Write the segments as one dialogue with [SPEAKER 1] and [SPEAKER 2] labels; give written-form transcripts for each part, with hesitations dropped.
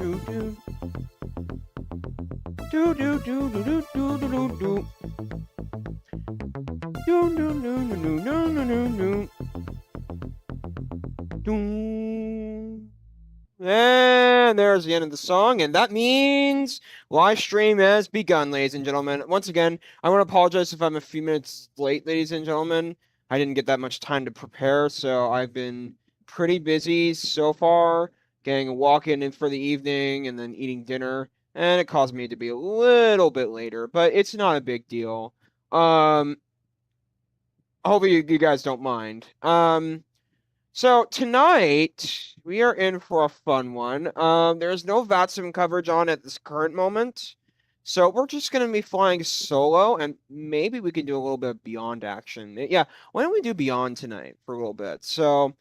[SPEAKER 1] Do do do do do do do do do. Do do do do do do do do. Doom. And there's the end of the song, and that means live stream has begun, ladies and gentlemen. Once again, I want to apologize if I'm a few minutes late, ladies and gentlemen. I didn't get that much time to prepare, so I've been pretty busy so far, getting a walk-in in for the evening and then eating dinner, and it caused me to be a little bit later, but it's not a big deal. Hopefully you guys don't mind. So tonight we are in for a fun one. There's no VATSIM coverage on at this current moment, so we're just gonna be flying solo, and maybe we can do a little bit of beyond action. Yeah, why don't we do beyond tonight for a little bit? So,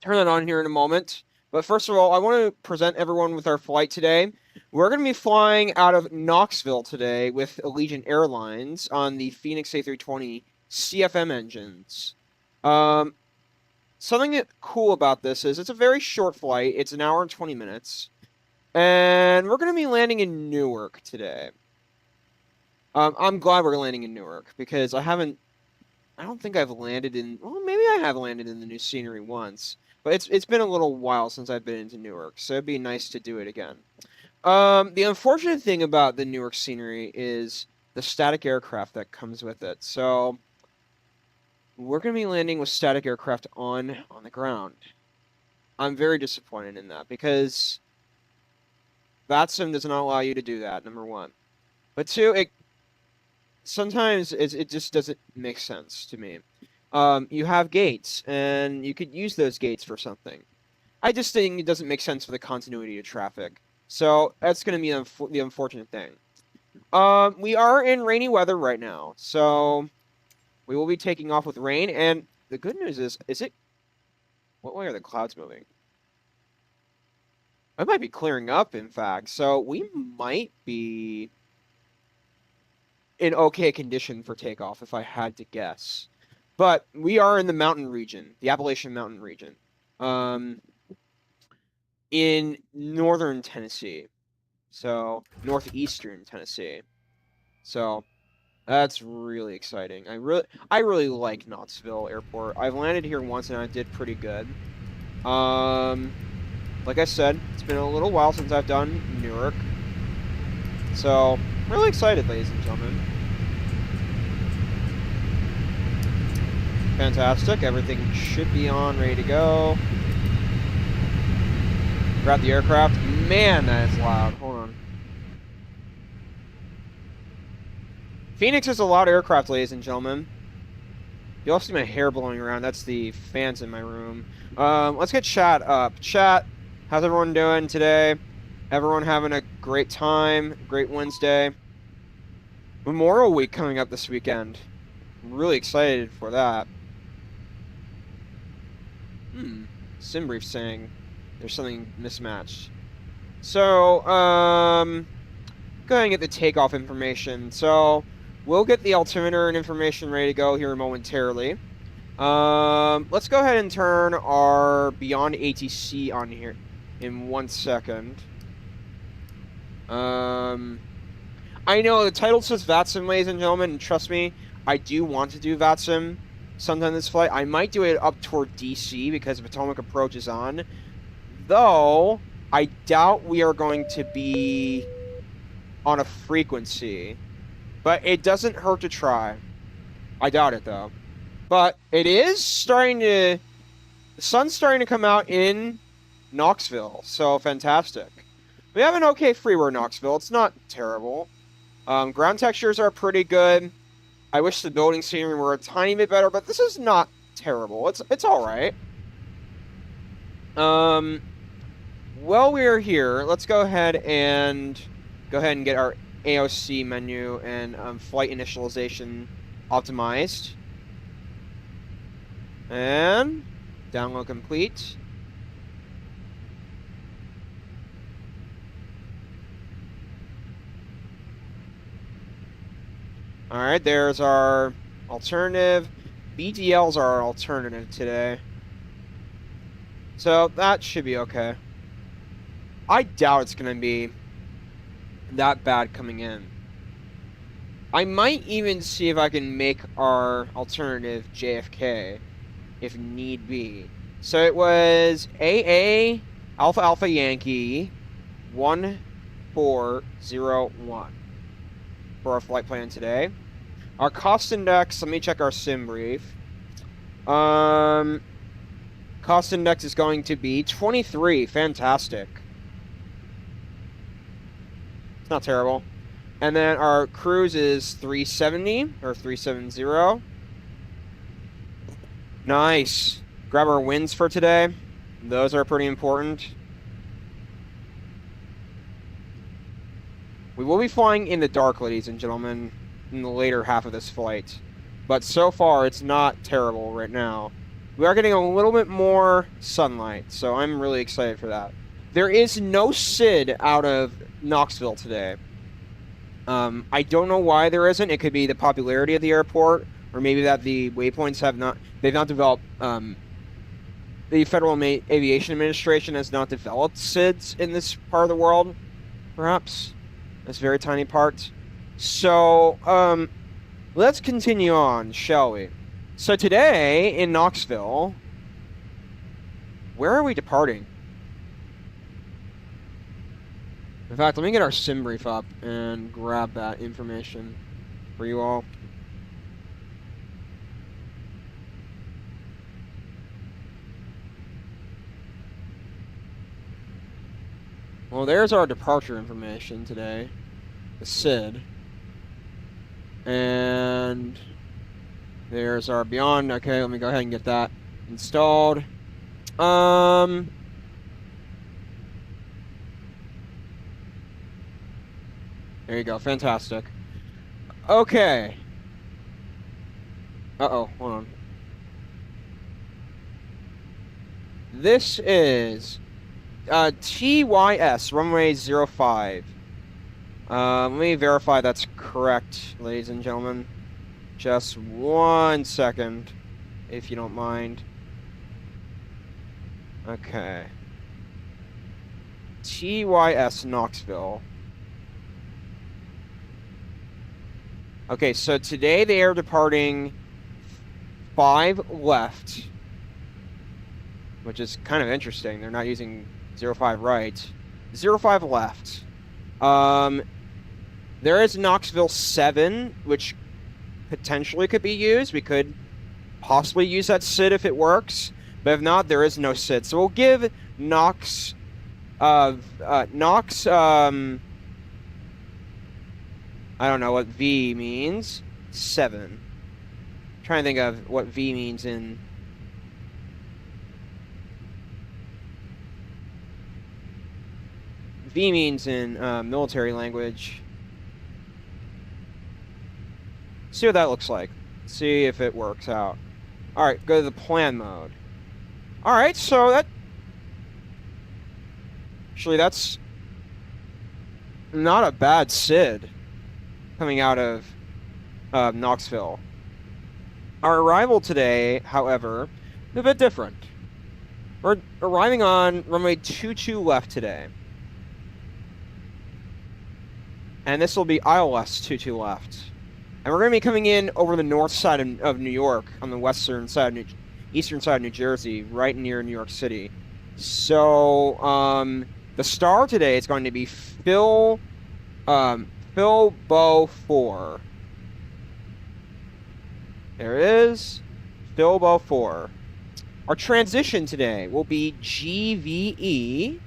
[SPEAKER 1] turn that on here in a moment. But first of all, I want to present everyone with our flight today. We're going to be flying out of Knoxville today with Allegiant Airlines on the Fenix A320 CFM engines. Something cool about this is it's a very short flight. It's an hour and 20 minutes. And we're going to be landing in Newark today. I'm glad we're landing in Newark because I don't think I've landed in, well, maybe I have landed in the new scenery once. But it's been a little while since I've been into Newark, so it'd be nice to do it again. The unfortunate thing about the Newark scenery is the static aircraft that comes with it. So we're going to be landing with static aircraft on the ground. I'm very disappointed in that because VATSIM does not allow you to do that, number one. But two, sometimes it just doesn't make sense to me. You have gates, and you could use those gates for something. I just think it doesn't make sense for the continuity of traffic. So that's going to be the unfortunate thing. We are in rainy weather right now, so we will be taking off with rain. And the good news is it... What way are the clouds moving? It might be clearing up, in fact. So we might be in okay condition for takeoff, if I had to guess. But we are in the mountain region, the Appalachian Mountain region, in northern Tennessee, so northeastern Tennessee. So that's really exciting. I really like Knoxville Airport. I've landed here once and I did pretty good. Like I said, it's been a little while since I've done Newark, so really excited, ladies and gentlemen. Fantastic. Everything should be on, ready to go. Grab the aircraft. Man, that is loud. Hold on. Phoenix is a loud aircraft, ladies and gentlemen. You also see my hair blowing around. That's the fans in my room. Let's get chat up. Chat, how's everyone doing today? Everyone having a great time? Great Wednesday. Memorial Week coming up this weekend. I'm really excited for that. SimBrief saying there's something mismatched. So, go ahead and get the takeoff information. So, we'll get the altimeter and information ready to go here momentarily. Let's go ahead and turn our Beyond ATC on here in 1 second. I know the title says VATSIM, ladies and gentlemen, and trust me, I do want to do VATSIM sometime this flight. I might do it up toward DC because Potomac Approach is on. Though, I doubt we are going to be on a frequency. But it doesn't hurt to try. I doubt it, though. But it is starting to... The sun's starting to come out in Knoxville, so fantastic. We have an okay freeway in Knoxville. It's not terrible. Ground textures are pretty good. I wish the building scenery were a tiny bit better, but this is not terrible. It's all right. While we're here, let's go ahead and get our AOC menu and flight initialization optimized. And download complete. Alright, there's our alternative. BDL's our alternative today. So that should be okay. I doubt it's going to be that bad coming in. I might even see if I can make our alternative JFK, if need be. So it was AA Alpha Alpha Yankee 1401 for our flight plan today. Our cost index, let me check our sim brief. Cost index is going to be 23. Fantastic. It's not terrible. And then our cruise is 370 or 370. Nice. Grab our winds for today. Those are pretty important. We will be flying in the dark, ladies and gentlemen, in the later half of this flight. But so far, it's not terrible right now. We are getting a little bit more sunlight, so I'm really excited for that. There is no SID out of Knoxville today. I don't know why there isn't. It could be the popularity of the airport, or maybe that the waypoints they've not developed, the Federal Aviation Administration has not developed SIDs in this part of the world, perhaps. This very tiny part. So, let's continue on, shall we? So today, in Knoxville, where are we departing? In fact, let me get our sim brief up and grab that information for you all. Well, there's our departure information today, the SID. And there's our beyond. Okay, let me go ahead and get that installed. There you go. Fantastic. Okay. Uh-oh. Hold on. This is KTYS, runway 05. Let me verify that's correct, ladies and gentlemen. Just 1 second, if you don't mind. Okay. KTYS Knoxville. Okay, so today they are departing 5 left, which is kind of interesting. They're not using 05 right. 05 left. There is Knoxville 7, which potentially could be used. We could possibly use that SID if it works, but if not, there is no SID. So we'll give Knox, I don't know what V means. 7. I'm trying to think of what V means in... V means in military language. See what that looks like. See if it works out. Alright, go to the plan mode. Alright, so that... Actually, that's... not a bad SID coming out of Knoxville. Our arrival today, however, is a bit different. We're arriving on runway 22 left today. And this will be ILS 22 left. And we're going to be coming in over the north side of New York, on the western side, eastern side of New Jersey, right near New York City. So, the star today is going to be Philbo 4. There it is. Philbo 4. Our transition today will be GVE.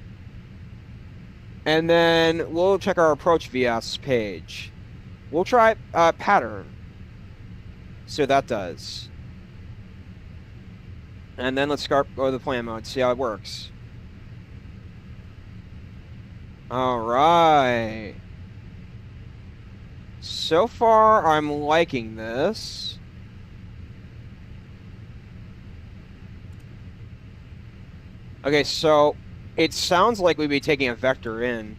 [SPEAKER 1] And then we'll check our approach VS page. We'll try pattern. See what that does. And then let's go to the plan mode, see how it works. Alright. So far, I'm liking this. Okay, so it sounds like we'd be taking a vector in.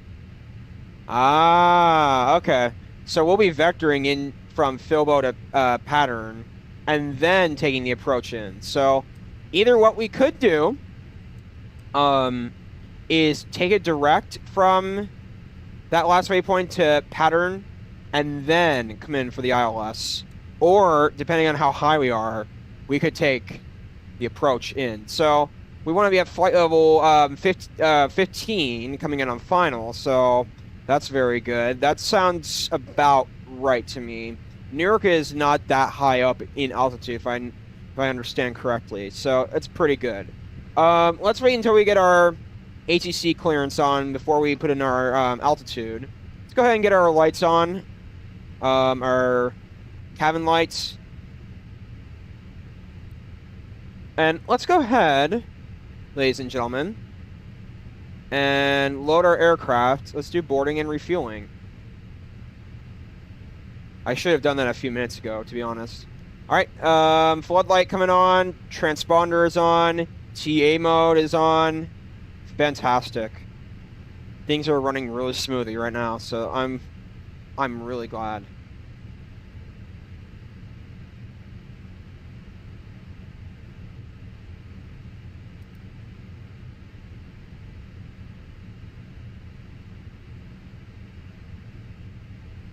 [SPEAKER 1] Ah, okay. So we'll be vectoring in from Philbo to pattern, and then taking the approach in. So either what we could do is take it direct from that last waypoint to pattern, and then come in for the ILS. Or, depending on how high we are, we could take the approach in. So, we want to be at flight level 15 coming in on final, so that's very good. That sounds about right to me. Newark is not that high up in altitude, if I understand correctly, so it's pretty good. Let's wait until we get our ATC clearance on before we put in our altitude. Let's go ahead and get our lights on, our cabin lights. And let's go ahead, ladies and gentlemen, and load our aircraft. Let's do boarding and refueling. I should have done that a few minutes ago, to be honest. Alright, floodlight coming on, transponder is on, TA mode is on. Fantastic. Things are running really smoothly right now, so I'm really glad.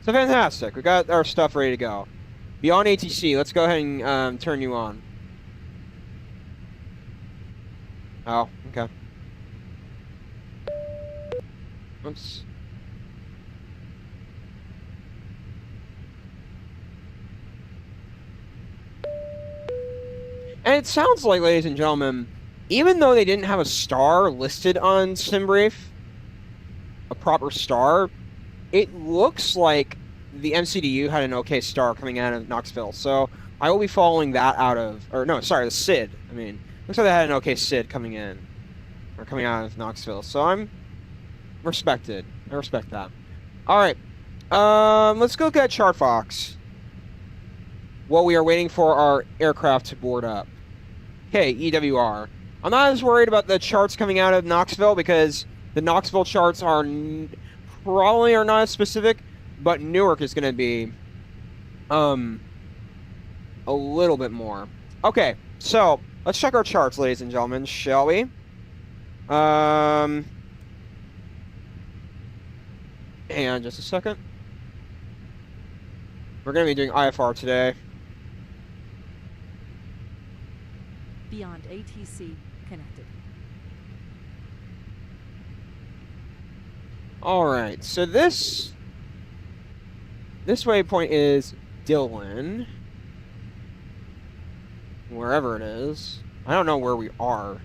[SPEAKER 1] So fantastic. We got our stuff ready to go. Beyond ATC, let's go ahead and turn you on. Oh, okay. Oops. And it sounds like, ladies and gentlemen, even though they didn't have a star listed on SimBrief, a proper star, it looks like the MCDU had an okay star coming out of Knoxville. So I will be following that out of, or no, sorry, the SID. I mean, looks like they had an okay SID coming in, or coming out of Knoxville. So I'm respected. I respect that. All right, let's go look at ChartFox while we are waiting for our aircraft to board up. Okay, EWR. I'm not as worried about the charts coming out of Knoxville because the Knoxville charts are probably are not as specific, but Newark is going to be a little bit more. Okay, so let's check our charts, ladies and gentlemen, shall we? Hang on just a second. We're going to be doing IFR today.
[SPEAKER 2] Beyond ATC connected.
[SPEAKER 1] Alright, so this waypoint is Dillon. Wherever it is. I don't know where we are.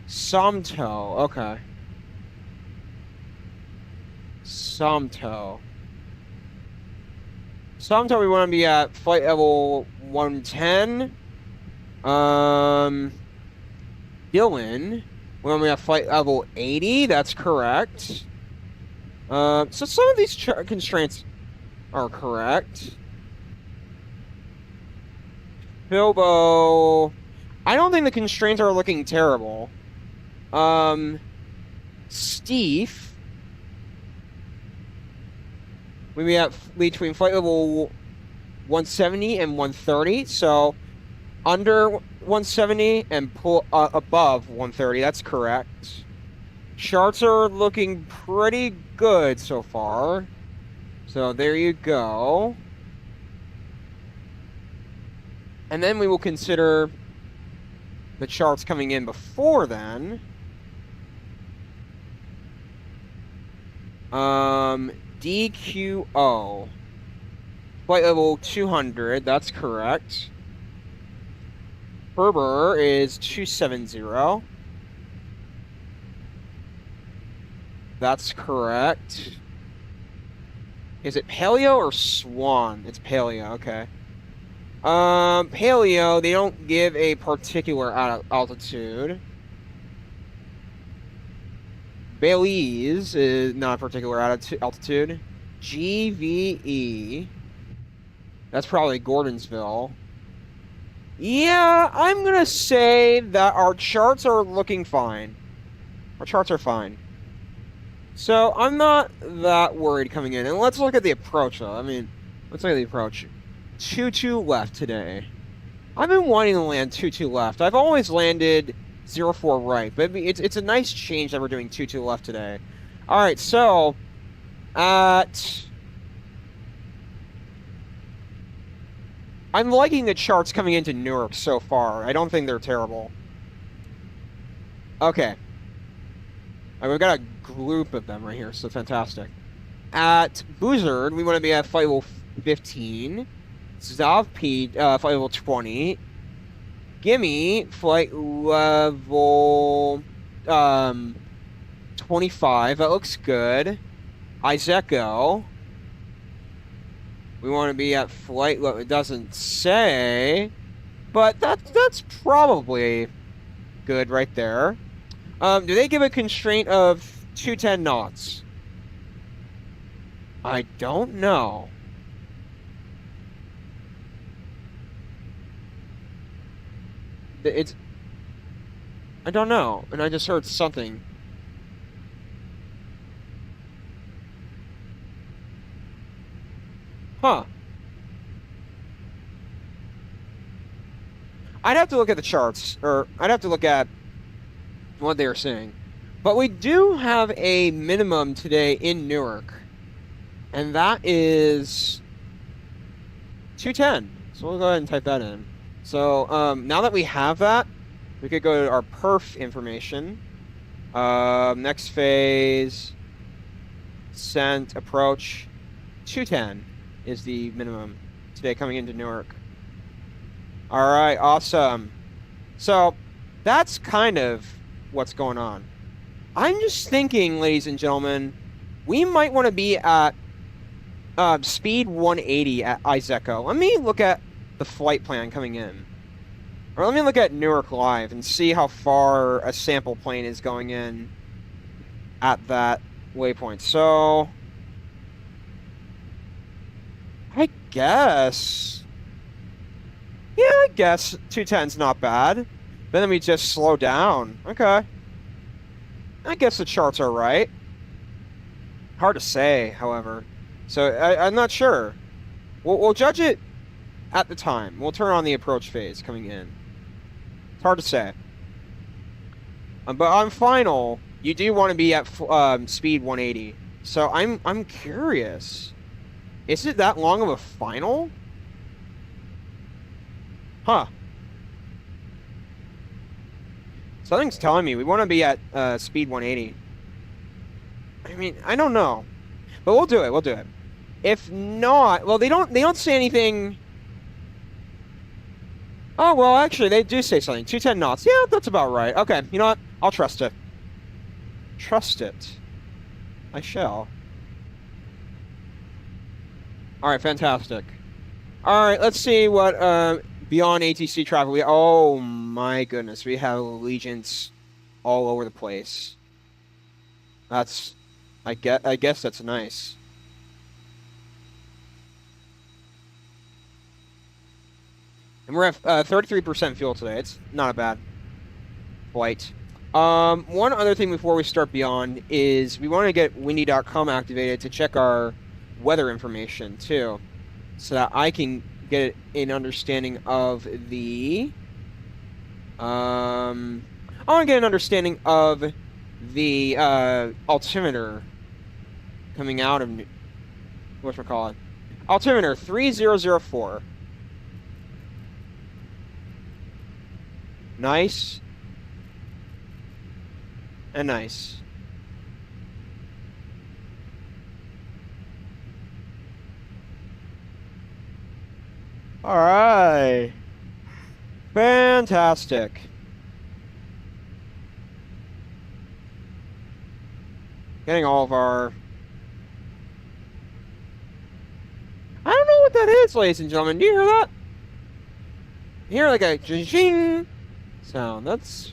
[SPEAKER 1] Somto, okay. Somto, we want to be at flight level 110. Dillon, we want to be at flight level 80. That's correct. So some of these constraints are correct. Bilbo, I don't think the constraints are looking terrible. Steve, we be at between flight level 170 and 130, so under 170 and pull above 130. That's correct. Charts are looking pretty good so far. So there you go. And then we will consider the charts coming in before then. DQO. Flight level 200, that's correct. Berber is 270. That's correct. Is it Paleo or Swan? It's Paleo, okay. Paleo, they don't give a particular altitude. Belize is not a particular altitude. GVE. That's probably Gordonsville. Yeah, I'm gonna say that our charts are looking fine. Our charts are fine. So I'm not that worried coming in. And let's look at the approach, though. I mean, let's look at the approach. 22 left today. I've been wanting to land 22 left. I've always landed 04 right, but it's a nice change that we're doing 22 left today. All right, so I'm liking the charts coming into Newark so far. I don't think they're terrible. Okay. All right, we've got a group of them right here, so fantastic. At Buzzard, we want to be at flight level 15. Zavpede, flight level 20. Gimme, flight level 25. That looks good. Izeko. We want to be at flight level. It doesn't say, but that's probably good right there. Do they give a constraint of 210 knots? I don't know. I don't know, and I just heard something. Huh. I'd have to look at the charts, or I'd have to look at what they are saying. But we do have a minimum today in Newark, and that is 210. So we'll go ahead and type that in. So now that we have that, we could go to our perf information. Next phase, descent, approach, 210 is the minimum today coming into Newark. All right, awesome. So that's kind of what's going on. I'm just thinking, ladies and gentlemen, we might want to be at speed 180 at Izeko. Let me look at the flight plan coming in. Or let me look at Newark Live and see how far a sample plane is going in at that waypoint. So I guess, yeah, I guess 210's not bad. But then we just slow down. Okay. I guess the charts are right. Hard to say, however. So I'm not sure. We'll judge it at the time. We'll turn on the approach phase coming in. It's hard to say. But on final, you do want to be at speed 180. So I'm curious. Is it that long of a final? Huh. Something's telling me we want to be at speed 180. I mean, I don't know. But we'll do it. We'll do it. If not, well, they don't say anything. Oh, well, actually, they do say something. 210 knots. Yeah, that's about right. Okay, you know what? I'll trust it. Trust it. I shall. All right, fantastic. All right, let's see what beyond ATC traffic. Oh my goodness, we have Allegiants all over the place. That's, I guess that's nice. And we're at 33% fuel today. It's not a bad flight. One other thing before we start beyond is we want to get windy.com activated to check our weather information too, so that I can get an understanding of the I want to get an understanding of the altimeter coming out of whatchamacallit, altimeter 3004. Nice and nice. All right. Fantastic. Getting all of our... I don't know what that is, ladies and gentlemen. Do you hear that? You hear like a zing sound. That's...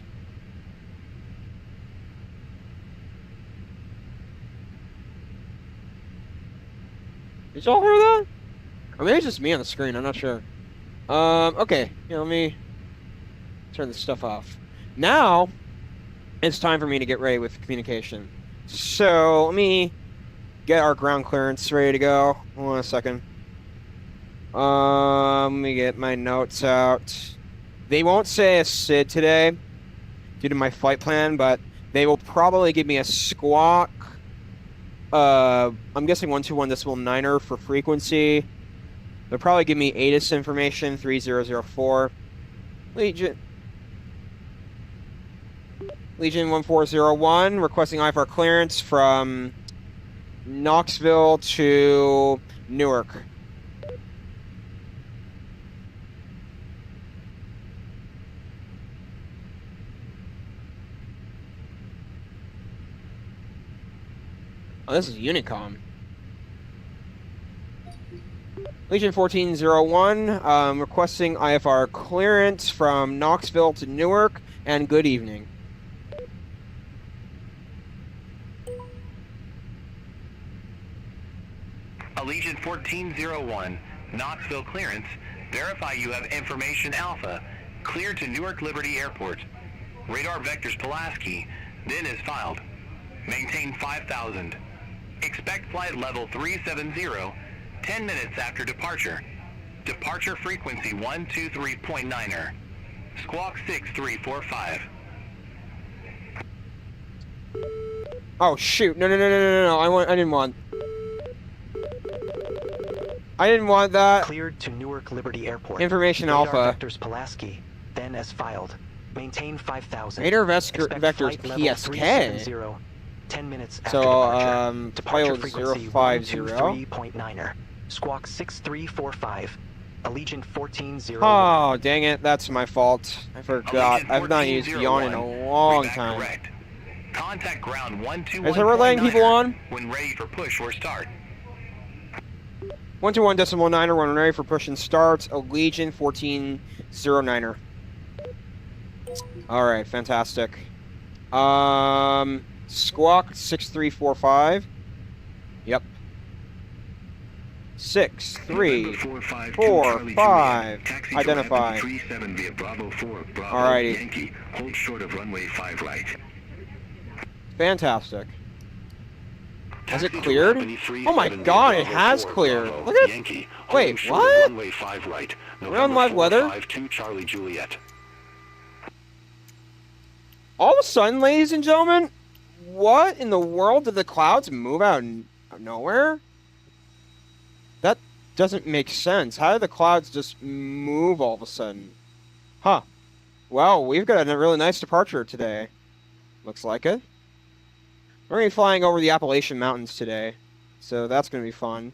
[SPEAKER 1] Did y'all hear that? Or maybe it's just me on the screen, I'm not sure. Okay, let me turn this stuff off. Now, it's time for me to get ready with communication. So, let me get our ground clearance ready to go. Hold on a second. Let me get my notes out. They won't say a SID today due to my flight plan, but they will probably give me a squawk. I'm guessing 121.9er for frequency. They'll probably give me ATIS information, 3004. Legion 1401 requesting IFR clearance from Knoxville to Newark. Oh, this is Unicom. Legion 1401, requesting IFR clearance from Knoxville to Newark, and good evening.
[SPEAKER 3] Allegiant 1401, Knoxville clearance. Verify you have information Alpha. Clear to Newark Liberty Airport. Radar vectors Pulaski. Then is filed. Maintain 5,000. Expect flight level 370, 10 minutes after departure. Departure frequency 123.9er. Squawk 6345.
[SPEAKER 1] Oh shoot! No! I didn't want that.
[SPEAKER 4] Cleared to Newark Liberty Airport.
[SPEAKER 1] Information
[SPEAKER 4] Radar
[SPEAKER 1] Alpha.
[SPEAKER 4] Vectors Pulaski. Then as filed. Maintain 5,000.
[SPEAKER 1] Radar
[SPEAKER 4] Expect
[SPEAKER 1] vectors
[SPEAKER 4] flight level
[SPEAKER 1] PSK.
[SPEAKER 4] 370, 10 minutes after
[SPEAKER 1] So,
[SPEAKER 4] departure. Departure
[SPEAKER 1] pilot
[SPEAKER 4] frequency
[SPEAKER 1] 050.
[SPEAKER 4] 123.9er. Squawk 6345. Allegiant 1401.
[SPEAKER 1] Oh, dang it. That's my fault. I forgot.
[SPEAKER 3] Allegiant
[SPEAKER 1] I've not used Beyond in a long
[SPEAKER 3] Reback
[SPEAKER 1] time.
[SPEAKER 3] correct. Contact ground 121.9er.
[SPEAKER 1] Is it we're letting people on?
[SPEAKER 3] When ready for push or start.
[SPEAKER 1] 121.9er when ready for push and starts. Allegiant 1409er. Alright, fantastic. Squawk 6345. Yep. 6345. Identify. Alrighty.
[SPEAKER 3] Hold short of runway 5 right.
[SPEAKER 1] Fantastic. Has it cleared? Oh my god, it has cleared. Look at it. Wait, what? We're on live weather?
[SPEAKER 3] Charlie Juliet.
[SPEAKER 1] All of a sudden, ladies and gentlemen, what in the world did the clouds move out of nowhere? That doesn't make sense. How did the clouds just move all of a sudden? Huh. Well, we've got a really nice departure today. Looks like it. We're going to be flying over the Appalachian Mountains today, so that's going to be fun.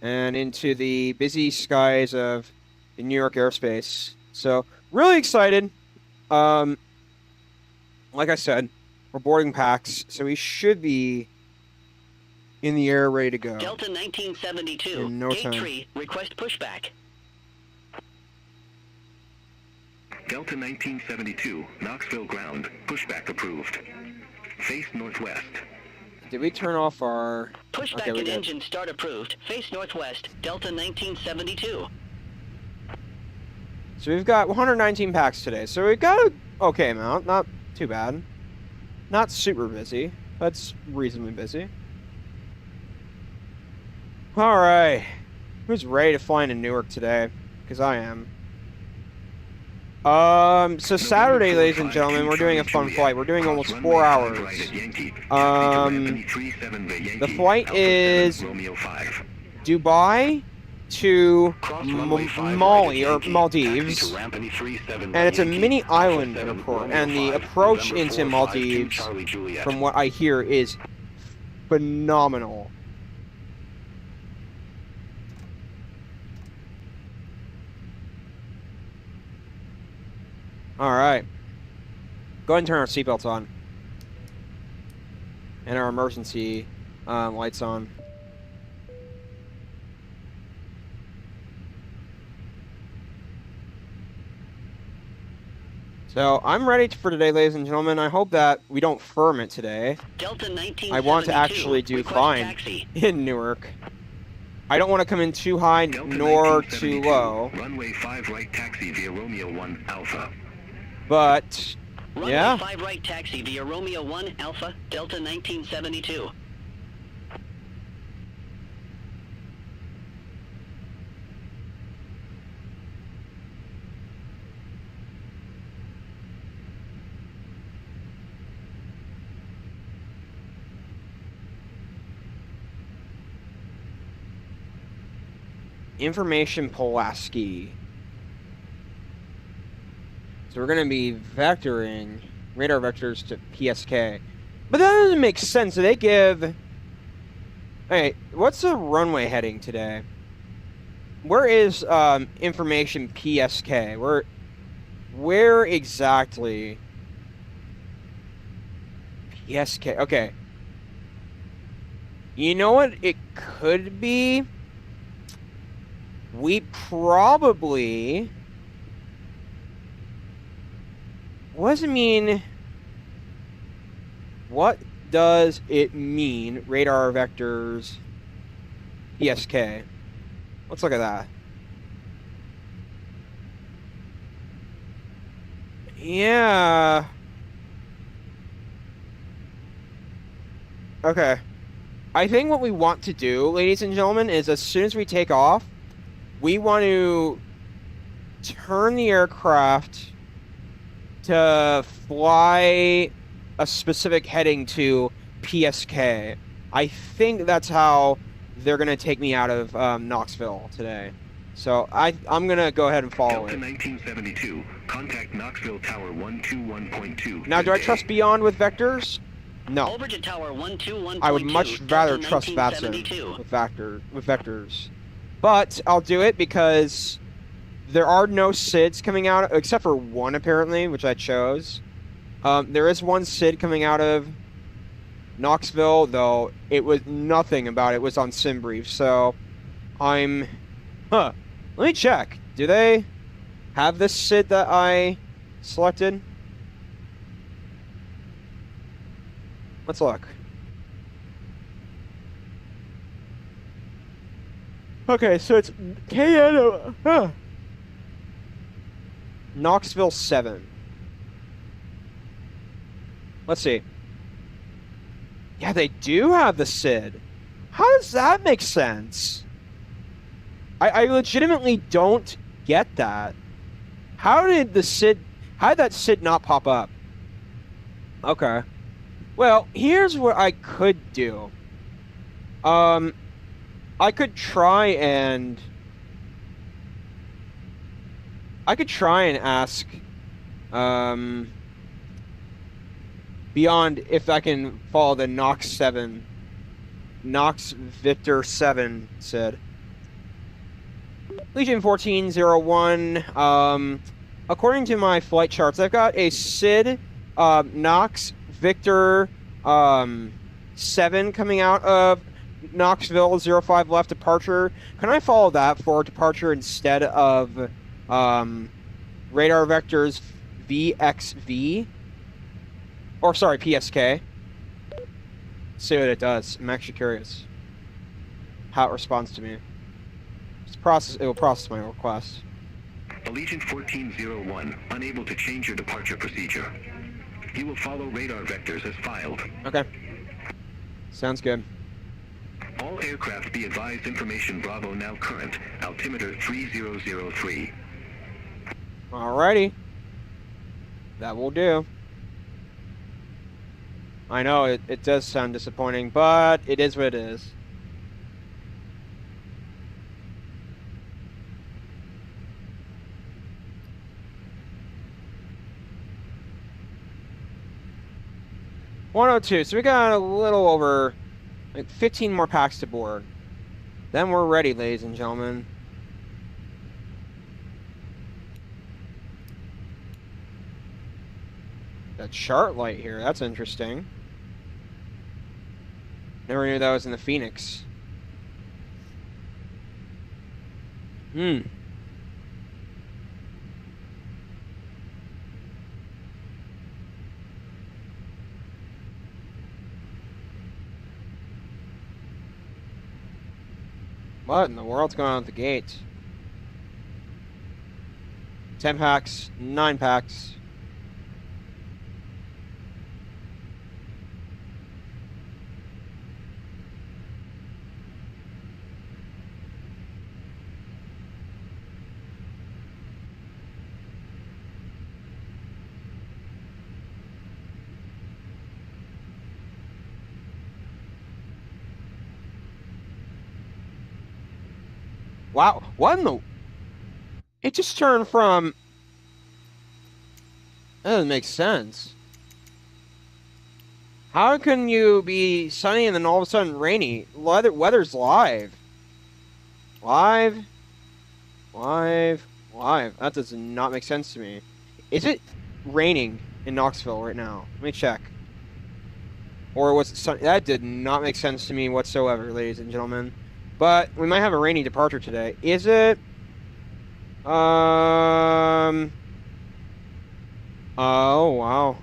[SPEAKER 1] And into the busy skies of the New York airspace. So, really excited. Like I said, we're boarding packs, so we should be in the air ready to go.
[SPEAKER 5] Delta 1972,
[SPEAKER 1] in no
[SPEAKER 5] gate
[SPEAKER 1] time.
[SPEAKER 5] tree, request pushback.
[SPEAKER 3] Delta 1972, Knoxville ground. Pushback approved. Face northwest.
[SPEAKER 1] Did we turn off our...
[SPEAKER 5] Pushback
[SPEAKER 1] Okay, we
[SPEAKER 5] and
[SPEAKER 1] did.
[SPEAKER 5] engine start approved. Face northwest, Delta 1972.
[SPEAKER 1] So we've got 119 packs today, so we've got a okay amount. Not too bad. Not super busy, but it's reasonably busy. Alright. Who's ready to fly into Newark today? Because I am. So Saturday, ladies and gentlemen, we're doing a fun flight. We're doing almost 4 hours. The flight is Dubai to Mali, or Maldives, and it's a mini island airport, and the approach into Maldives, from what I hear, is phenomenal. Alright. Go ahead and turn our seatbelts on. And our emergency lights on. So, I'm ready for today, ladies and gentlemen. I hope that we don't firm it today.
[SPEAKER 5] Delta 1972,
[SPEAKER 1] I want to actually do
[SPEAKER 5] request
[SPEAKER 1] fine
[SPEAKER 5] taxi.
[SPEAKER 1] in Newark. I don't want to come in too high nor too low.
[SPEAKER 3] Runway 5 right taxi via Romeo 1 Alpha.
[SPEAKER 1] But,
[SPEAKER 5] Runway
[SPEAKER 1] yeah.
[SPEAKER 5] 5 right taxi via Romeo 1 Alpha, Delta 1972.
[SPEAKER 1] information Pulaski. So we're going to be vectoring radar vectors to PSK. But that doesn't make sense. So they give... Hey, what's the runway heading today? Where is information PSK? Where exactly? PSK. Okay. You know what it could be? We probably... What does it mean? What does it mean? Radar vectors PSK. Let's look at that. Yeah. Okay. I think what we want to do, ladies and gentlemen, is as soon as we take off, we want to turn the aircraft to fly a specific heading to PSK. I think that's how they're going to take me out of Knoxville today. So I'm going to go ahead and follow
[SPEAKER 3] Delta
[SPEAKER 1] it.
[SPEAKER 3] 1972, contact Knoxville Tower 121.2.
[SPEAKER 1] Now, do I trust Beyond with vectors? No.
[SPEAKER 5] Over to Tower 121.2.
[SPEAKER 1] I would much rather
[SPEAKER 5] Delta
[SPEAKER 1] trust VATSIM
[SPEAKER 5] 1972.
[SPEAKER 1] with vectors. But I'll do it because there are no SIDs coming out, except for one apparently, which I chose. There is one SID coming out of Knoxville, though it was nothing about it was on SimBrief, so I'm... Let me check. Do they have this SID that I selected? Let's look. Okay, so it's Knoxville 7. Let's see. Yeah, they do have the SID. How does that make sense? I legitimately don't get that. How did that SID not pop up? Okay. Well, here's what I could do. I could try and ask Beyond if I can follow the Knox Victor 7 SID. Legion 1401. According to my flight charts, I've got a SID Knox Victor 7 coming out of Knoxville 05 left departure. Can I follow that for departure instead of radar vectors VXV? Or sorry, PSK. See what it does. I'm actually curious how it responds to me. It will process my request.
[SPEAKER 3] Allegiant 1401, unable to change your departure procedure. You will follow radar vectors as filed.
[SPEAKER 1] Okay. Sounds good.
[SPEAKER 3] All aircraft be advised information Bravo now current, altimeter 3003.
[SPEAKER 1] Alrighty. That will do. I know, it does sound disappointing, but it is what it is. $102, so we got a little over, like 15 more packs to board. Then we're ready, ladies and gentlemen. That chart light here, that's interesting. Never knew that was in the Phoenix. What in the world's going on with the gate? 10 packs, 9 packs. Wow, what in the... It just turned from... That doesn't make sense. How can you be sunny and then all of a sudden rainy? Weather's live. Live. That does not make sense to me. Is it raining in Knoxville right now? Let me check. Or was it sunny? That did not make sense to me whatsoever, ladies and gentlemen. But we might have a rainy departure today. Is it? Oh, wow.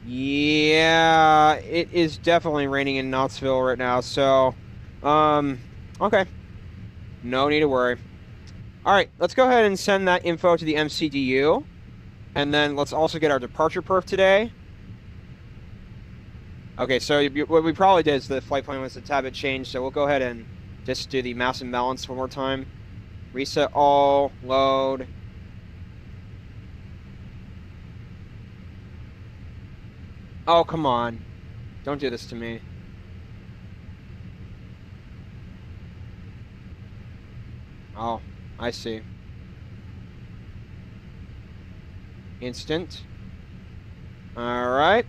[SPEAKER 1] Yeah, it is definitely raining in Knoxville right now, so, okay. No need to worry. Alright, let's go ahead and send that info to the MCDU, and then let's also get our departure perf today. Okay, so what we probably did is the flight plan was a tad bit changed, so we'll go ahead and just do the mass imbalance one more time. Reset all, load. Oh, come on. Don't do this to me. Oh, I see. Instant. Alright.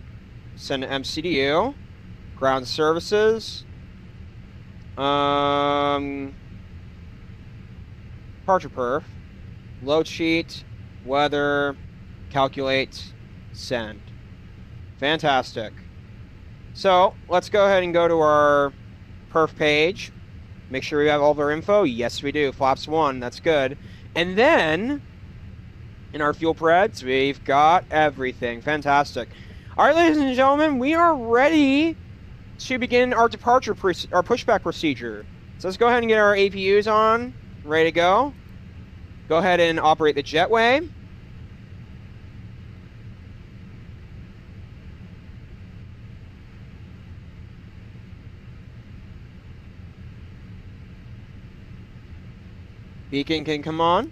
[SPEAKER 1] Send to MCDU. Ground services. Departure perf. Load sheet. Weather. Calculate. Send. Fantastic. So, let's go ahead and go to our perf page. Make sure we have all of our info. Yes, we do. Flaps 1. That's good. And then, in our fuel preds, we've got everything. Fantastic. All right, ladies and gentlemen, we are ready to begin our departure, our pushback procedure. So let's go ahead and get our APUs on. Ready to go. Go ahead and operate the jetway. Beacon can come on.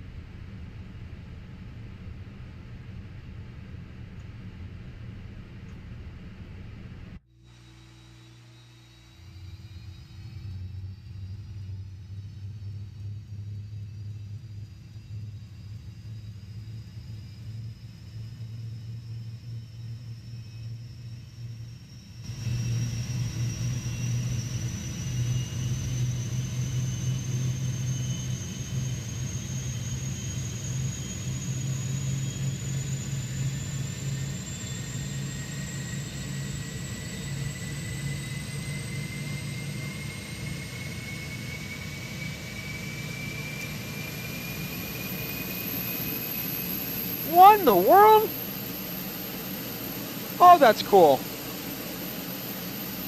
[SPEAKER 1] What in the world? Oh, that's cool.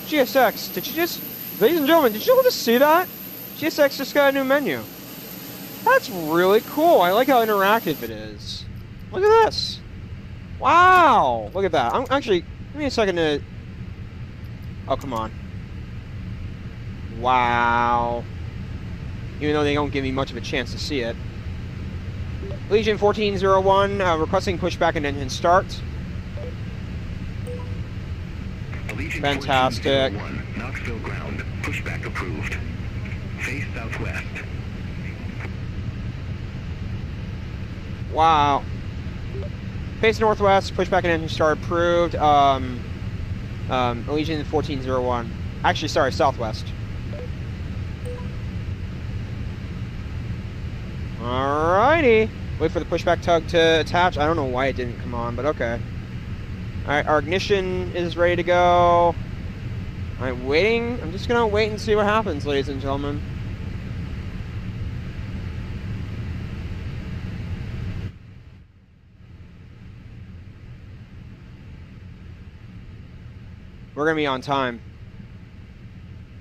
[SPEAKER 1] GSX, did you just... Ladies and gentlemen, did you just see that? GSX just got a new menu. That's really cool. I like how interactive it is. Look at this. Wow. Look at that. I'm actually... Give me a second to... Oh, come on. Wow. Even though they don't give me much of a chance to see it. Allegiant 1401, requesting pushback and engine start.
[SPEAKER 3] Allegiant
[SPEAKER 1] Fantastic.
[SPEAKER 3] 1401, Knoxville ground. Pushback approved. Face southwest.
[SPEAKER 1] Wow. Face northwest, pushback and engine start approved. Allegiant 1401. Actually, sorry, southwest. Alrighty. Wait for the pushback tug to attach. I don't know why it didn't come on, but okay. Alright, our ignition is ready to go. I'm waiting. I'm just gonna wait and see what happens, ladies and gentlemen. We're gonna be on time.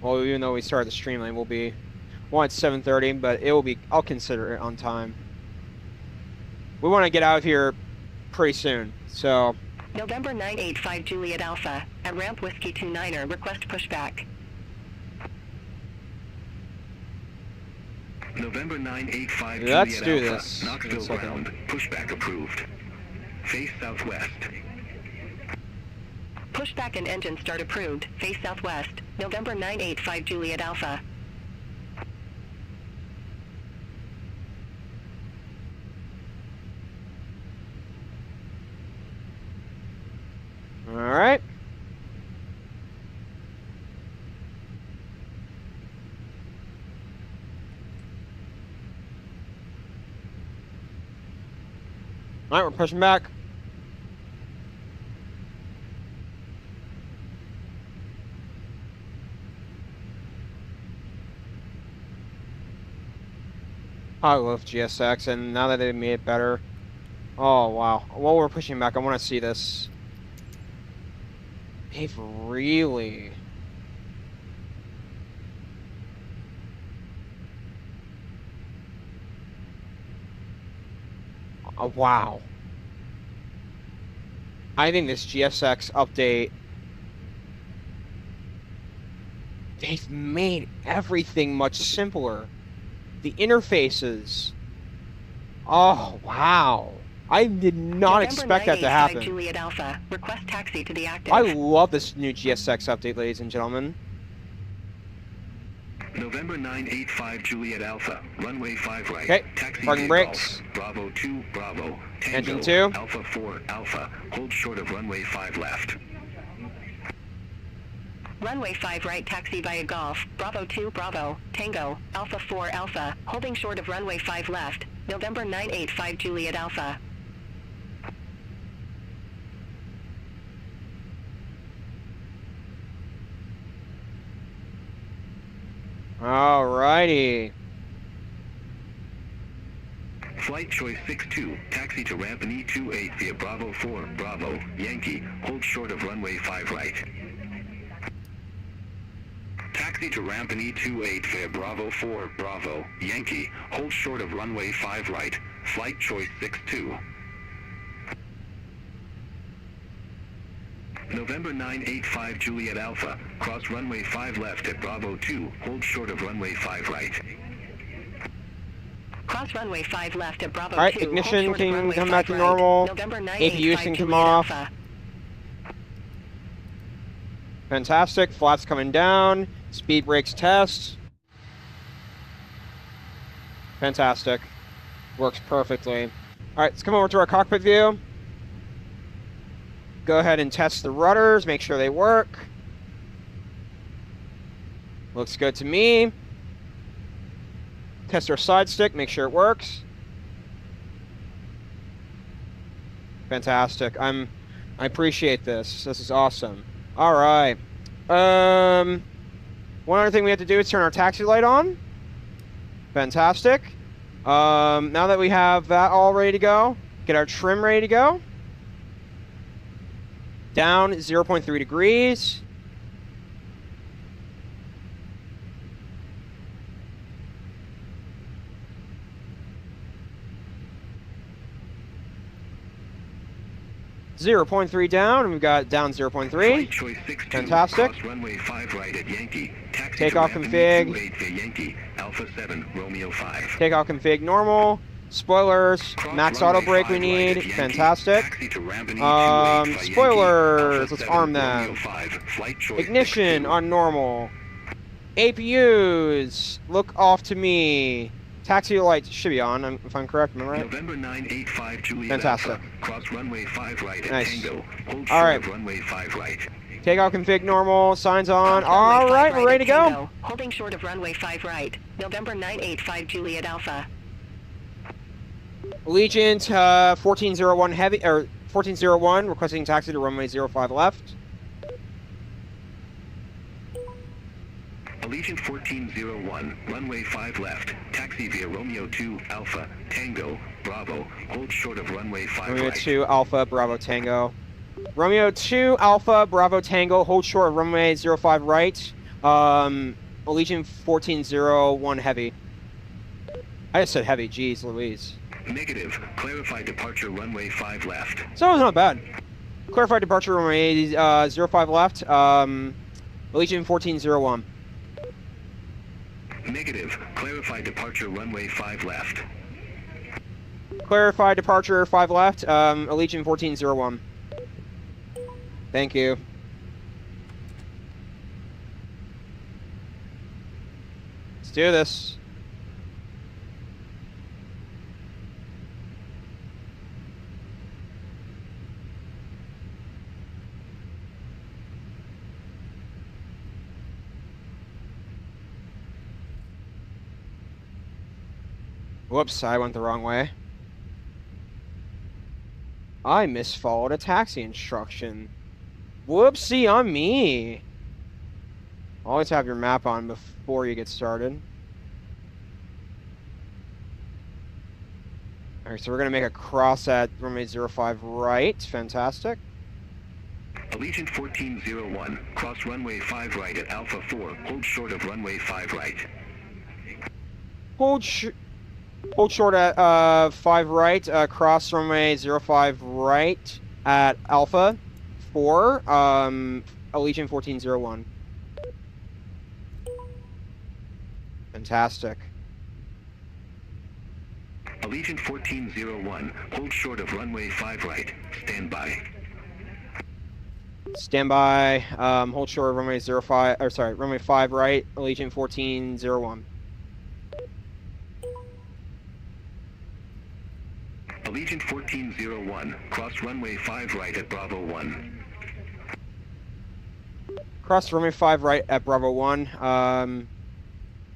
[SPEAKER 1] Well, even though we started the stream lane, we'll be... Well, it's 7:30, but it will be... I'll consider it on time. We want to get out of here pretty soon, so...
[SPEAKER 6] November 985 Juliet Alpha, at ramp Whiskey 29er, request pushback.
[SPEAKER 3] November 985
[SPEAKER 1] Let's
[SPEAKER 3] Juliet
[SPEAKER 1] do
[SPEAKER 3] Alpha,
[SPEAKER 1] this.
[SPEAKER 3] Knoxville ground. Pushback approved. Face southwest.
[SPEAKER 6] Pushback and engine start approved. Face southwest. November 985 Juliet Alpha.
[SPEAKER 1] All right, we're pushing back. I love GSX, and now that they made it better. Oh, wow. While we're pushing back, I want to see this. They've really... Oh, wow. I think this GSX update... They've made everything much simpler. The interfaces. Oh, wow. I did not expect that to happen.
[SPEAKER 6] Juliet Alpha. Request taxi to the active.
[SPEAKER 1] I love this new GSX update, ladies and gentlemen.
[SPEAKER 3] November 985 Juliet Alpha, runway 5 right.
[SPEAKER 1] Okay,
[SPEAKER 3] Taxi
[SPEAKER 1] parking
[SPEAKER 3] via
[SPEAKER 1] brakes.
[SPEAKER 3] Golf, Bravo 2, Bravo. Tango,
[SPEAKER 1] Engine 2.
[SPEAKER 3] Alpha 4, Alpha. Hold short of runway 5 left.
[SPEAKER 6] Runway 5 right, taxi via Golf, Bravo 2, Bravo, Tango, Alpha 4, Alpha, holding short of runway 5 left, November 985 Juliet Alpha.
[SPEAKER 1] Alrighty.
[SPEAKER 3] Flight choice 62, taxi to ramp in E28 via Bravo 4, Bravo, Yankee. Hold short of runway 5 right. Taxi to ramp in E28 via Bravo 4, Bravo, Yankee. Hold short of runway 5 right. Flight choice 62. November 985 Juliet Alpha. Cross runway 5 left at Bravo 2. Hold short of runway 5 right.
[SPEAKER 6] Cross runway 5 left at Bravo 2.
[SPEAKER 1] Alright, ignition
[SPEAKER 6] hold short of
[SPEAKER 1] can
[SPEAKER 6] runway
[SPEAKER 1] come
[SPEAKER 6] 5
[SPEAKER 1] back to
[SPEAKER 6] right.
[SPEAKER 1] normal.
[SPEAKER 6] November
[SPEAKER 1] APUs
[SPEAKER 6] 985
[SPEAKER 1] can come
[SPEAKER 6] Juliet
[SPEAKER 1] off.
[SPEAKER 6] Alpha.
[SPEAKER 1] Fantastic. Flaps coming down. Speed brakes test. Fantastic. Works perfectly. Alright, let's come over to our cockpit view. Go ahead and test the rudders, make sure they work. Looks good to me. Test our side stick, make sure it works. Fantastic. I appreciate this. This is awesome. All right. One other thing we have to do is turn our taxi light on. Fantastic. Now that we have that all ready to go, get our trim ready to go. Down 0.3 degrees. .3 down, and we've got down 0.3.
[SPEAKER 3] Flight choice 62,
[SPEAKER 1] Fantastic.
[SPEAKER 3] cross runway 5 right at Yankee. Taxi
[SPEAKER 1] Takeoff
[SPEAKER 3] to ramp in
[SPEAKER 1] config.
[SPEAKER 3] E28 via Yankee. Alpha 7, Romeo 5.
[SPEAKER 1] Takeoff config normal. Spoilers.
[SPEAKER 3] Cross
[SPEAKER 1] Max
[SPEAKER 3] runway
[SPEAKER 1] auto brake we
[SPEAKER 3] 5 right
[SPEAKER 1] need.
[SPEAKER 3] at Yankee.
[SPEAKER 1] Fantastic.
[SPEAKER 3] Taxi to ramp in E28 via Yankee.
[SPEAKER 1] Spoilers.
[SPEAKER 3] Alpha
[SPEAKER 1] Let's
[SPEAKER 3] 7,
[SPEAKER 1] arm
[SPEAKER 3] Romeo
[SPEAKER 1] them.
[SPEAKER 3] 5. Flight choice
[SPEAKER 1] Ignition
[SPEAKER 3] 62.
[SPEAKER 1] on normal. APUs look off to me. Taxi lights should be on, if I'm correct, am I right?
[SPEAKER 3] November 985 Juliet
[SPEAKER 1] Fantastic.
[SPEAKER 3] Alpha. Cross runway 5 right at
[SPEAKER 1] Nice.
[SPEAKER 3] Tango. Hold
[SPEAKER 1] All
[SPEAKER 3] short
[SPEAKER 1] right.
[SPEAKER 3] of runway 5 right.
[SPEAKER 1] Takeoff config normal. Signs on.
[SPEAKER 6] Cross runway
[SPEAKER 1] All
[SPEAKER 6] 5
[SPEAKER 1] right, we're ready to
[SPEAKER 6] at
[SPEAKER 1] go.
[SPEAKER 6] Tango, holding short of runway 5 right, November 985 Juliet Alpha.
[SPEAKER 1] Allegiant 1401 heavy or 1401 requesting taxi to runway 05 left.
[SPEAKER 3] Allegiant 1401, runway 5 left. Taxi via Romeo 2, Alpha, Tango, Bravo. Hold short of runway 5
[SPEAKER 1] Romeo
[SPEAKER 3] right.
[SPEAKER 1] 2 Alpha Bravo Tango. Romeo 2 Alpha Bravo Tango. Hold short of runway 05 right. Allegiant 1401 heavy. I just said heavy. Jeez Louise.
[SPEAKER 3] Negative. Clarify departure runway 5 left.
[SPEAKER 1] So it's not bad. Clarified departure runway 05 left. Allegiant 1401.
[SPEAKER 3] Negative. Clarify departure runway 5 left.
[SPEAKER 1] Clarified departure 5 left. Allegiant 1401. Thank you. Let's do this. Whoops, I went the wrong way. I misfollowed a taxi instruction. Whoopsie on me. Always have your map on before you get started. Alright, so we're going to make a cross at runway 05 right. Fantastic.
[SPEAKER 3] Allegiant 1401, cross runway 5 right at Alpha 4, hold short of runway 5 right.
[SPEAKER 1] Hold short at 5 right, cross runway 05 right at Alpha 4, Allegiant 1401. Fantastic.
[SPEAKER 3] Allegiant 1401, hold short of runway 5 right, stand by.
[SPEAKER 1] Stand by, hold short of runway 05, or sorry, runway 5 right, Allegiant 1401.
[SPEAKER 3] Allegiant 1401, cross runway 5 right at Bravo 1.
[SPEAKER 1] Cross runway 5 right at Bravo 1,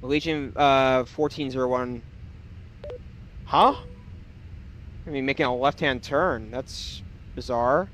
[SPEAKER 1] Allegiant 1401. Huh? I mean, making a left-hand turn. That's bizarre.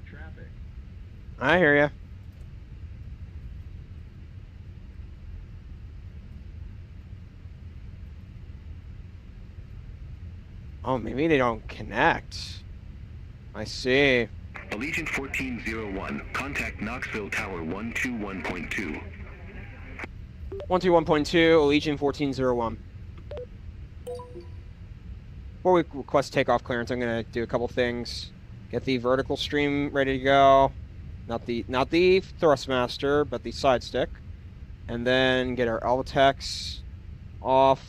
[SPEAKER 3] Traffic.
[SPEAKER 1] I hear ya. Oh, maybe they don't connect. I see.
[SPEAKER 3] Allegiant 1401, contact Knoxville Tower 121.2.
[SPEAKER 1] 121.2, Allegiant 1401. Before we request takeoff clearance, I'm gonna do a couple things. Get the vertical stream ready to go. Not the thrustmaster, but the side stick. And then get our Alvatex off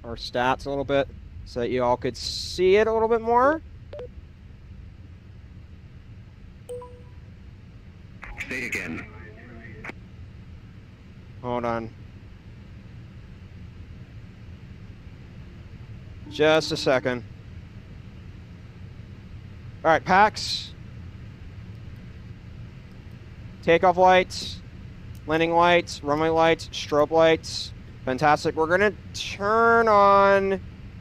[SPEAKER 1] our stats a little bit so that you all could see it a little bit more.
[SPEAKER 3] Say again.
[SPEAKER 1] Hold on. Just a second. Alright, PAX. Takeoff lights. Landing lights. Runway lights. Strobe lights. Fantastic. We're going to turn on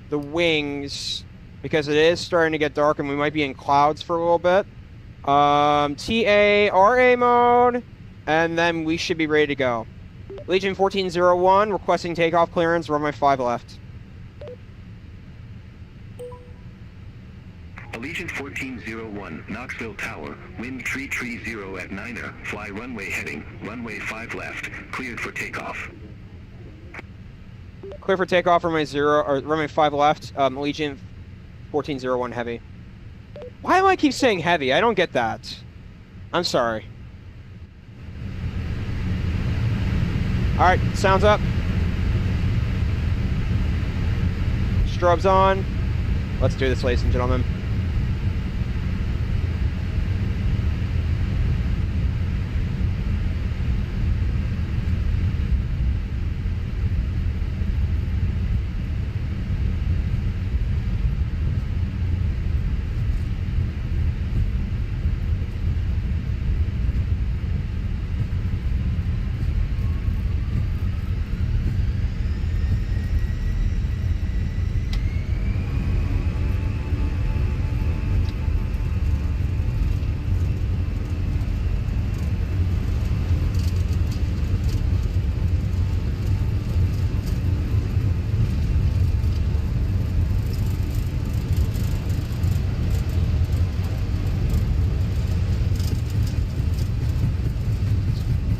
[SPEAKER 1] the wings because it is starting to get dark and we might be in clouds for a little bit. TA, RA mode. And then we should be ready to go. Legion 1401 requesting takeoff clearance. Runway 5 left.
[SPEAKER 3] Allegiant 1401, Knoxville Tower, wind 330 at Niner, fly runway heading, runway 5 left, cleared for takeoff.
[SPEAKER 1] Clear for takeoff, runway 5 left, Allegiant 1401 heavy. Why do I keep saying heavy? I don't get that. I'm sorry. Alright, sounds up. Strobes on. Let's do this, ladies and gentlemen.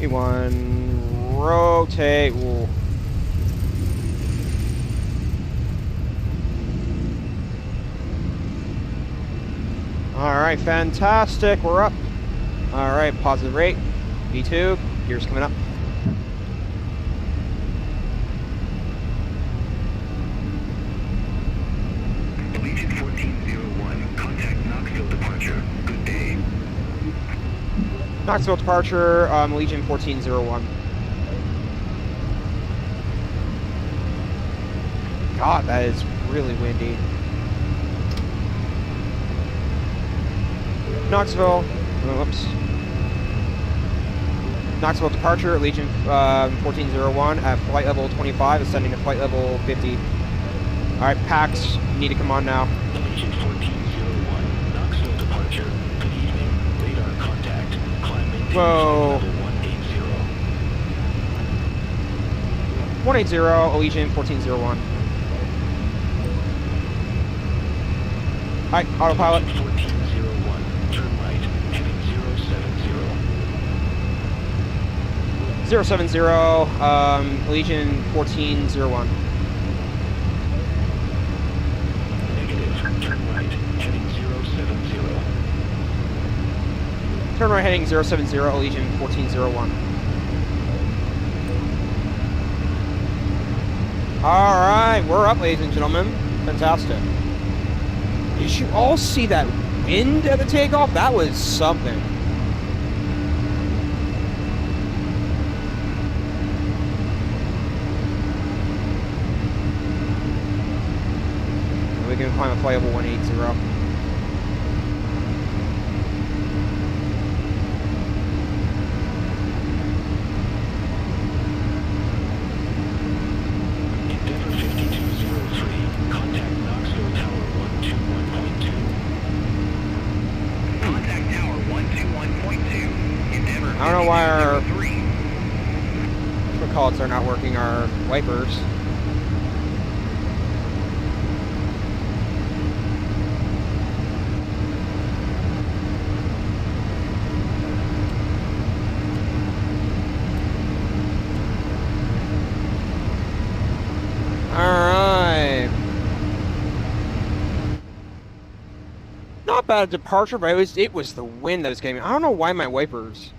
[SPEAKER 1] One rotate. Ooh. All right, fantastic. We're up. All right, positive rate. V2. Gears coming up.
[SPEAKER 3] Allegiant 1401,
[SPEAKER 1] Knoxville departure, Allegiant 1401. God, that is really windy. Knoxville, whoops. Knoxville departure, Allegiant 1401 at flight level 25, ascending to flight level 50. Alright, PAX, you need to come on now.
[SPEAKER 3] Allegiant 1401, Knoxville departure. Good evening. Radar contact. Climb maintain
[SPEAKER 1] Whoa.
[SPEAKER 3] level 180.
[SPEAKER 1] 180, Allegiant 1401. Alright, autopilot.
[SPEAKER 3] Allegiant 1401, turn right, heading 070.
[SPEAKER 1] 070, Allegiant 1401.
[SPEAKER 3] Negative, turn right, heading 070.
[SPEAKER 1] Turn right heading 070, Allegiant 1401. Alright, we're up, ladies and gentlemen. Fantastic. Did you all see that wind at the takeoff? That was something. We can climb a flight level 180.
[SPEAKER 3] Endeavour 5203, contact Knoxville Tower 121.2.
[SPEAKER 7] Contact Tower 121.2. Endeavour
[SPEAKER 1] I don't know why our
[SPEAKER 7] 5203.
[SPEAKER 1] what call are not working, our wipers. Alright. Not bad departure, but it was the wind that was getting me. I don't know why my wipers.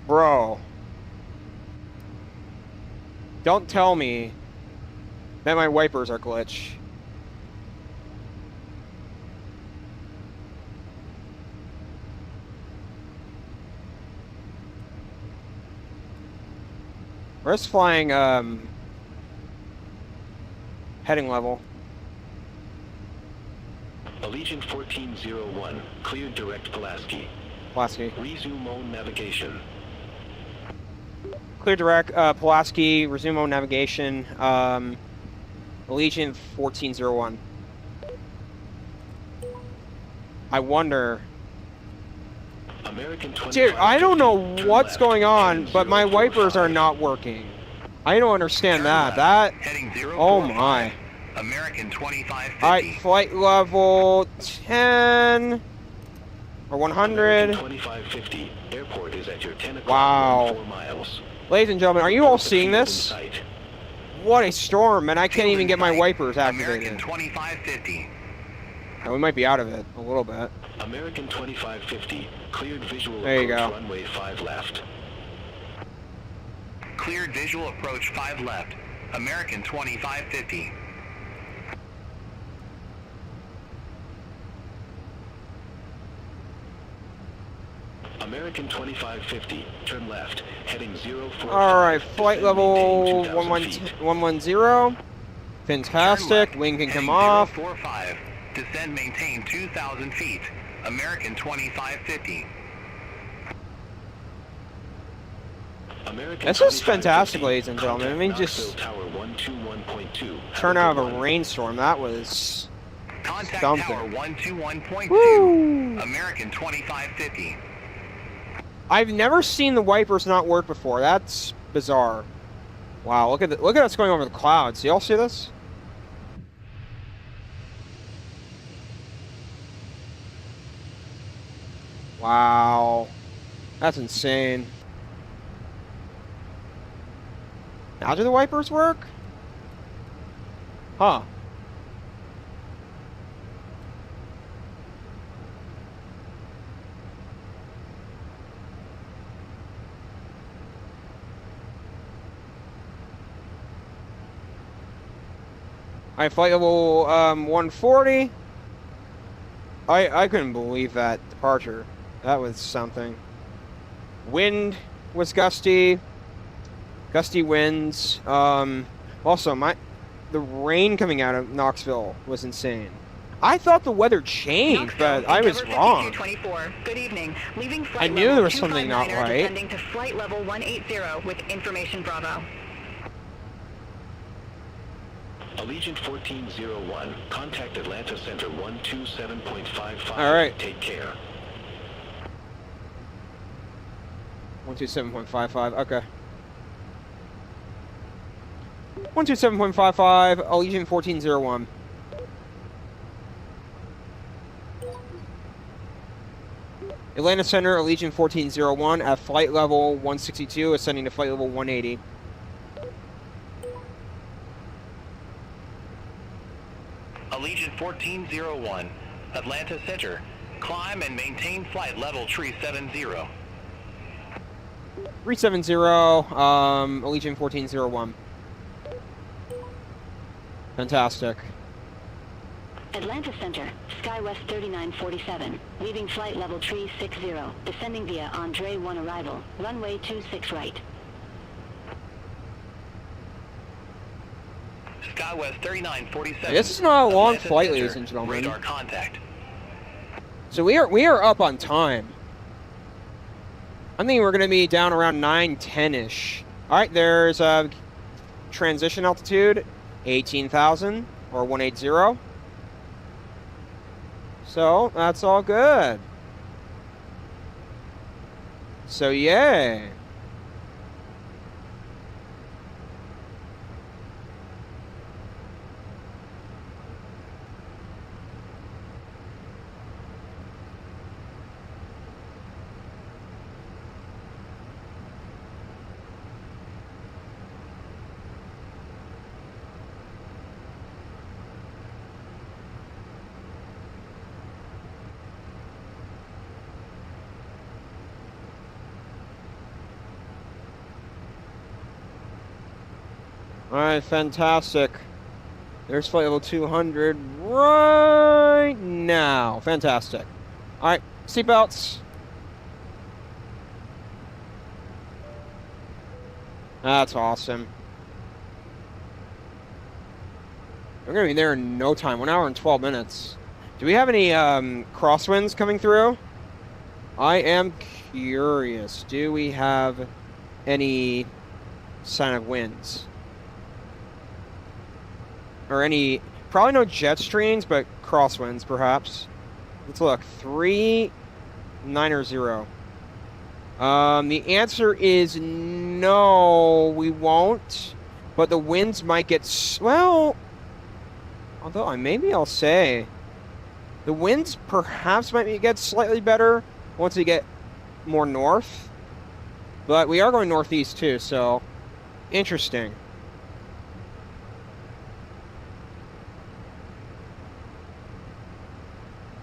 [SPEAKER 1] Bro. Don't tell me that my wipers are glitch. We're just flying heading level.
[SPEAKER 3] Allegiant 1401, cleared direct Pulaski.
[SPEAKER 1] Pulaski.
[SPEAKER 3] Resume own navigation.
[SPEAKER 1] Clear direct, Pulaski, resume on navigation, Allegiant 1401. I wonder...
[SPEAKER 3] American 25,
[SPEAKER 1] Dude, I don't know
[SPEAKER 3] turn
[SPEAKER 1] what's
[SPEAKER 3] left,
[SPEAKER 1] going on,
[SPEAKER 3] heading
[SPEAKER 1] but my wipers
[SPEAKER 3] 045.
[SPEAKER 1] are not working. I don't understand
[SPEAKER 7] Turn
[SPEAKER 1] that.
[SPEAKER 7] left,
[SPEAKER 1] That...
[SPEAKER 7] Heading 045.
[SPEAKER 1] Oh my.
[SPEAKER 7] American 2550.
[SPEAKER 1] Alright, flight level 10... Or 100...
[SPEAKER 3] 2550. Airport is at your 10 o'clock.
[SPEAKER 1] Wow.
[SPEAKER 3] 4 miles.
[SPEAKER 1] Ladies and gentlemen, are you all seeing
[SPEAKER 3] Field in
[SPEAKER 1] this?
[SPEAKER 3] sight.
[SPEAKER 1] What a storm, and I can't
[SPEAKER 7] Field
[SPEAKER 1] even
[SPEAKER 7] in
[SPEAKER 1] get my
[SPEAKER 7] sight.
[SPEAKER 1] wipers
[SPEAKER 7] American
[SPEAKER 1] activated.
[SPEAKER 7] 2550.
[SPEAKER 1] Oh, we might be out of it a little bit.
[SPEAKER 3] American 2550. Cleared visual
[SPEAKER 1] There you
[SPEAKER 3] approach
[SPEAKER 1] go.
[SPEAKER 3] runway 5 left.
[SPEAKER 7] Cleared visual approach 5 left. American 2550.
[SPEAKER 3] American 2550. Turn left. Heading 045.
[SPEAKER 1] Alright, flight
[SPEAKER 3] Descend,
[SPEAKER 1] level
[SPEAKER 3] maintain 2,000 feet.
[SPEAKER 1] 110. Fantastic. Wing can come off.
[SPEAKER 7] 045. Descend, maintain 2,000 feet. American 2550.
[SPEAKER 3] American
[SPEAKER 1] This is
[SPEAKER 3] 2550.
[SPEAKER 1] fantastic, ladies and gentlemen. I mean,
[SPEAKER 3] Contact
[SPEAKER 1] just
[SPEAKER 3] Knoxville Tower 121.2.
[SPEAKER 1] turn
[SPEAKER 3] Have
[SPEAKER 1] out
[SPEAKER 3] a
[SPEAKER 1] of
[SPEAKER 3] good
[SPEAKER 1] a
[SPEAKER 3] one.
[SPEAKER 1] rainstorm. That was
[SPEAKER 7] Contact
[SPEAKER 1] something.
[SPEAKER 7] Tower 121.2.
[SPEAKER 1] Woo!
[SPEAKER 7] American 2550.
[SPEAKER 1] I've never seen the wipers not work before. That's bizarre. Wow, look at us going over the clouds. Y'all see this? Wow. That's insane. Now do the wipers work? Huh. Alright, flight level 140. I couldn't believe that departure. That was something. Wind was gusty. Gusty winds. Also, the rain coming out of Knoxville was insane. I thought the weather changed, but I was wrong.
[SPEAKER 6] 24. Good evening. Leaving flight
[SPEAKER 1] I knew
[SPEAKER 6] level
[SPEAKER 1] there was something not
[SPEAKER 6] 259er,
[SPEAKER 1] right.
[SPEAKER 6] Descending to flight level 180 with information Bravo.
[SPEAKER 8] Allegiant 1401, contact Atlanta Center 127.55.
[SPEAKER 1] All right.
[SPEAKER 8] Take care.
[SPEAKER 1] 127.55, okay. 127.55, Allegiant 1401. Atlanta Center, Allegiant 1401 at flight level 162, ascending to flight level 180.
[SPEAKER 7] Allegiant 1401, Atlanta Center. Climb and maintain flight level 370.
[SPEAKER 1] 370, Allegiant 1401. Fantastic.
[SPEAKER 9] Atlanta Center, SkyWest 3947, leaving flight level 360, descending via Andre 1 arrival, runway 26 right.
[SPEAKER 7] SkyWest 3947.
[SPEAKER 1] This is not a long
[SPEAKER 7] Atlanta
[SPEAKER 1] flight,
[SPEAKER 7] Center,
[SPEAKER 1] ladies and gentlemen.
[SPEAKER 7] Radar contact.
[SPEAKER 1] So we are up on time. I'm thinking we're going to be down around 9:10ish. All right, there's transition altitude 18,000 or 180. So that's all good. So yay. Alright, fantastic. There's flight level 200 right now. Fantastic. Alright, seatbelts. That's awesome. We're going to be there in no time. 1 hour and 12 minutes. Do we have any crosswinds coming through? I am curious. Do we have any sign of winds? Or any, probably no jet streams, but crosswinds perhaps. Let's look. 390. The answer is no, we won't. But the winds might get, well, although maybe I'll say the winds perhaps might get slightly better once we get more north. But we are going northeast too, so interesting.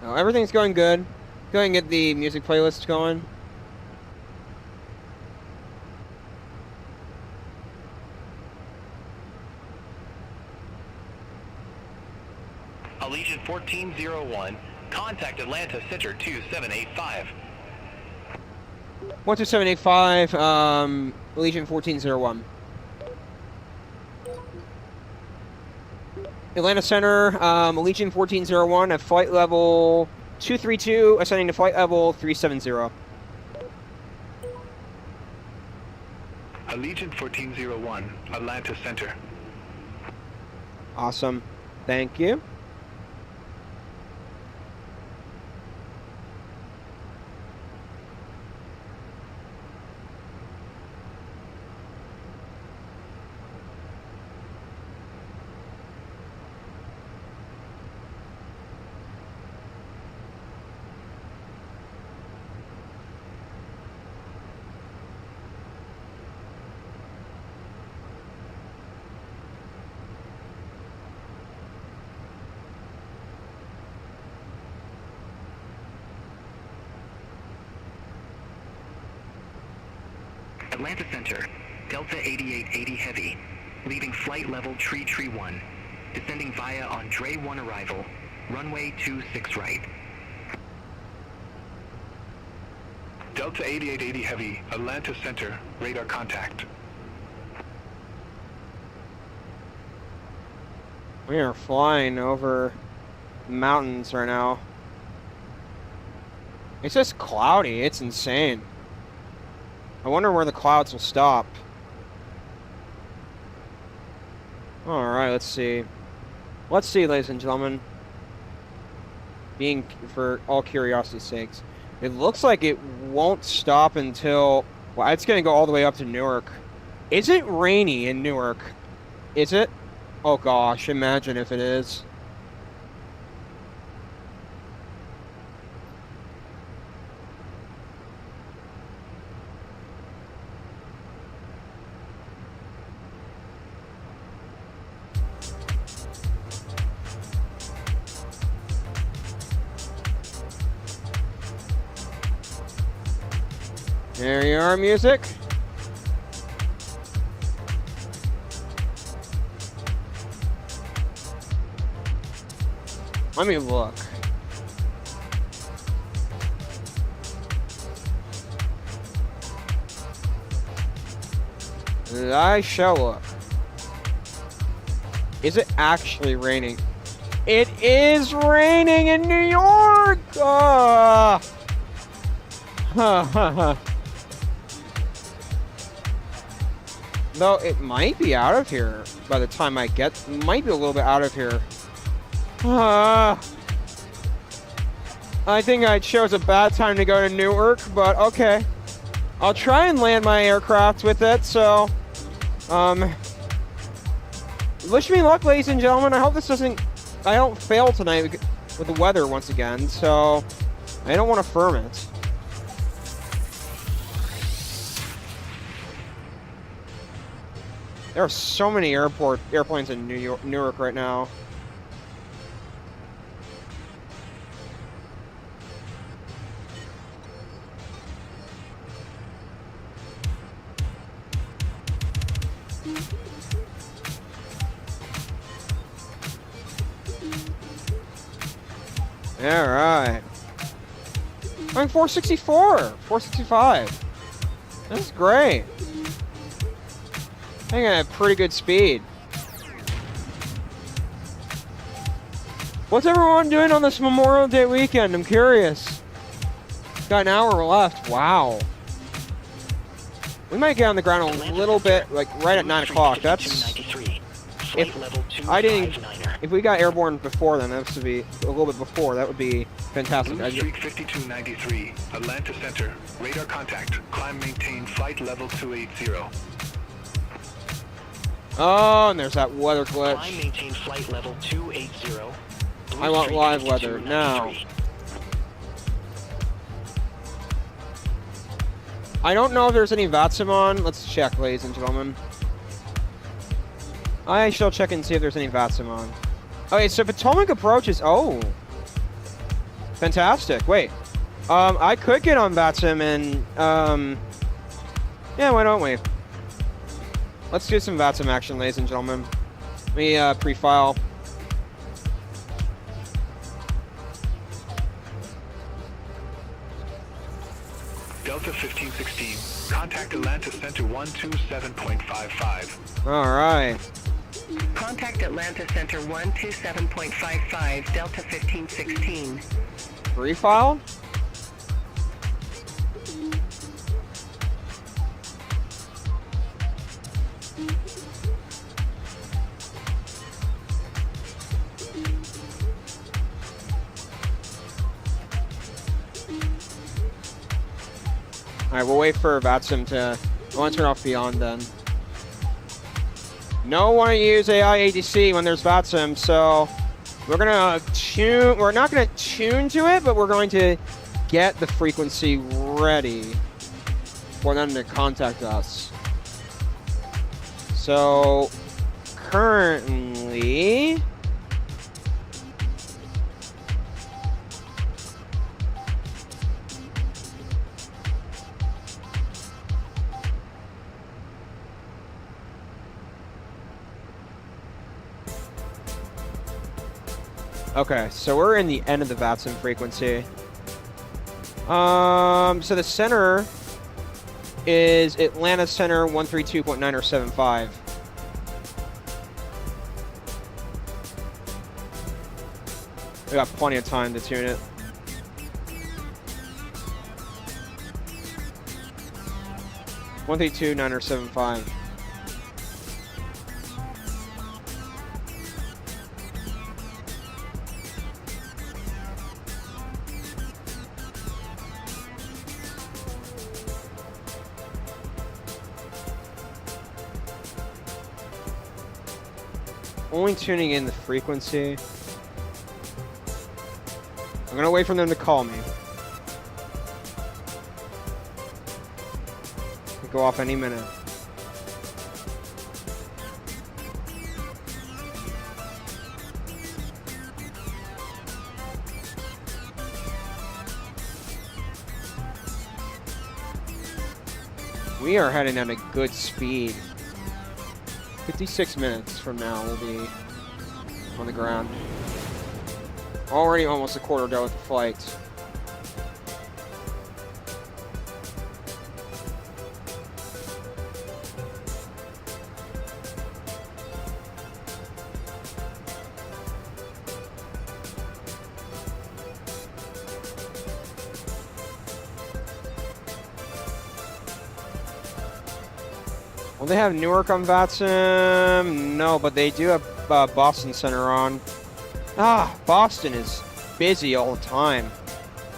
[SPEAKER 1] No, everything's going good. Go ahead and get the music playlist going.
[SPEAKER 7] Allegiant 1401, contact Atlanta Center 2785.
[SPEAKER 1] 12785, Allegiant 1401. Atlanta Center, Allegiant 1401 at flight level 232, ascending to flight level 370.
[SPEAKER 3] Allegiant 1401, Atlanta Center.
[SPEAKER 1] Awesome. Thank you.
[SPEAKER 4] Atlanta Center, Delta 8880 Heavy, leaving flight level 331, descending via Andre 1 arrival, runway 26 right.
[SPEAKER 7] Delta 8880 Heavy, Atlanta Center, radar contact.
[SPEAKER 1] We are flying over mountains right now. It's just cloudy. It's insane. I wonder where the clouds will stop. Alright, let's see. Let's see, ladies and gentlemen. Being, for all curiosity's sakes. It looks like it won't stop until... Well, it's going to go all the way up to Newark. Is it rainy in Newark? Is it? Oh gosh, imagine if it is. There you are, music. Let me look. I shall look. Is it actually raining? It is raining in New York! Ha ha ha. Though it might be out of here by the time I get... Might be a little bit out of here. I think I chose a bad time to go to Newark, but okay. I'll try and land my aircraft with it, so... Wish me luck, ladies and gentlemen. I hope this doesn't... I don't fail tonight with the weather once again, so... I don't want to firm it. There are so many airplanes in Newark right now. All right. I'm 464, 465. This is great. I think I have pretty good speed. What's everyone doing on this Memorial Day weekend? I'm curious. Got an hour left. Wow. We might get on the ground a little bit, like right at 9 o'clock. That's... If we got airborne before then, that would be a little bit before. That would be fantastic.
[SPEAKER 7] Streak 5293, Atlanta Center, radar contact. Climb, maintain flight level 280.
[SPEAKER 1] Oh, and there's that weather glitch.
[SPEAKER 4] Climb, maintain flight level 280.
[SPEAKER 1] I want live weather now. I don't know if there's any VATSIM on. Let's check, ladies and gentlemen. I shall check and see if there's any VATSIM on. Okay, so Potomac approaches. Oh. Fantastic. Wait. I could get on VATSIM and, yeah, why don't we? Let's do some VATSIM action, ladies and gentlemen. Let me, pre-file.
[SPEAKER 7] Delta 1516, contact Atlanta Center 127.55.
[SPEAKER 1] All right.
[SPEAKER 6] Contact Atlanta Center 127.55, Delta 1516.
[SPEAKER 1] Pre-file? Alright, we'll wait for VATSIM to... I want to turn off Beyond then. No one to use AI ADC when there's VATSIM, so... We're gonna tune... We're not gonna tune to it, but we're going to get the frequency ready for them to contact us. So... Currently... Okay, so we're in the end of the VATSIM frequency. So the center is Atlanta Center 132.9 or 75. We got plenty of time to tune it. One 132.9 or 75. Only tuning in the frequency. I'm gonna wait for them to call me. Could go off any minute. We are heading at a good speed. 56 minutes from now, we'll be on the ground. Already almost a quarter done with the flight. Will they have Newark on VATSIM? No, but they do have Boston Center on. Boston is busy all the time.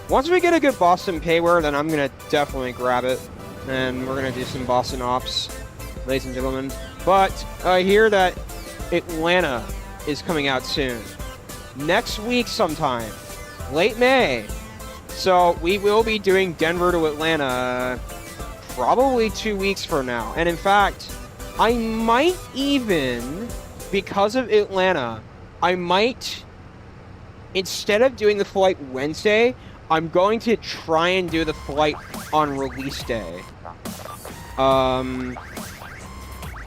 [SPEAKER 1] Once we get a good Boston payware, then I'm going to definitely grab it. And we're going to do some Boston ops, ladies and gentlemen. But I hear that Atlanta is coming out soon. Next week sometime. Late May. So we will be doing Denver to Atlanta probably 2 weeks from now. And in fact, I might even, because of Atlanta, I might, instead of doing the flight Wednesday, I'm going to try and do the flight on release day.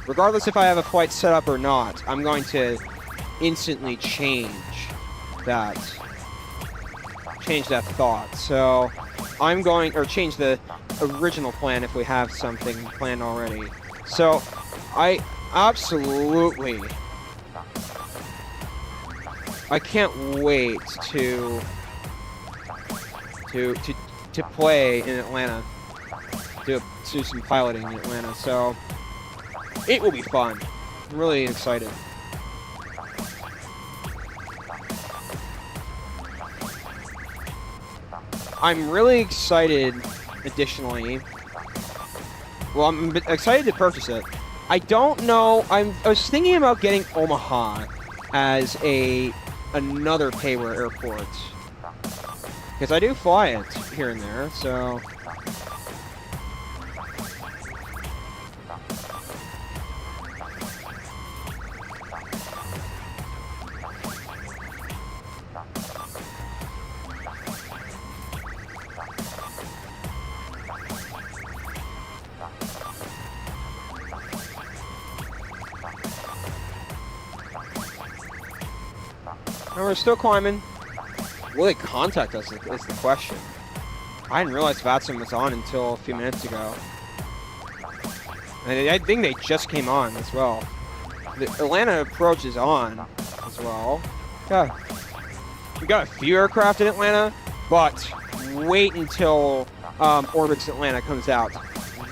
[SPEAKER 1] Regardless if I have a flight set up or not, I'm going to instantly change that thought. So I'm going, or change the original plan if we have something planned already. So I absolutely, I can't wait to play in Atlanta, do some piloting in Atlanta. So it will be fun. I'm really excited. I'm really excited, additionally. Well, I'm excited to purchase it. I don't know, I was thinking about getting Omaha as another payware airport. Because I do fly it here and there, so... No, we're still climbing. Will they contact us is the question. I didn't realize VATSIM was on until a few minutes ago. And I think they just came on as well. The Atlanta approach is on as well. Yeah. We got a few aircraft in Atlanta, but wait until Orbit's Atlanta comes out.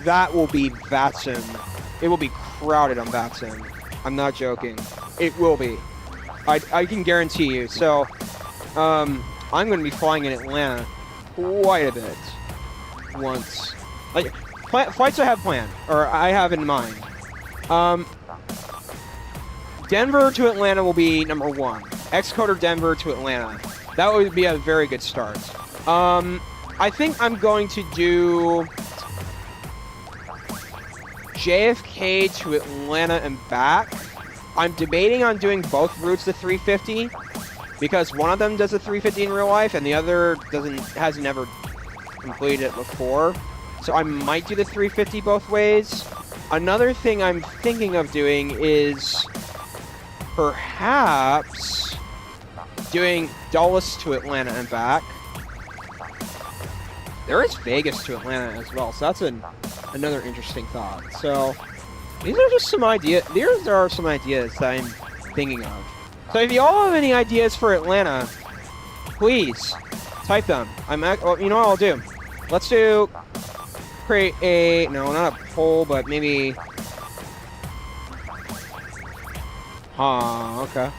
[SPEAKER 1] That will be VATSIM. It will be crowded on VATSIM. I'm not joking. It will be. I can guarantee you. So, I'm going to be flying in Atlanta quite a bit. Once. Like, flights I have planned, or I have in mind. Denver to Atlanta will be number 1. Xcoder Denver to Atlanta. That would be a very good start. I think I'm going to do JFK to Atlanta and back. I'm debating on doing both routes to 350 because one of them does a 350 in real life and the other has never completed it before. So I might do the 350 both ways. Another thing I'm thinking of doing is perhaps doing Dulles to Atlanta and back. There is Vegas to Atlanta as well, so that's another interesting thought. So these are just some ideas. These are some ideas that I'm thinking of. So if you all have any ideas for Atlanta, please type them. You know what I'll do? Let's create a, no, not a poll, but maybe, okay.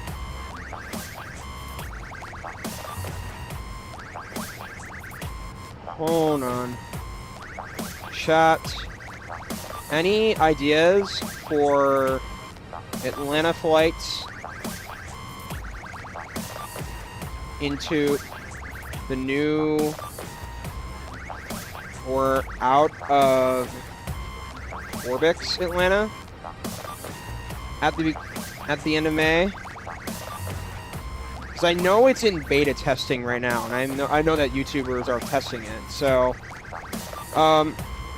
[SPEAKER 1] Hold on. Chat. Any ideas for Atlanta flights into the new or out of Orbix Atlanta at the end of May? Because I know it's in beta testing right now, and I know that YouTubers are testing it. So,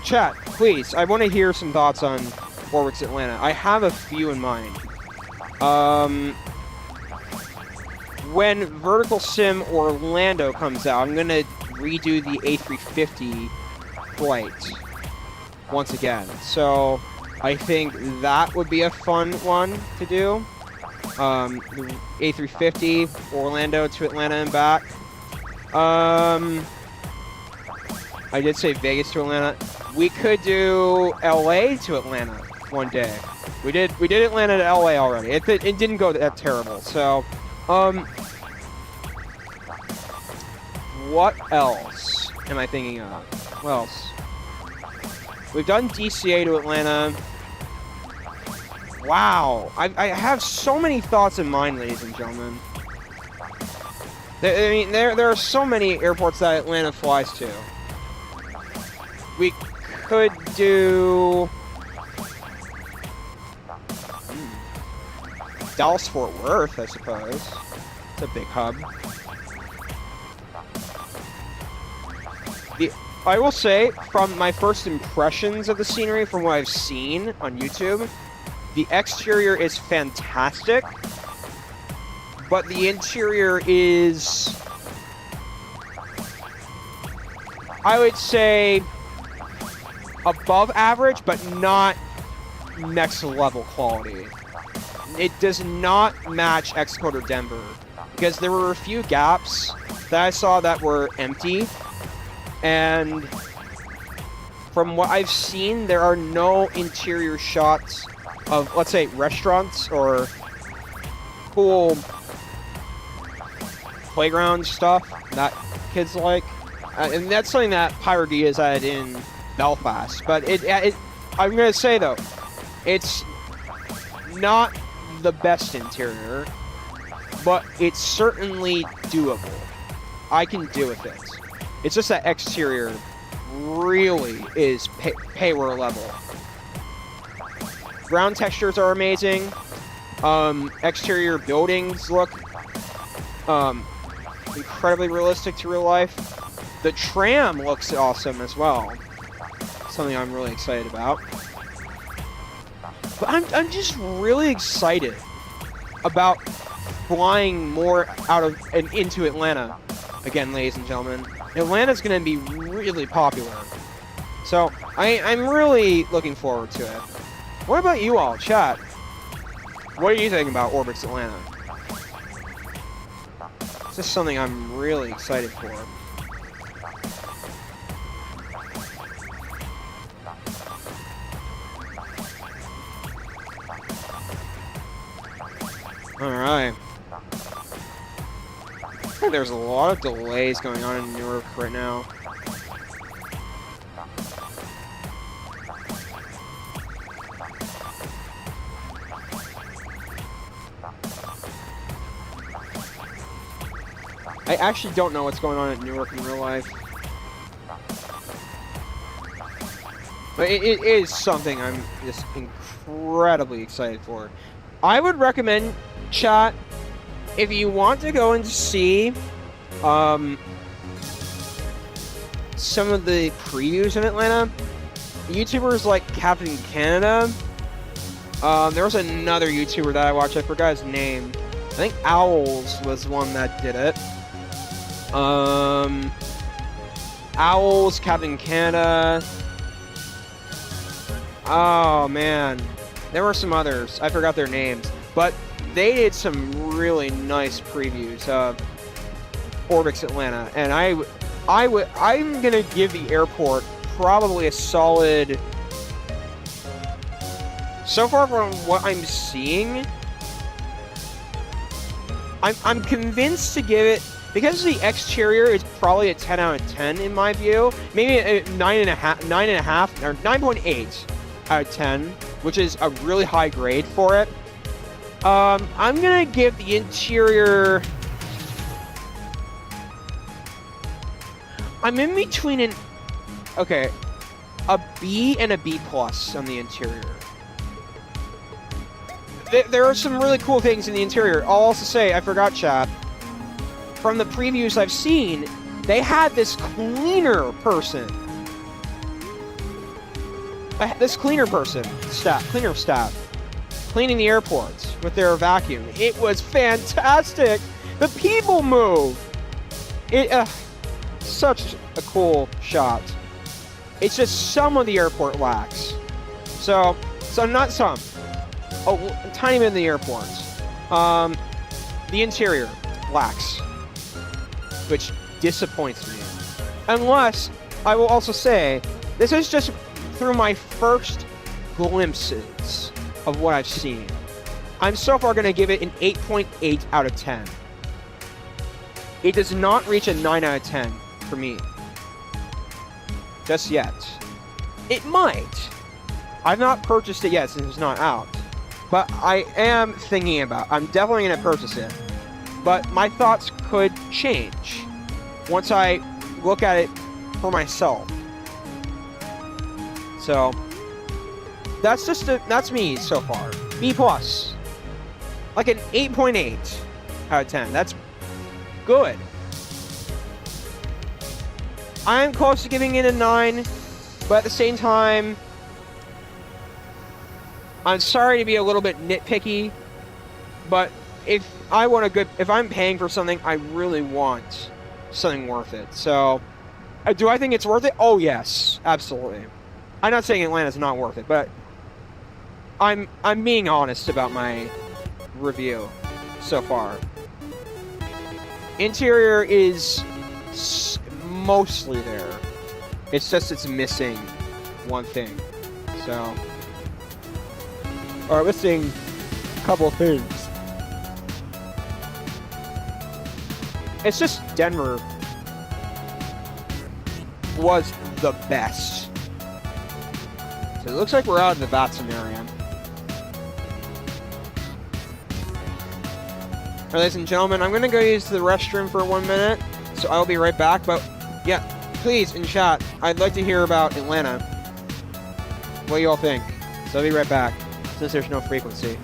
[SPEAKER 1] chat, please, I want to hear some thoughts on Orbix Atlanta. I have a few in mind. When Vertical Sim Orlando comes out, I'm gonna redo the A350 flight once again. So I think that would be a fun one to do. The A350 Orlando to Atlanta and back. I did say Vegas to Atlanta. We could do LA to Atlanta one day. We did Atlanta to LA already. It didn't go that terrible. So, what else am I thinking of? What else? We've done DCA to Atlanta. Wow, I have so many thoughts in mind, ladies and gentlemen. I mean, there are so many airports that Atlanta flies to. We could do Dallas-Fort Worth, I suppose. It's a big hub. I will say, from my first impressions of the scenery, from what I've seen on YouTube, the exterior is fantastic, but the interior is, I would say, above average, but not next level quality. It does not match Xcode or Denver, because there were a few gaps that I saw that were empty, and from what I've seen, there are no interior shots of, let's say, restaurants or cool playground stuff that kids like. And that's something that Pyro D has had in Belfast. But I'm going to say, though, it's not the best interior, but it's certainly doable. I can deal with it. It's just that exterior really is payware level. Ground textures are amazing. Exterior buildings look incredibly realistic to real life. The tram looks awesome as well. Something I'm really excited about. But I'm just really excited about flying more out of and into Atlanta. Again, ladies and gentlemen, Atlanta's going to be really popular. So I'm really looking forward to it. What about you all, chat? What do you think about Orbix Atlanta? This is something I'm really excited for. Alright. There's a lot of delays going on in Newark right now. I actually don't know what's going on at Newark in real life. But it is something I'm just incredibly excited for. I would recommend, chat, if you want to go and see some of the previews in Atlanta, YouTubers like Captain Canada, there was another YouTuber that I watched, I forgot his name. I think Owls was one that did it. Owls, Captain Canada. Oh, man. There were some others. I forgot their names. But they did some really nice previews of Orbix Atlanta. And I'm going to give the airport probably a solid... So far from what I'm seeing, I'm convinced to give it, because the exterior is probably a 10 out of 10 in my view, maybe a 9.5 or 9.8 out of 10, which is a really high grade for it. I'm gonna give the interior. I'm in between a B and a B plus on the interior. There are some really cool things in the interior. I'll also say, I forgot, chat. From the previews I've seen, they had this cleaner person. Staff, cleaning the airports with their vacuum. It was fantastic. The people move. Such a cool shot. It's just some of the airport lacks. So not some. Oh, a tiny bit in the airports. The interior lacks, which disappoints me. Unless, I will also say, this is just through my first glimpses of what I've seen. I'm so far going to give it an 8.8 out of 10. It does not reach a 9 out of 10 for me. Just yet. It might. I've not purchased it yet since it's not out. But I am thinking about it. I'm definitely going to purchase it. But my thoughts could change once I look at it for myself. So that's me so far. B plus, like an 8.8 out of 10. That's good. I'm close to giving it a 9, but at the same time, I'm sorry to be a little bit nitpicky, but if I'm paying for something, I really want something worth it. So, do I think it's worth it? Oh yes, absolutely. I'm not saying Atlanta's not worth it, but I'm being honest about my review so far. Interior is mostly there. It's just it's missing one thing. So, or missing a couple of things. It's just Denver was the best. So it looks like we're out in the VATSIM area. Alright, ladies and gentlemen, I'm going to go use the restroom for 1 minute, so I'll be right back. But yeah, please, in chat, I'd like to hear about Atlanta. What you all think. So I'll be right back, since there's no frequency.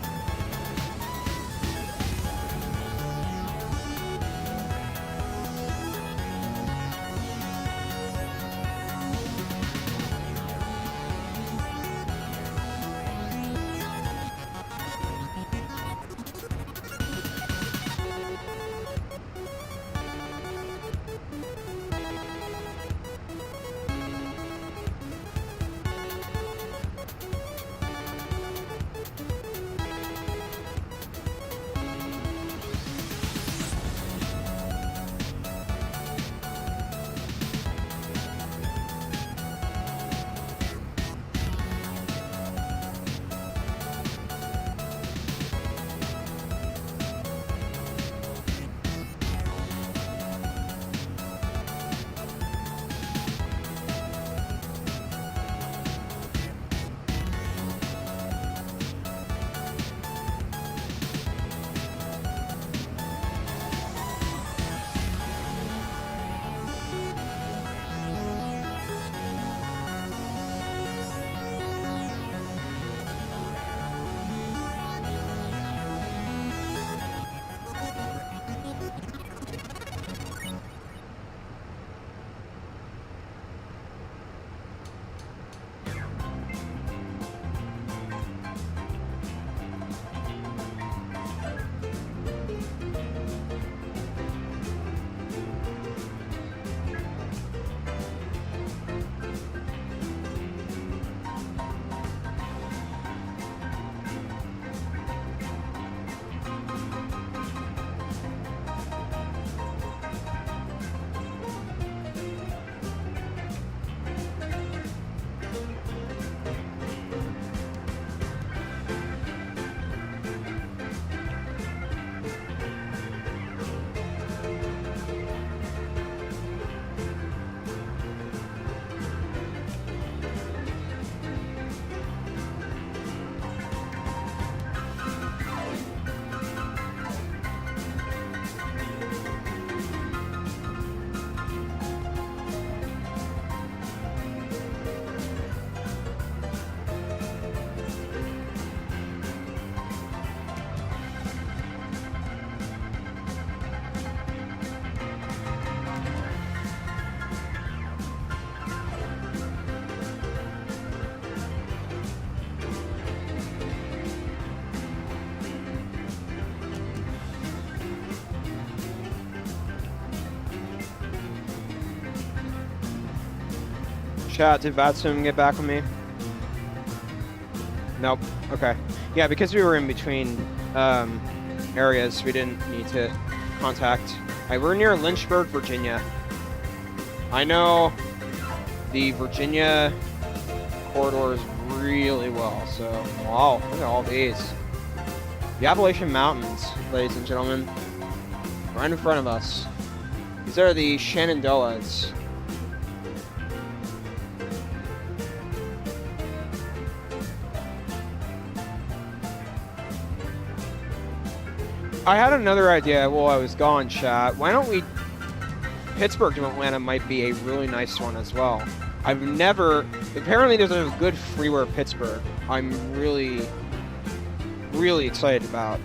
[SPEAKER 1] Chat, did VATSIM get back with me? Nope. Okay. Yeah, because we were in between areas, we didn't need to contact. Alright, we're near Lynchburg, Virginia. I know the Virginia corridors really well, so wow, look at all these. The Appalachian Mountains, ladies and gentlemen, right in front of us. These are the Shenandoahs. I had another idea while I was gone, chat. Why don't we... Pittsburgh to Atlanta might be a really nice one as well. I've never... Apparently there's a good freeware Pittsburgh. I'm really, really excited about.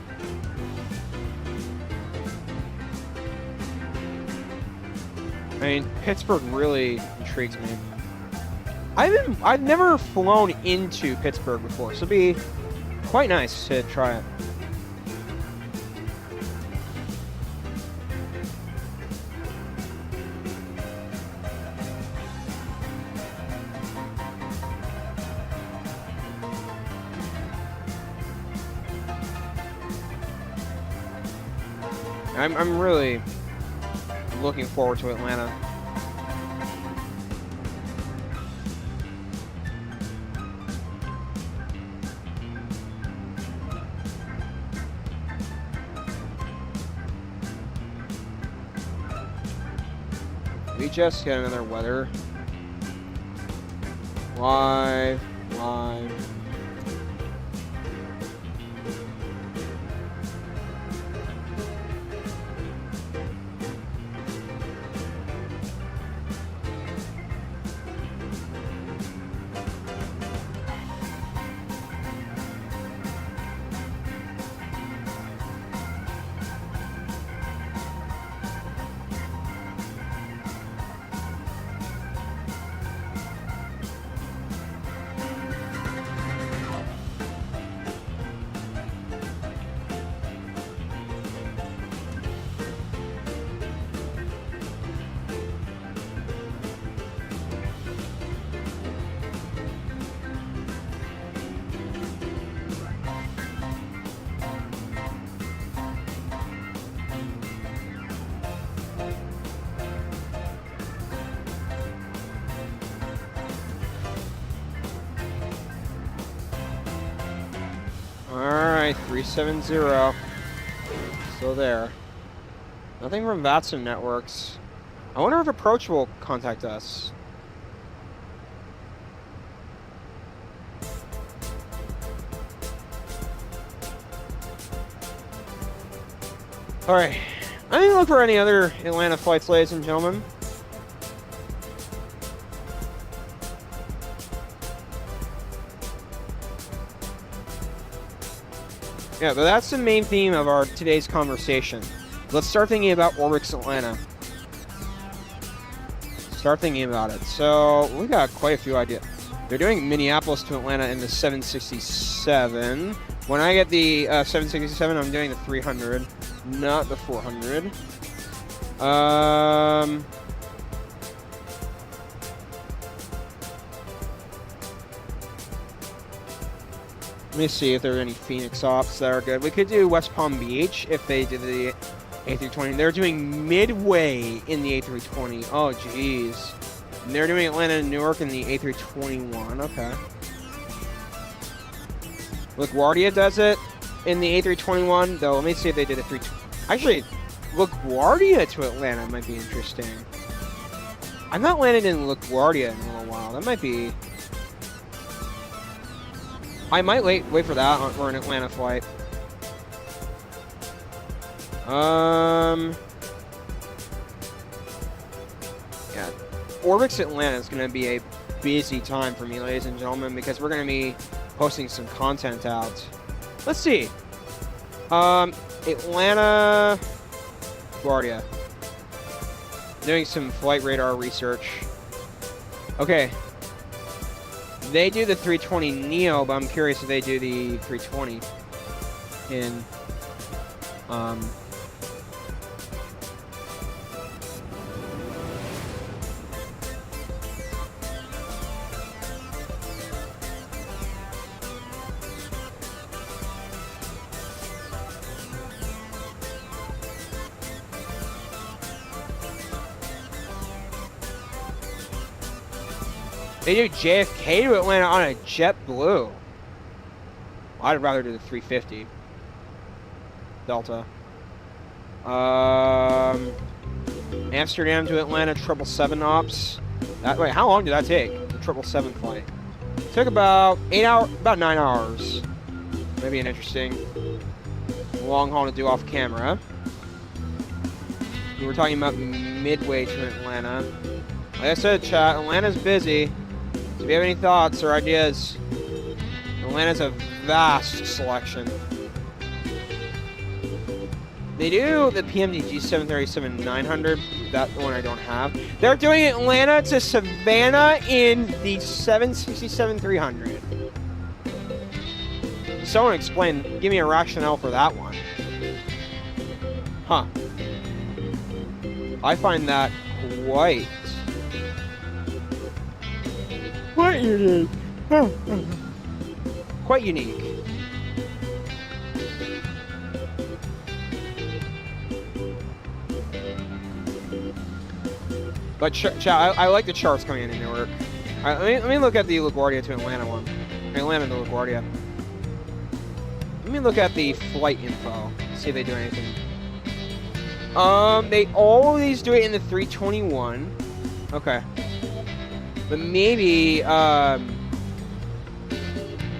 [SPEAKER 1] I mean, Pittsburgh really intrigues me. I've never flown into Pittsburgh before, so it'd be quite nice to try it. I'm really looking forward to Atlanta. We just get another weather. Live. Alright, 370. Still there. Nothing from VATSIM networks. I wonder if Approach will contact us. Alright. I didn't look for any other Atlanta flights, ladies and gentlemen. Yeah, but that's the main theme of our today's conversation. Let's start thinking about Orbix Atlanta. Start thinking about it. So, we got quite a few ideas. They're doing Minneapolis to Atlanta in the 767. When I get the 767, I'm doing the 300, not the 400. Let me see if there are any Phoenix ops that are good. We could do West Palm Beach if they did the A320. They're doing Midway in the A320. Oh, jeez. And they're doing Atlanta and Newark in the A321. Okay. LaGuardia does it in the A321, though. Let me see if they did a 320. Actually, LaGuardia to Atlanta might be interesting. I've not landed in LaGuardia in a little while. That might be... I might wait for that for an Atlanta flight. Yeah, Orbix Atlanta is going to be a busy time for me, ladies and gentlemen, because we're going to be posting some content out. Let's see. Atlanta, LaGuardia. Doing some flight radar research. Okay. They do the 320 Neo, but I'm curious if they do the 320 in They do JFK to Atlanta on a JetBlue. I'd rather do the 350 Delta. Amsterdam to Atlanta 777 ops. Wait, how long did that take? The 777 flight. Took about 9 hours. Maybe an interesting long haul to do off camera. We were talking about Midway to Atlanta. Like I said, chat, Atlanta's busy. So if you have any thoughts or ideas, Atlanta's a vast selection. They do the PMDG 737-900. That one I don't have. They're doing Atlanta to Savannah in the 767-300. Someone explain, give me a rationale for that one. Huh. I find that quite unique. Quite unique. But chat, I like the charts coming in Newark. Let me look at the LaGuardia to Atlanta one. Atlanta to LaGuardia. Let me look at the flight info. See if they do anything. They always do it in the 321. Okay. But maybe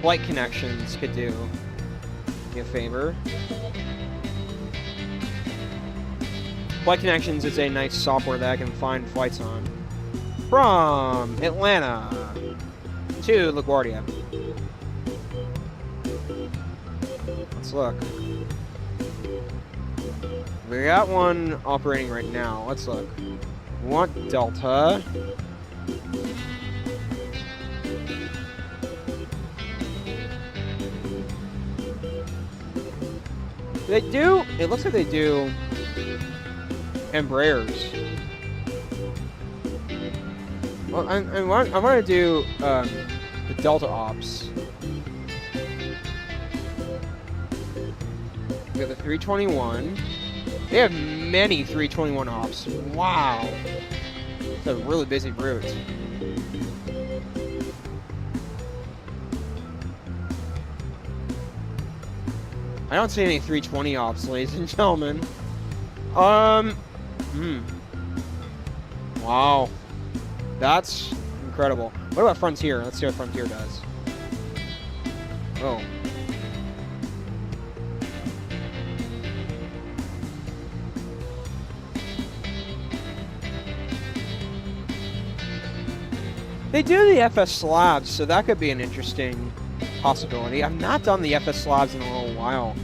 [SPEAKER 1] flight connections could do me a favor. Flight Connections is a nice software that I can find flights on. From Atlanta to LaGuardia. Let's look. We got one operating right now. Let's look. We want Delta. They do. It looks like they do Embraers. Well, I want to do the Delta ops. We have the 321. They have many 321 ops. Wow. It's a really busy route. I don't see any 320 ops, ladies and gentlemen. Wow. That's incredible. What about Frontier? Let's see what Frontier does. Oh. They do the FS slabs, so that could be an interesting possibility. I've not done the FS slabs in a little while.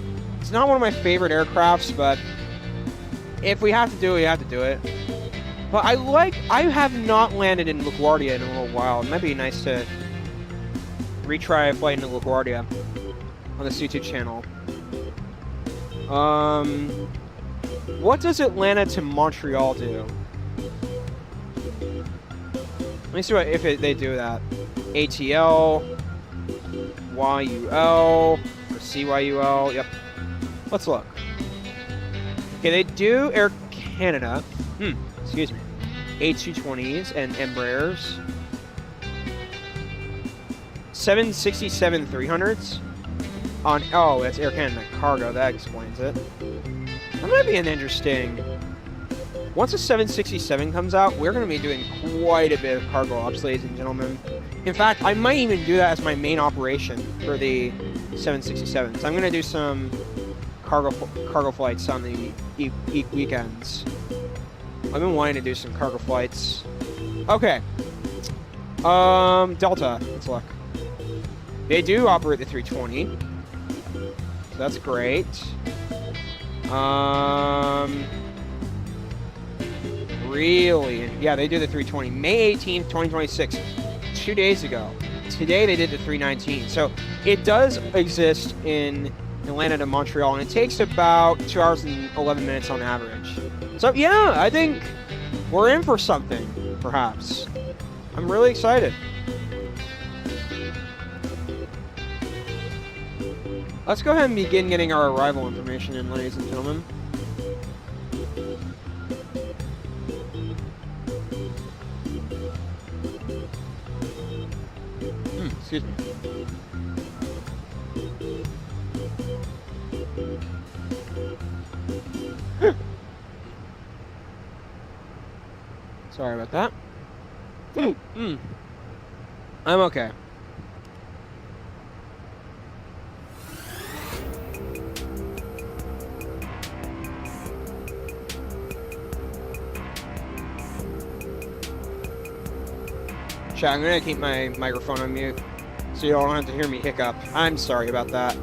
[SPEAKER 1] It's not one of my favorite aircrafts, but if we have to do it, we have to do it. But I have not landed in LaGuardia in a little while. It might be nice to retry a flight into LaGuardia on the C2 channel. What does Atlanta to Montreal do? Let me see if they do that. ATL, YUL, or CYUL. Yep. Let's look. Okay, they do Air Canada. Excuse me. A220s and Embraers. 767-300s. On, oh, that's Air Canada cargo. That explains it. That might be an interesting... Once a 767 comes out, we're going to be doing quite a bit of cargo ops, ladies and gentlemen. In fact, I might even do that as my main operation for the 767s. I'm going to do some cargo flights on the weekends. I've been wanting to do some cargo flights. Okay. Delta. Let's look. They do operate the 320. So that's great. Really? Yeah, they do the 320. May 18th, 2026. 2 days ago. Today they did the 319. So it does exist in Atlanta to Montreal, and it takes about 2 hours and 11 minutes on average. So yeah, I think we're in for something, perhaps. I'm really excited. Let's go ahead and begin getting our arrival information in, ladies and gentlemen. Excuse me. Sorry about that. I'm okay. Chat, I'm gonna keep my microphone on mute so you don't have to hear me hiccup. I'm sorry about that.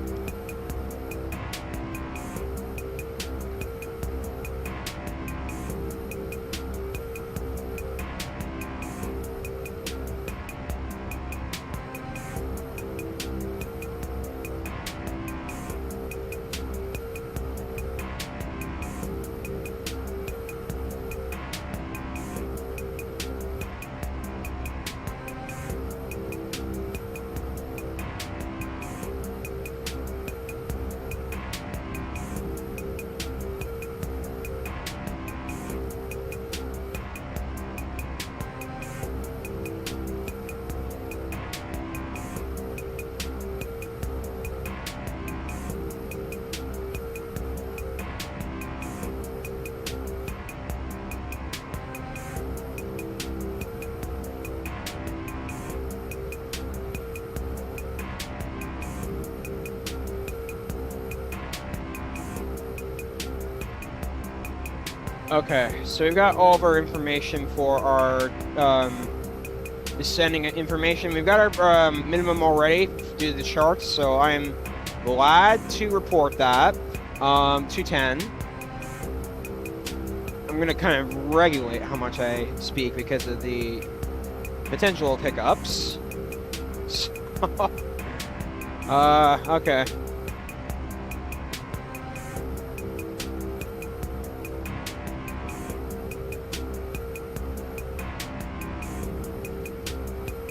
[SPEAKER 1] Okay, so we've got all of our information for our descending information. We've got our minimum already due to the charts, so I am glad to report that. 210. I'm going to kind of regulate how much I speak because of the potential of hiccups. Okay.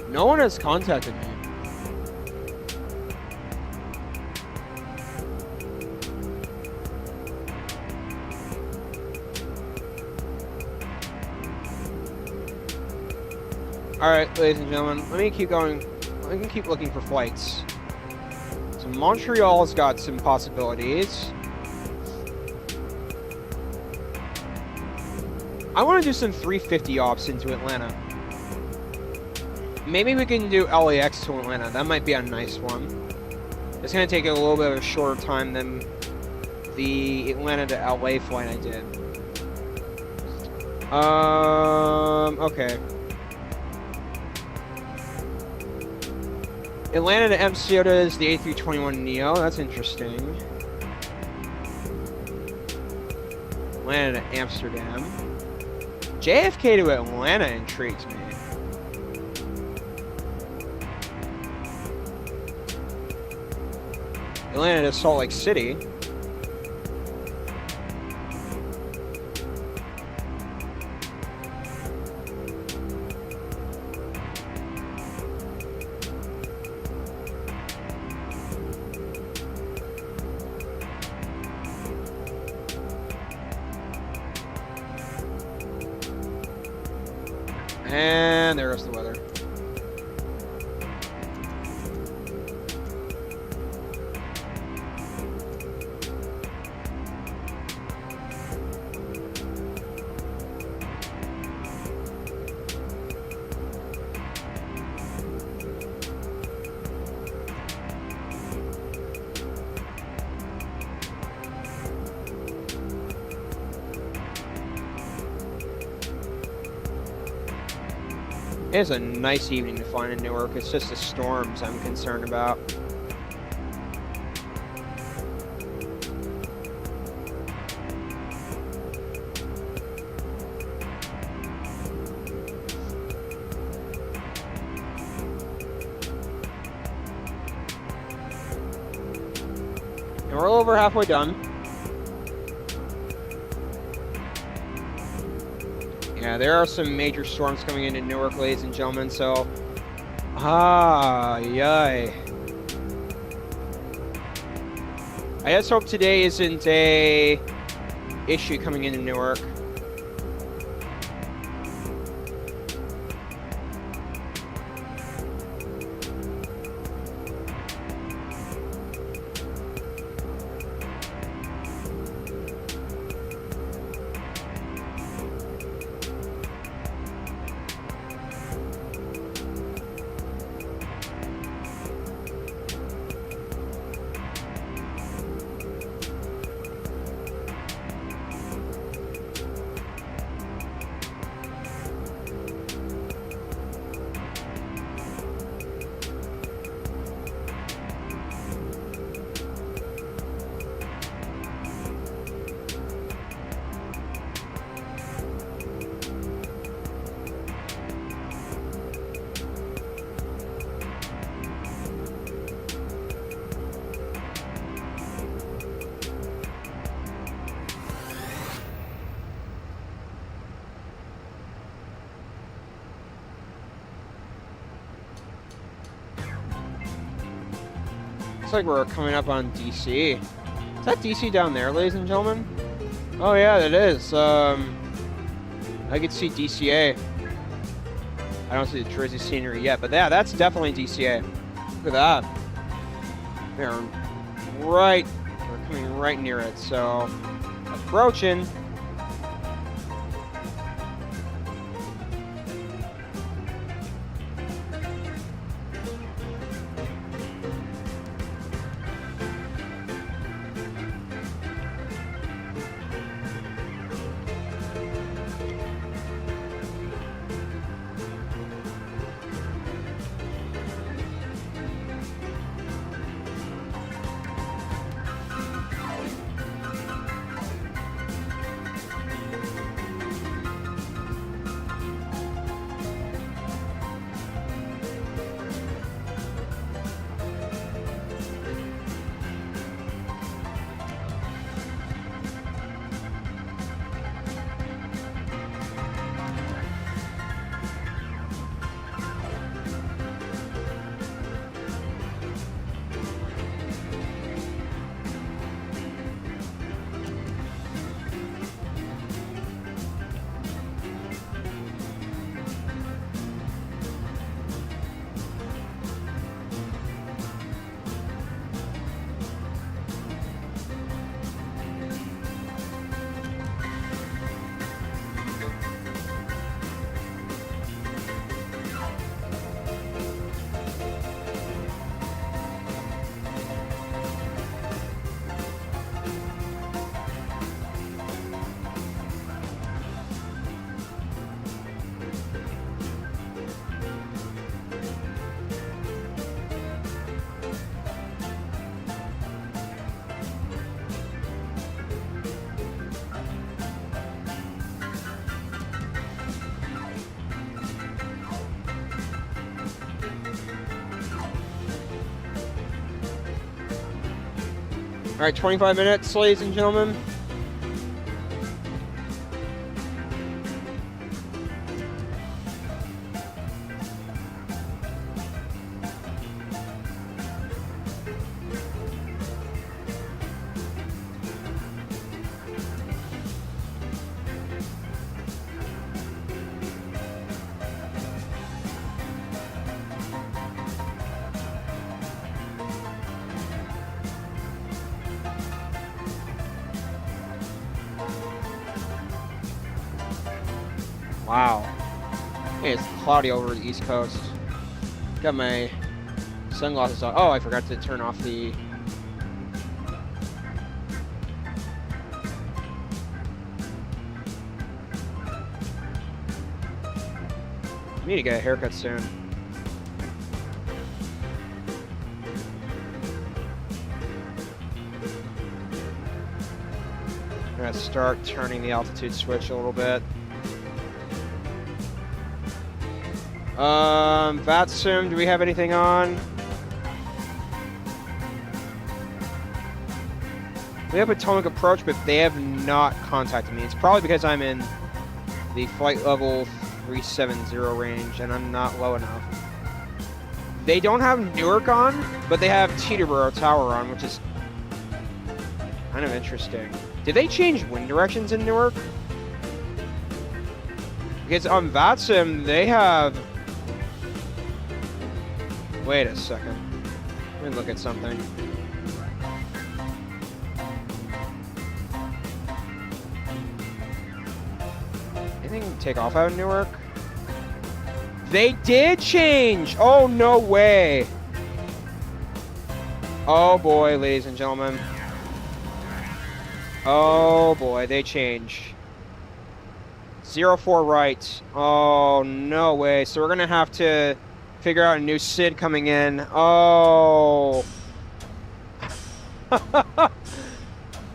[SPEAKER 1] No one has contacted me. Alright, ladies and gentlemen, let me keep going. I can keep looking for flights. So Montreal's got some possibilities. I want to do some 350 ops into Atlanta. Maybe we can do LAX to Atlanta. That might be a nice one. It's going to take a little bit of a shorter time than the Atlanta to LA flight I did. Okay. Atlanta to MCOTA is the A321neo. That's interesting. Atlanta to Amsterdam. JFK to Atlanta intrigues me. Atlanta to Salt Lake City. And there's the weather. It's a nice evening to find in Newark. It's just the storms I'm concerned about. And we're a little over halfway done. Yeah, there are some major storms coming into Newark, ladies and gentlemen, so... yay. I just hope today isn't a issue coming into Newark. Looks like we're coming up on DC. Is that DC down there, ladies and gentlemen? Oh yeah, that is. I can see DCA. I don't see the Jersey scenery yet, but yeah, that's definitely DCA. Look at that. We're coming right near it, so approaching. All right, 25 minutes, ladies and gentlemen. Wow. Hey, it's cloudy over the East Coast. Got my sunglasses on. Oh, I forgot to turn off the... I need to get a haircut soon. I'm gonna start turning the altitude switch a little bit. VATSIM, do we have anything on? We have Potomac approach, but they have not contacted me. It's probably because I'm in the flight level 370 range and I'm not low enough. They don't have Newark on, but they have Teterboro Tower on, which is kind of interesting. Did they change wind directions in Newark? Because on VATSIM, they have... Wait a second. Let me look at something. Anything take off out of Newark? They did change! Oh, no way! Oh boy, ladies and gentlemen. Oh boy, they change. 04 right. Oh, no way. So we're gonna have to figure out a new SID coming in. Oh.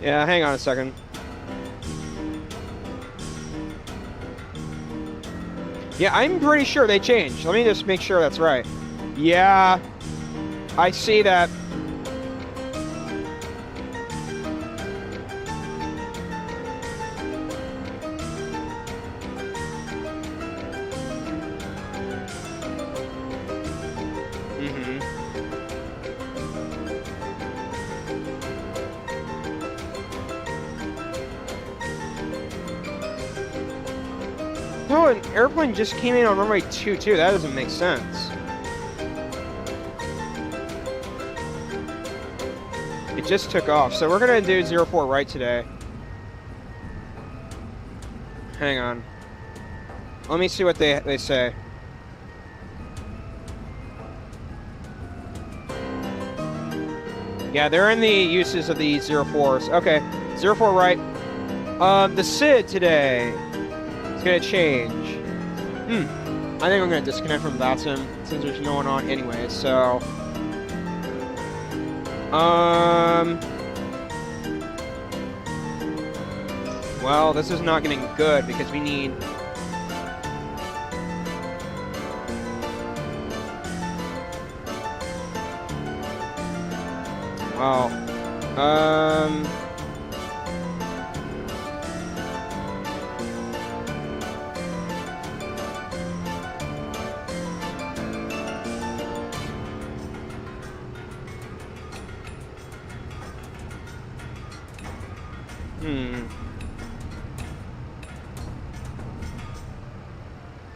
[SPEAKER 1] Yeah, hang on a second. Yeah, I'm pretty sure they changed. Let me just make sure that's right. Yeah, I see that. Oh, an airplane just came in on runway 22. That doesn't make sense. It just took off. So we're gonna do 04 right today. Hang on. Let me see what they say. Yeah, they're in the uses of the 04s. Okay, 04 right. The SID today is gonna change. I think I'm gonna disconnect from VATSIM since there's no one on anyway, so. Well, this is not getting good because we need. Wow.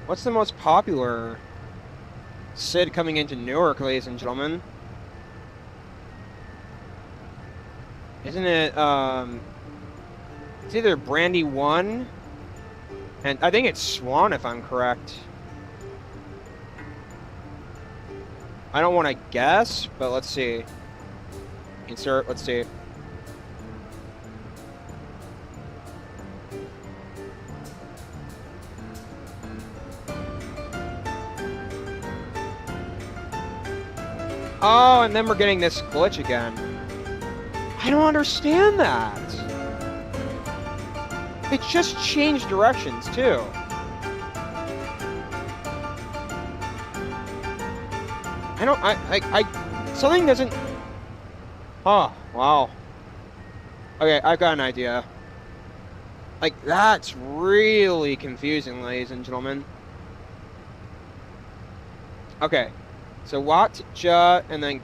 [SPEAKER 1] What's the most popular SID coming into Newark, ladies and gentlemen? Isn't it, it's either Brandy 1, and I think it's Swan if I'm correct. I don't want to guess, but let's see. Insert, let's see. Oh, and then we're getting this glitch again. I don't understand that. It just changed directions, too. Something doesn't... Oh, wow. Okay, I've got an idea. Like, that's really confusing, ladies and gentlemen. Okay. So Watt, Ja, and then...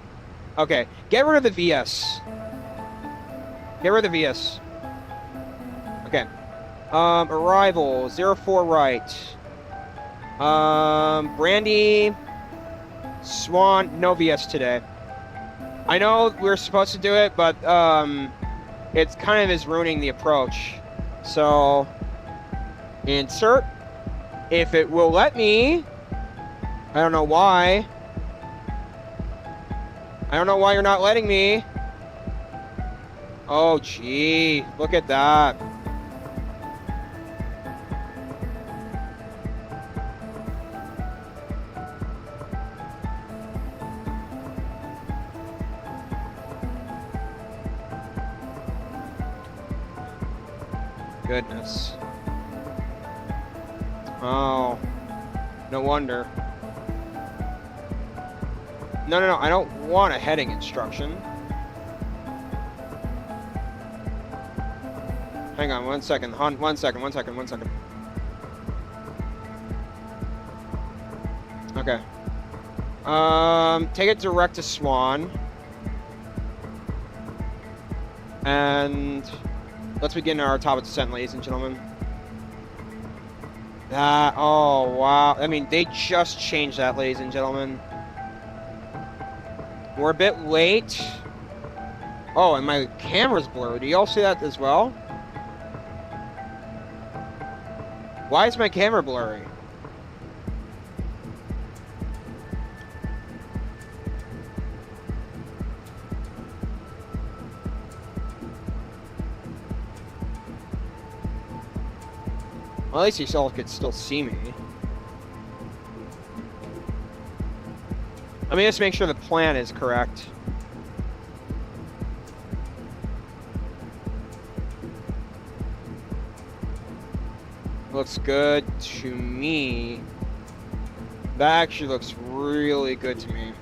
[SPEAKER 1] Okay, get rid of the VS. Get rid of the VS. Okay. Arrival, 04 right. Brandy, Swan, no VS today. I know we're supposed to do it, but it's kind of is ruining the approach. So, insert. If it will let me. I don't know why. I don't know why you're not letting me. Oh, gee. Look at that. Goodness. Oh. No wonder. No, I don't want a heading instruction. Hang on, 1 second. One second. Okay. Take it direct to Swan. And let's begin our top of descent, ladies and gentlemen. That, oh, wow. I mean, they just changed that, ladies and gentlemen. We're a bit late. Oh, and my camera's blurred. Do y'all see that as well? Why is my camera blurry? Well, at least you all could still see me. Let me just make sure the plan is correct. Looks good to me. That actually looks really good to me.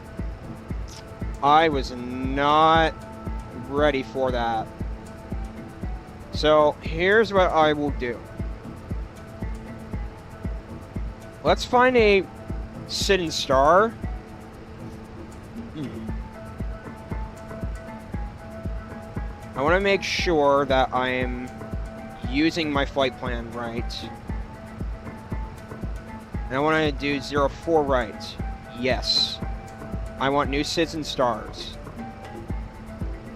[SPEAKER 1] I was not ready for that. So here's what I will do. Let's find a sit and star. I want to make sure that I'm using my flight plan right. And I want to do 04 right. Yes. I want new SIDS and stars.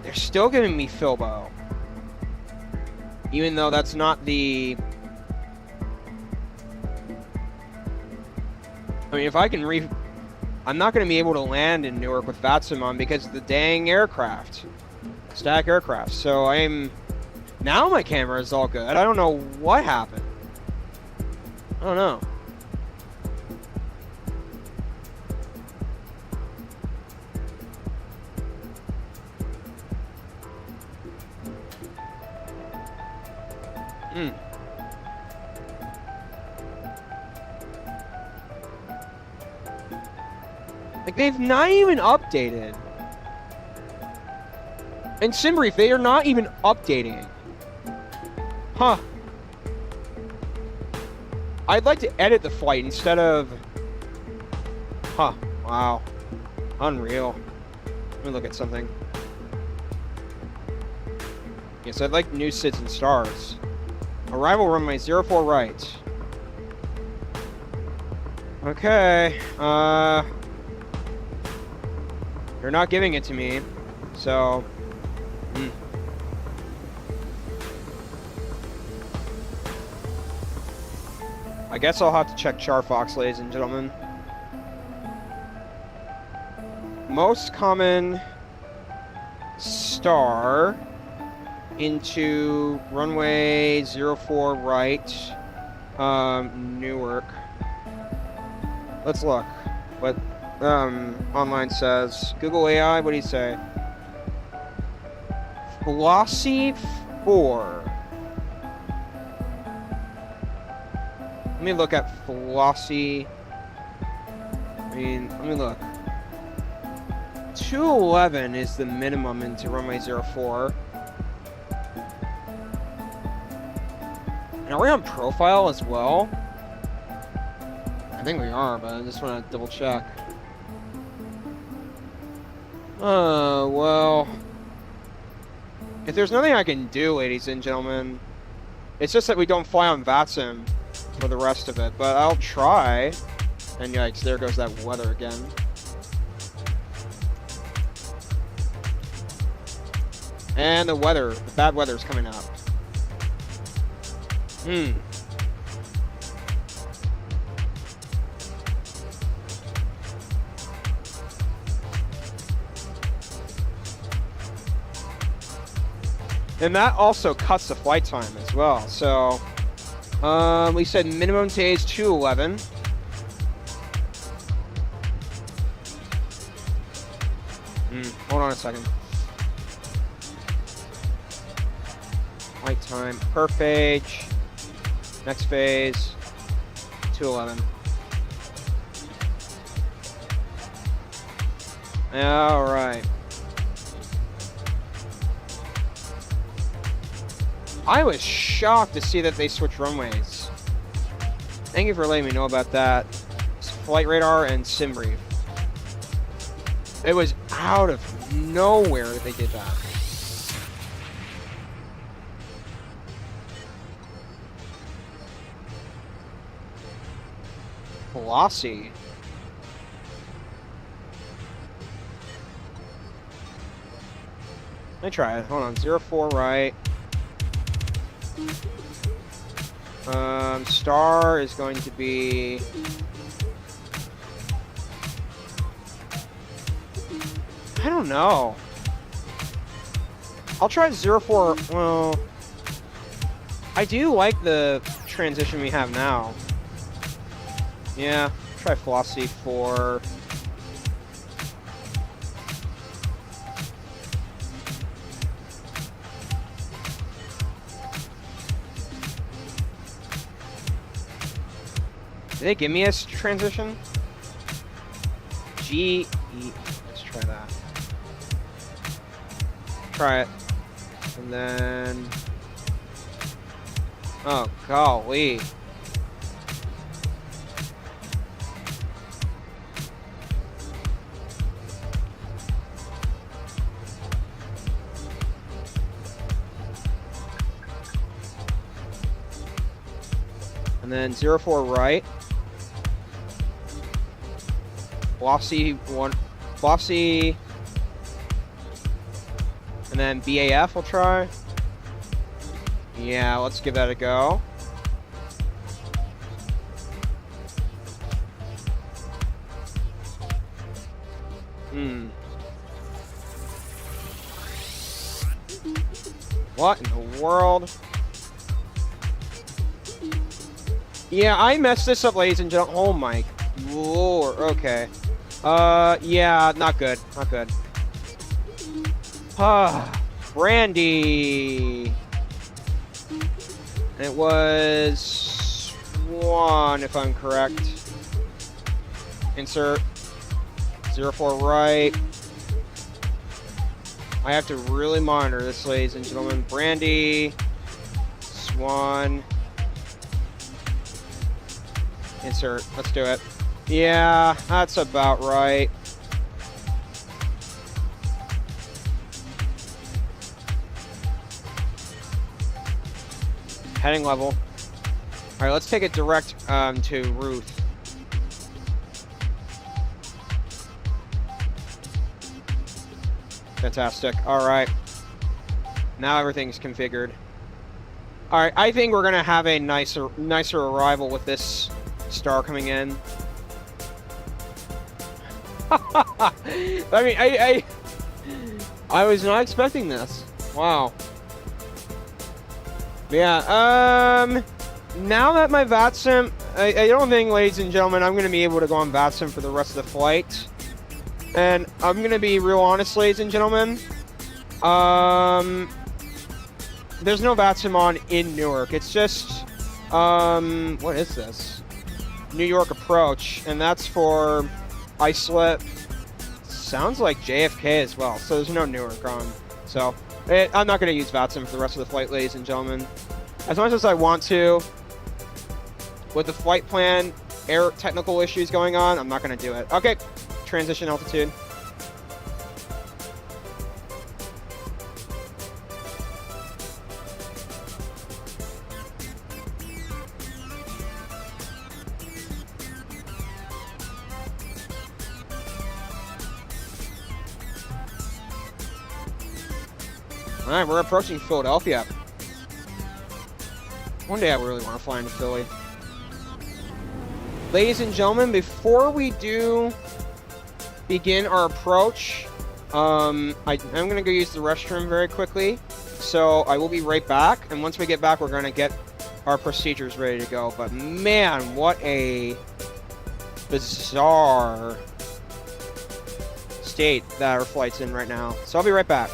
[SPEAKER 1] They're still giving me Filbo. Even though that's not the... I mean, if I can I'm not going to be able to land in Newark with VATSIM on because of the dang aircraft. Static aircraft. So now my camera is all good. I don't know what happened. I don't know. Like, they've not even updated. In SimBrief, they are not even updating. Huh. I'd like to edit the flight instead of... Huh. Wow. Unreal. Let me look at something. Yes, I'd like new SIDS and stars. Arrival runway 04 right. Okay. They're not giving it to me, so... I guess I'll have to check Charfox, ladies and gentlemen. Most common star into runway 04 right, Newark. Let's look what online says. Google AI, what do you say? Flossie 4. Let me look at Flossie. Let me look. 211 is the minimum into runway 04. And are we on profile as well? I think we are, but I just want to double check. Oh, well. If there's nothing I can do, ladies and gentlemen, it's just that we don't fly on VATSIM for the rest of it, but I'll try. And yikes, there goes that weather again. And the weather, the bad weather's coming up. And that also cuts the flight time as well. So, we said minimum today is 211. Hold on a second. Flight time per page. Next phase, 211. All right. I was shocked to see that they switched runways. Thank you for letting me know about that. It's Flight Radar and SimBrief. It was out of nowhere that they did that. Flossie. Let me try it. Hold on. 04 right. Star is going to be... I don't know. I'll try 04. Well, I do like the transition we have now. Yeah, try Flossie 4. Did they give me a transition? GE. Let's try that. Try it. And then... Oh, golly. And then 04 right. BOFC, and then BAF we'll try. Yeah, let's give that a go. What in the world? Yeah, I messed this up, ladies and gentlemen. Oh my lord. Okay. Yeah, not good. Not good. Brandy. It was 1, if I'm correct. Insert 04 right. I have to really monitor this, ladies and gentlemen. Brandy, Swan, insert. Let's do it. Yeah, that's about right. Heading level. All right, let's take it direct to Ruth. Fantastic. All right. Now everything's configured. All right, I think we're gonna have a nicer arrival with this star coming in. I mean, I was not expecting this. Wow. Yeah. Now that my VATSIM, I don't think, ladies and gentlemen, I'm gonna be able to go on VATSIM for the rest of the flight. And I'm gonna be real honest, ladies and gentlemen. There's no VATSIM on in Newark. It's just, what is this? New York approach, and that's for islip. Sounds like JFK as well. So there's no Newark on. So I'm not gonna use VATSIM for the rest of the flight, ladies and gentlemen. As much as I want to, with the flight plan, air technical issues going on, I'm not gonna do it. Okay. Transition altitude. All right, we're approaching Philadelphia. One day I really want to fly into Philly. Ladies and gentlemen, before we do begin our approach, I'm going to go use the restroom very quickly. So I will be right back. And once we get back, we're going to get our procedures ready to go. But man, what a bizarre state that our flight's in right now. So I'll be right back.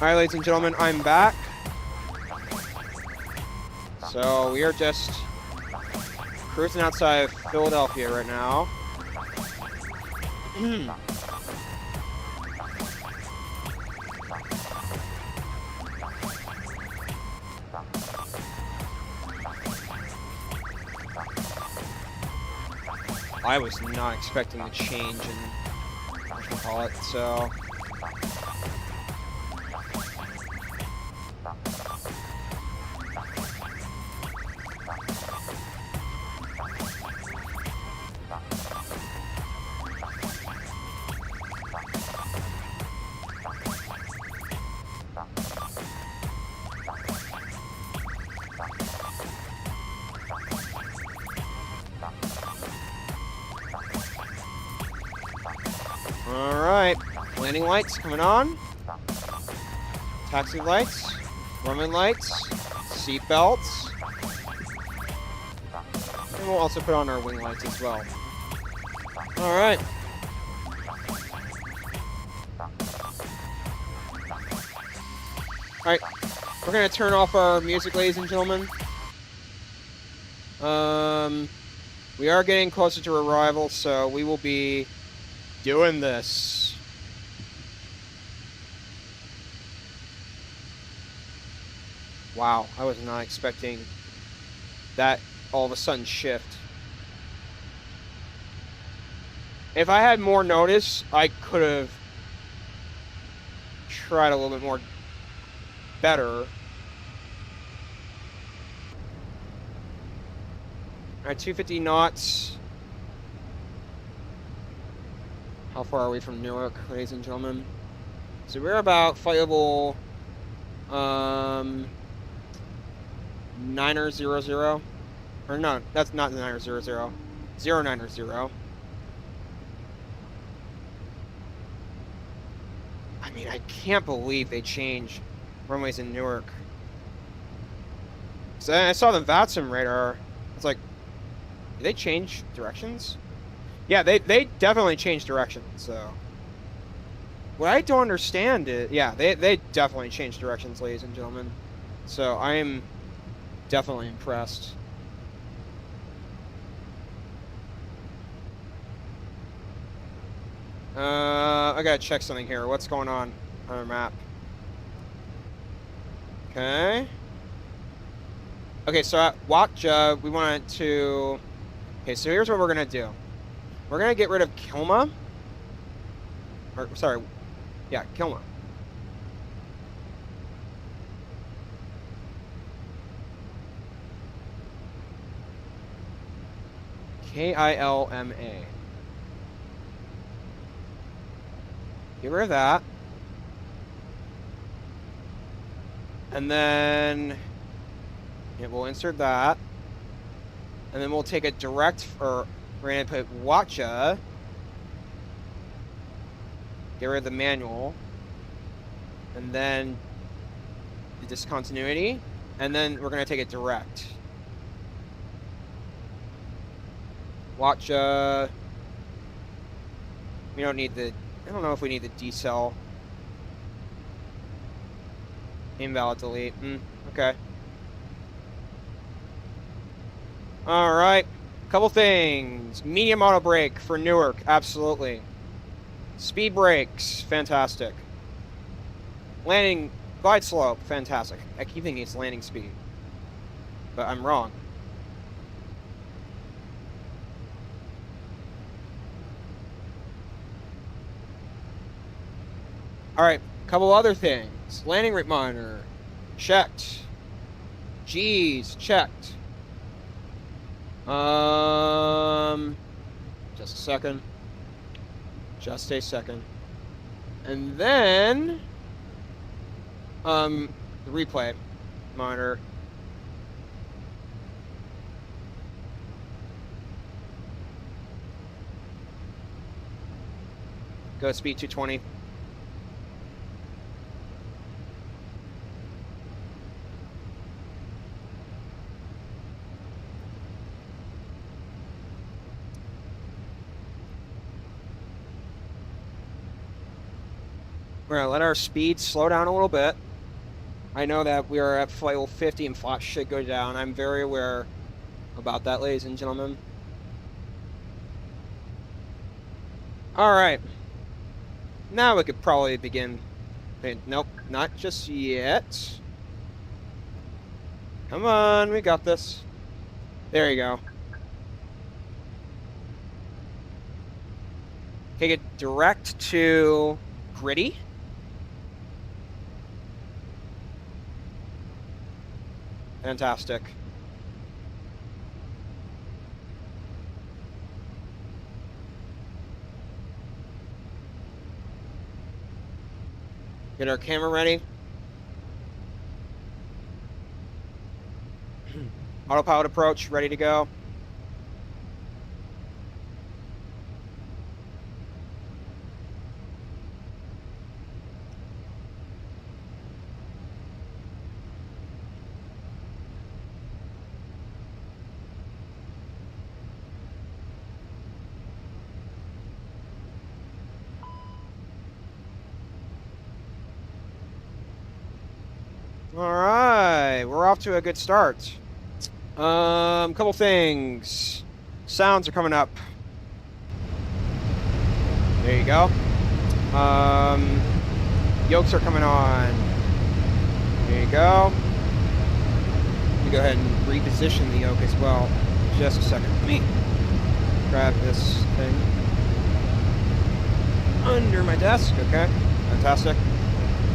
[SPEAKER 1] Alright, ladies and gentlemen, I'm back. So, we are just cruising outside of Philadelphia right now. I was not expecting the change in what you call it, so... Alright, landing lights coming on. Taxi lights, runway lights, seat belts. And we'll also put on our wing lights as well. Alright. Alright, we're gonna turn off our music, ladies and gentlemen. We are getting closer to arrival, so we will be doing this. Wow, I was not expecting that all of a sudden shift. If I had more notice, I could have tried a little bit more better. Alright, 250 knots. How far are we from Newark, ladies and gentlemen? So we're about flight level 900. Or no, that's not 900. 090. I mean, I can't believe they changed runways in Newark. So I saw the VATSIM radar. It's like, did they change directions? Yeah, they definitely changed directions, so. What I don't understand is, yeah, they definitely changed directions, ladies and gentlemen. So I am definitely impressed. I gotta check something here. What's going on our map? Okay. Okay, so at Wakja, we wanted to... Okay, so here's what we're gonna do. We're gonna get rid of Kilma. Or, sorry. Yeah, Kilma. Kilma. Get rid of that. And then we'll insert that. And then we'll take a direct, or we're going to put Watcha. Get rid of the manual. And then the discontinuity. And then we're going to take it direct. Watcha. We don't need the... I don't know if we need the decel. Invalid delete. Okay. Alright. Couple things. Medium auto brake for Newark. Absolutely. Speed brakes. Fantastic. Landing. Glide slope. Fantastic. I keep thinking it's landing speed. But I'm wrong. Alright, couple other things. Landing rate monitor, checked. G's, checked. Just a second. Just a second. And then, the replay monitor. Go speed 220. We're gonna let our speed slow down a little bit. I know that we are at flight level 50 and flaps should go down. I'm very aware about that, ladies and gentlemen. All right. Now we could probably begin. Nope, not just yet. Come on, we got this. There you go. Okay, get direct to Gritty. Fantastic. Get our camera ready. Autopilot approach, ready to go. All right, we're off to a good start. Couple things. Sounds are coming up. There you go. Yokes are coming on. There you go. Let me go ahead and reposition the yoke as well. Just a second. Let me grab this thing under my desk. Okay, fantastic.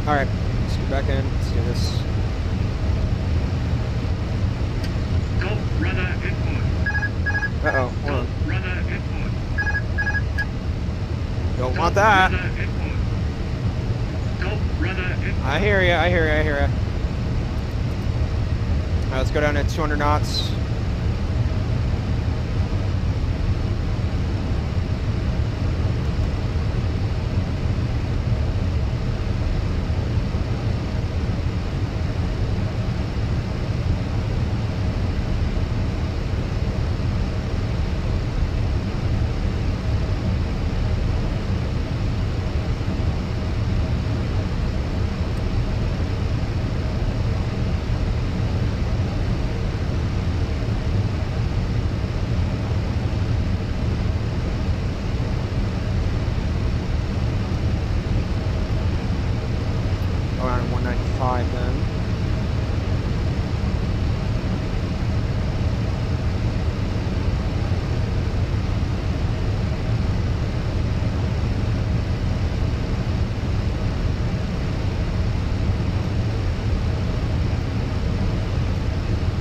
[SPEAKER 1] All right, let's get back in. Let's do this. Uh-oh, hold on. Don't want that. I hear you, I hear you, I hear you. Alright, let's go down to 200 knots.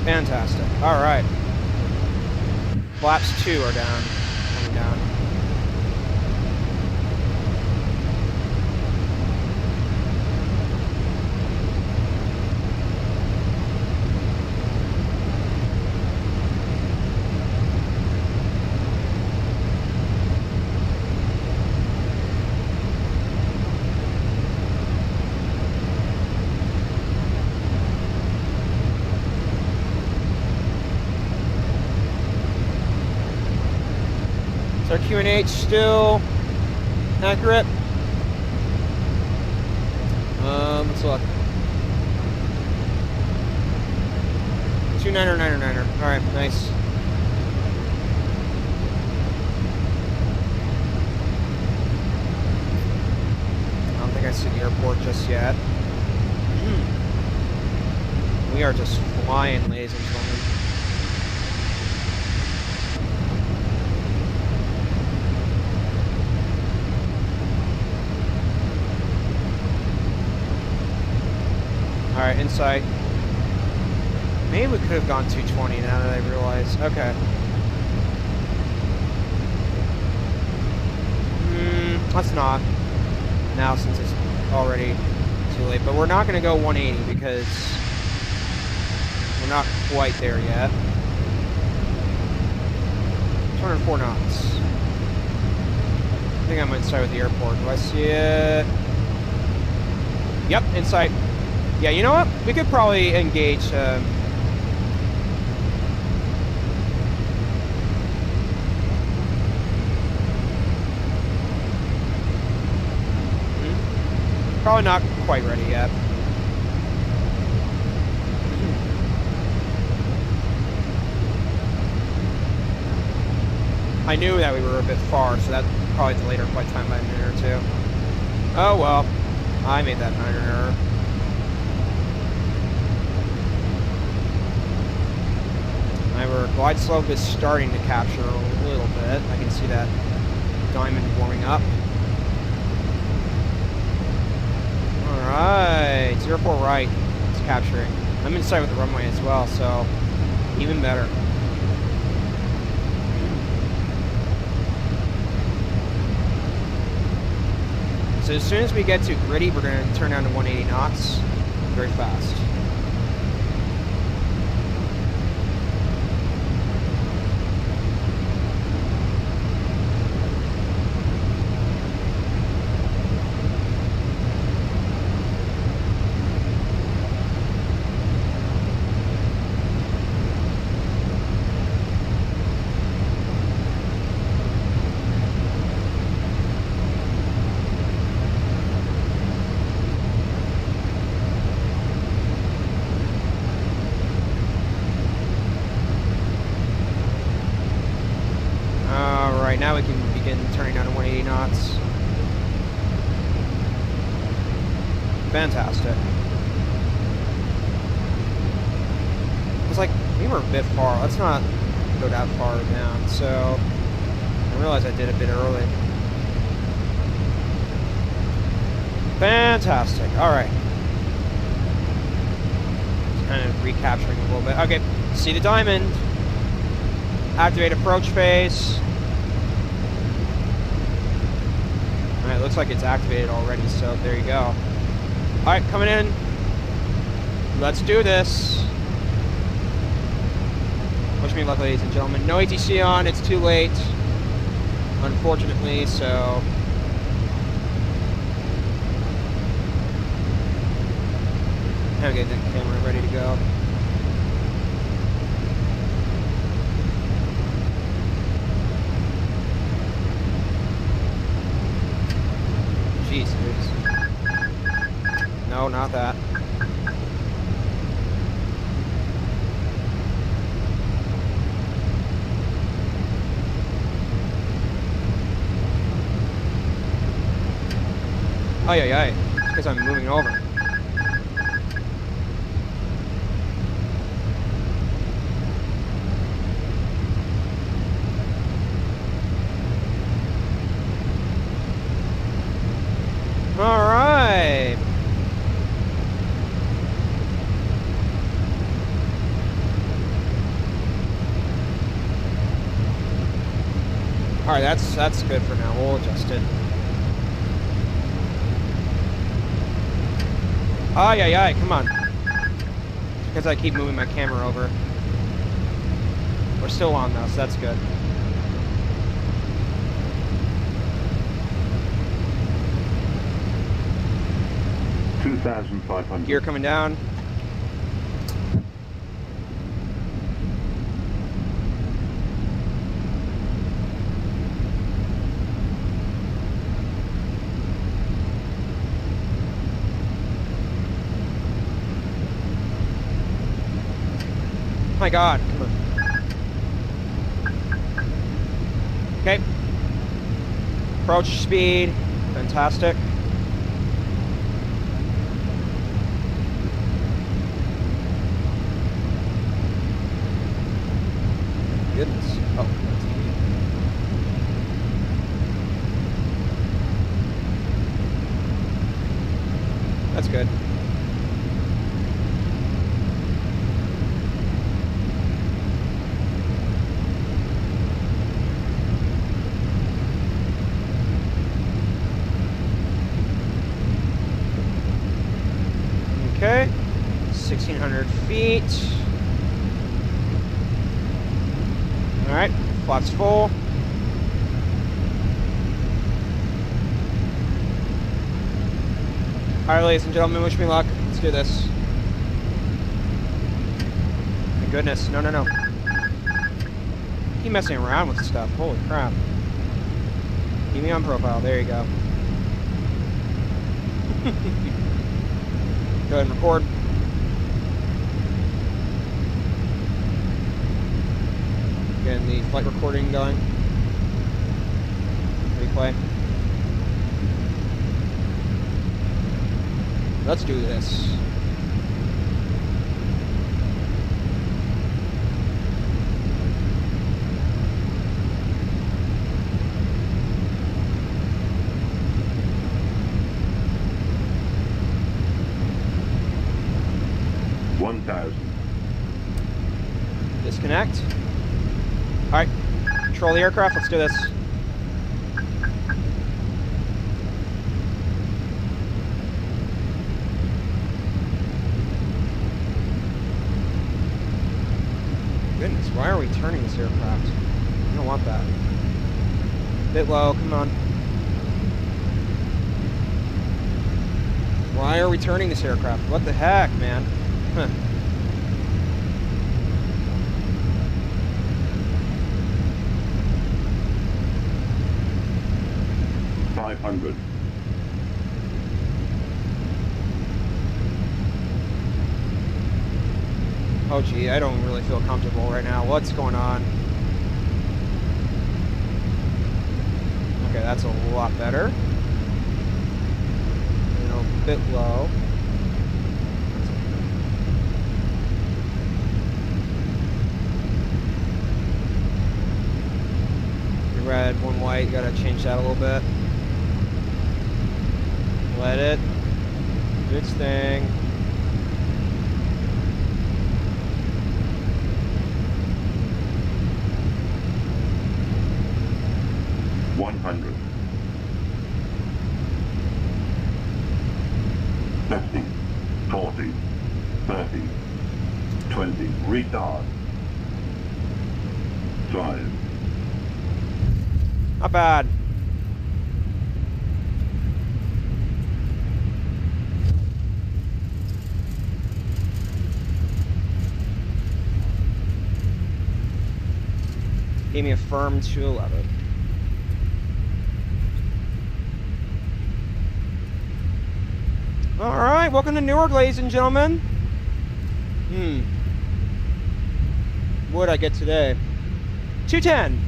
[SPEAKER 1] Fantastic. All right. Flaps 2 are down. Coming down. Our QNH still accurate. Let's look. 29er. All right, nice. I don't think I see the airport just yet. We are just flying, ladies and gentlemen. Alright, inside. Maybe we could have gone 220 now that I realize. Okay. Let's not. Now since it's already too late. But we're not going to go 180 because we're not quite there yet. 204 knots. I think I'm inside with the airport. Do I see it? Yep, inside. Yeah, you know what? We could probably engage. Probably not quite ready yet. I knew that we were a bit far, so that probably delayed our flight time by a minute or two. Oh well, I made that minor error. Our glide slope is starting to capture a little bit. I can see that diamond warming up. Alright, 04 right. It's capturing. I'm inside with the runway as well, so even better. So as soon as we get to gritty, we're going to turn down to 180 knots very fast. Now we can begin turning down to 180 knots. Fantastic. It's like, we were a bit far. Let's not go that far down. So, I realized I did a bit early. Fantastic. Alright. Kind of recapturing a little bit. Okay, see the diamond. Activate approach phase. Alright, looks like it's activated already, so there you go. Alright, coming in. Let's do this. Wish me luck, ladies and gentlemen. No ATC on, it's too late. Unfortunately, so... I'll get the camera ready to go. Jeez, no, not that. Oh yeah, it's because I'm moving over. All right. All right, that's good for now. We'll adjust it. Oh yeah, come on. Because I keep moving my camera over. We're still on though, so that's good. Gear coming down. Oh my God, come on. Okay. Approach speed, fantastic. Goodness. Oh, that's easy. That's good. Okay. 1,600 feet. Alright, flaps full. Alright, ladies and gentlemen, wish me luck. Let's do this. My goodness, no. Keep messing around with stuff, holy crap. Keep me on profile, there you go. Go ahead and record. Getting the flight recording going. Replay. Let's do this. Disconnect. Alright. Control the aircraft. Let's do this. Goodness, why are we turning this aircraft? I don't want that. Bit low, come on. Why are we turning this aircraft? What the heck, man? Huh.
[SPEAKER 3] $500.
[SPEAKER 1] Oh gee, I don't really feel comfortable right now. What's going on? Okay, that's a lot better. You know, a bit low. Red, one white, gotta change that a little bit. Let it do its thing.
[SPEAKER 3] $100. 50, 40, 30, 20, retard. 5.
[SPEAKER 1] Not bad. Gave me a firm 211. All right, welcome to Newark, ladies and gentlemen. What'd I get today? 210.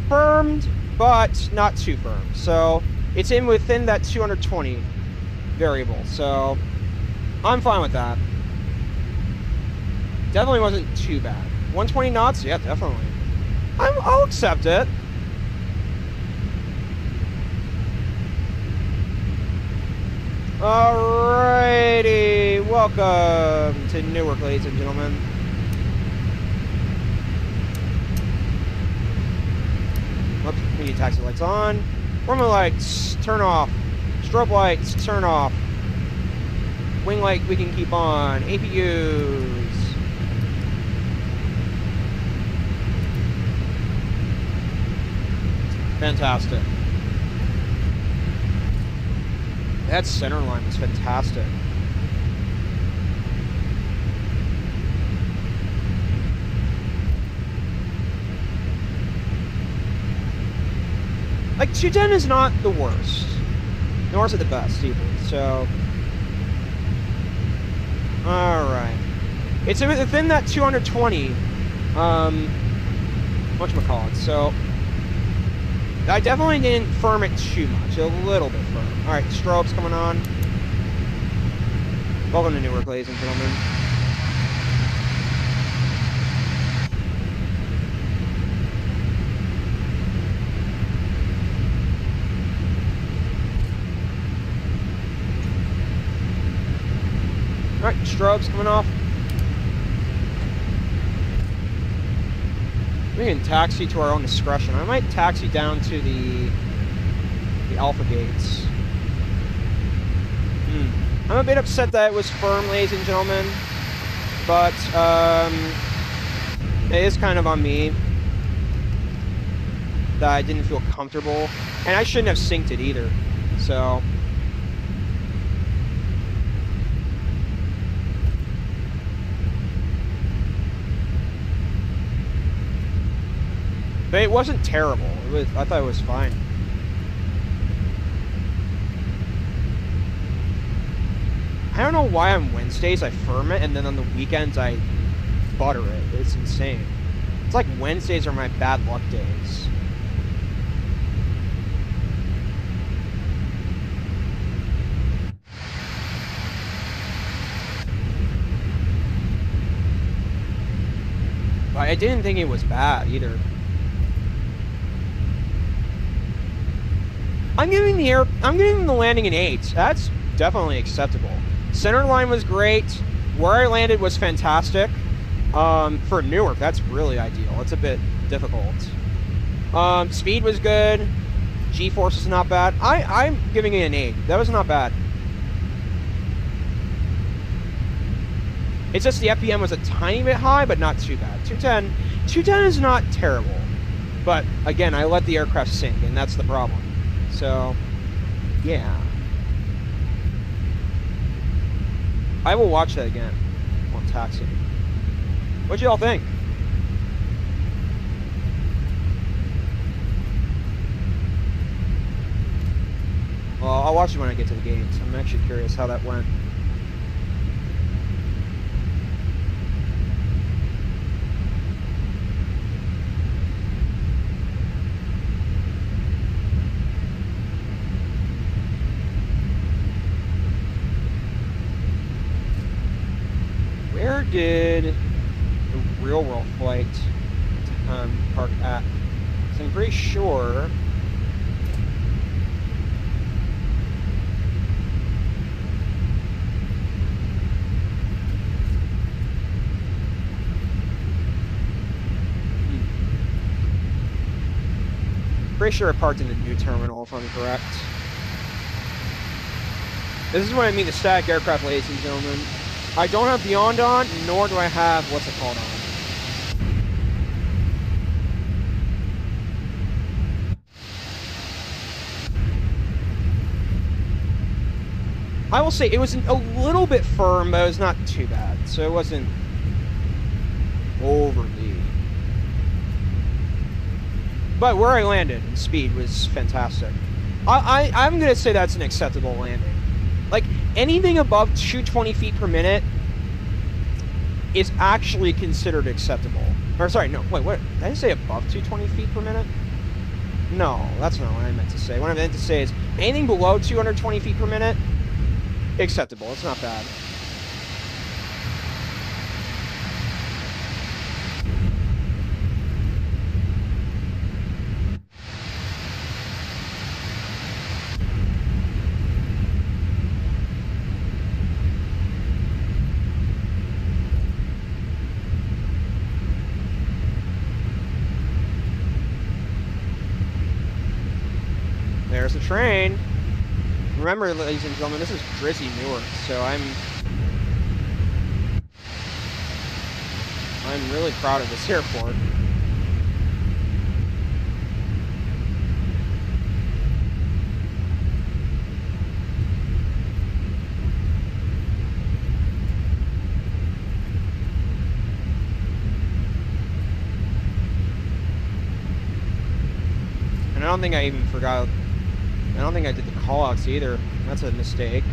[SPEAKER 1] Firmed, but not too firm. So it's in within that 220 variable. So I'm fine with that. Definitely wasn't too bad. 120 knots? Yeah, definitely. I'll accept it. Alrighty, welcome to Newark, ladies and gentlemen. Whoops, we need taxi lights on. Warmer lights, turn off. Strobe lights, turn off. Wing light we can keep on. APUs. Fantastic. That center line was fantastic. Like, 210 is not the worst. Nor is it the best either, so... Alright. It's within that 220, whatchamacallit, so... I definitely didn't firm it too much, a little bit firm. Alright, strobes coming on. Welcome to Newark, ladies and gentlemen. Alright, strobes coming off. We can taxi to our own discretion. I might taxi down to the Alpha gates. I'm a bit upset that it was firm, ladies and gentlemen, but it is kind of on me that I didn't feel comfortable, and I shouldn't have synced it either. So. But it wasn't terrible. I thought it was fine. I don't know why on Wednesdays I firm it, and then on the weekends I butter it. It's insane. It's like Wednesdays are my bad luck days. I didn't think it was bad either. I'm giving the landing an 8. That's definitely acceptable. Center line was great. Where I landed was fantastic. For Newark, that's really ideal. It's a bit difficult. Speed was good. G-force is not bad. I'm giving it an 8. That was not bad. It's just the FPM was a tiny bit high, but not too bad. 210 is not terrible. But, again, I let the aircraft sink, and that's the problem. So, yeah. I will watch that again on taxi. What'd you all think? Well, I'll watch it when I get to the gates. I'm actually curious how that went. Where did the real world flight park at? So I'm pretty sure. Pretty sure I parked in the new terminal, if I'm correct. This is what I mean, the static aircraft, ladies and gentlemen. I don't have Beyond on, nor do I have, what's it called, on. I will say, it was a little bit firm, but it was not too bad. So it wasn't overly. But where I landed in speed was fantastic. I'm going to say that's an acceptable landing. Like, anything above 220 feet per minute is actually considered acceptable. Or, sorry, no, wait, what? Did I say above 220 feet per minute? No, that's not what I meant to say. What I meant to say is anything below 220 feet per minute, acceptable. It's not bad. There's the train. Remember, ladies and gentlemen, this is Drizzy Newark, so I'm really proud of this airport. And I don't think I even forgot. I don't think I did the callouts either. That's a mistake.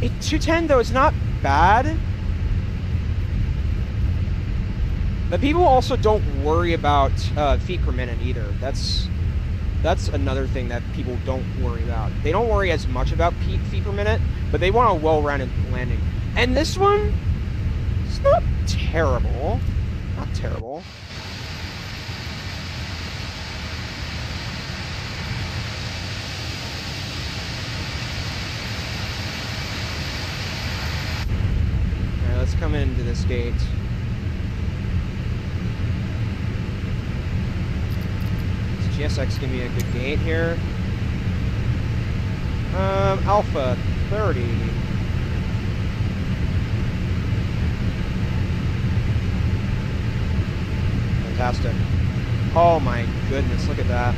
[SPEAKER 1] 210 though is not bad. But people also don't worry about feet per minute either. That's another thing that people don't worry about. They don't worry as much about feet per minute, but they want a well-rounded landing. And this one, it's not terrible. Not terrible. Let's come into this gate. Does GSX give me a good gate here? Alpha 30. Fantastic. Oh my goodness, look at that.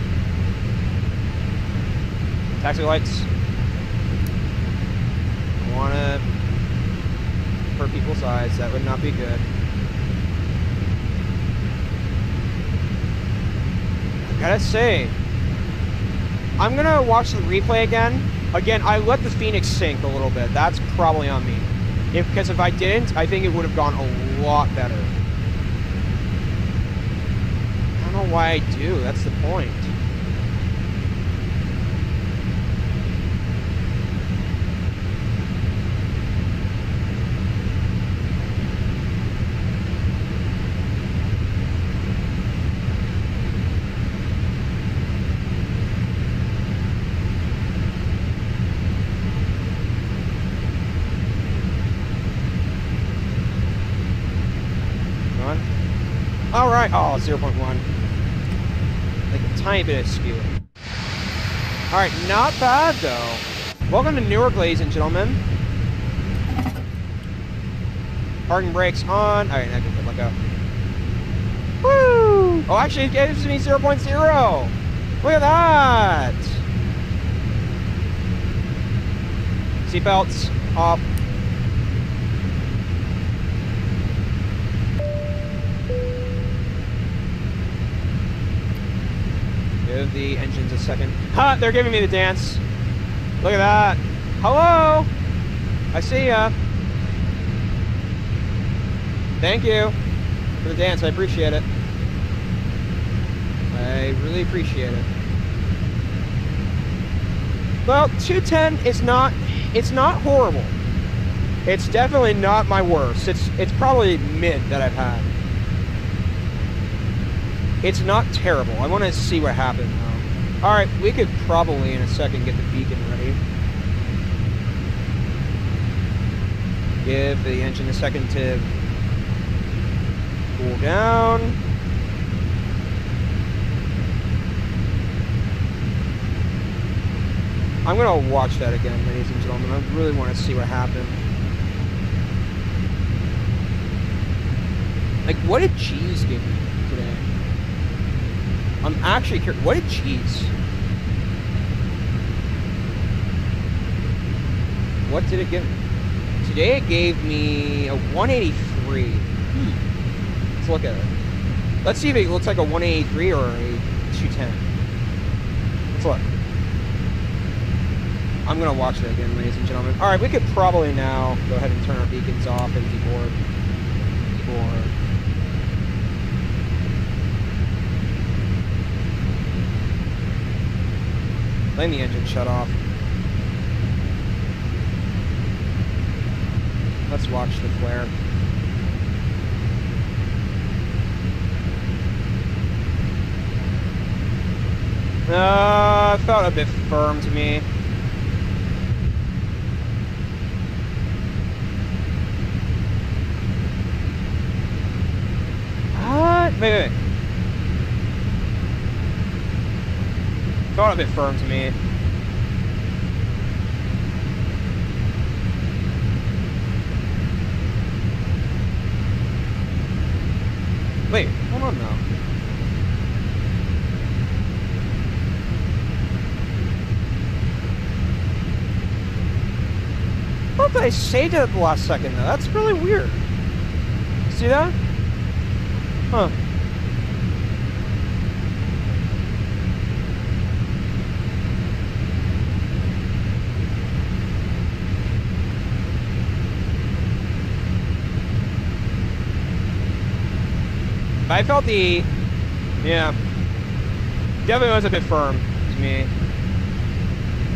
[SPEAKER 1] Taxi lights. I wanna for people's eyes, that would not be good. I gotta say, I'm gonna watch the replay again Again, I let the Fenix sink a little bit. That's probably on me. Because if I didn't, I think it would have gone a lot better. I don't know why I do. That's the point. All right. Oh, 0.1. Like a tiny bit of skew. All right, not bad though. Welcome to Newark, ladies and gentlemen. Parking brakes on. All right, now good. Let go. Woo! Oh, actually, it gives me 0.0. Look at that. Seatbelts off. Give the engines a second. Ha! They're giving me the dance. Look at that. Hello! I see ya. Thank you for the dance. I appreciate it. I really appreciate it. Well, 210 is not... It's not horrible. It's definitely not my worst. It's probably mid that I've had. It's not terrible. I want to see what happens though. Alright, we could probably in a second get the beacon ready. Give the engine a second to cool down. I'm going to watch that again, ladies and gentlemen. I really want to see what happened. Like, what did Cheese give me today? I'm actually curious. What did Cheese? What did it give me? Today it gave me a 183. Let's look at it. Let's see if it looks like a 183 or a 210. Let's look. I'm going to watch it again, ladies and gentlemen. Alright, we could probably now go ahead and turn our beacons off and deboard. Deboard. Letting the engine shut off. Let's watch the flare. It felt a bit firm to me. Wait. Felt a bit firm to me. Wait, hold on now. What did I say to it the last second though? That's really weird. See that? Huh. I felt the... Yeah. Definitely was a bit firm to me.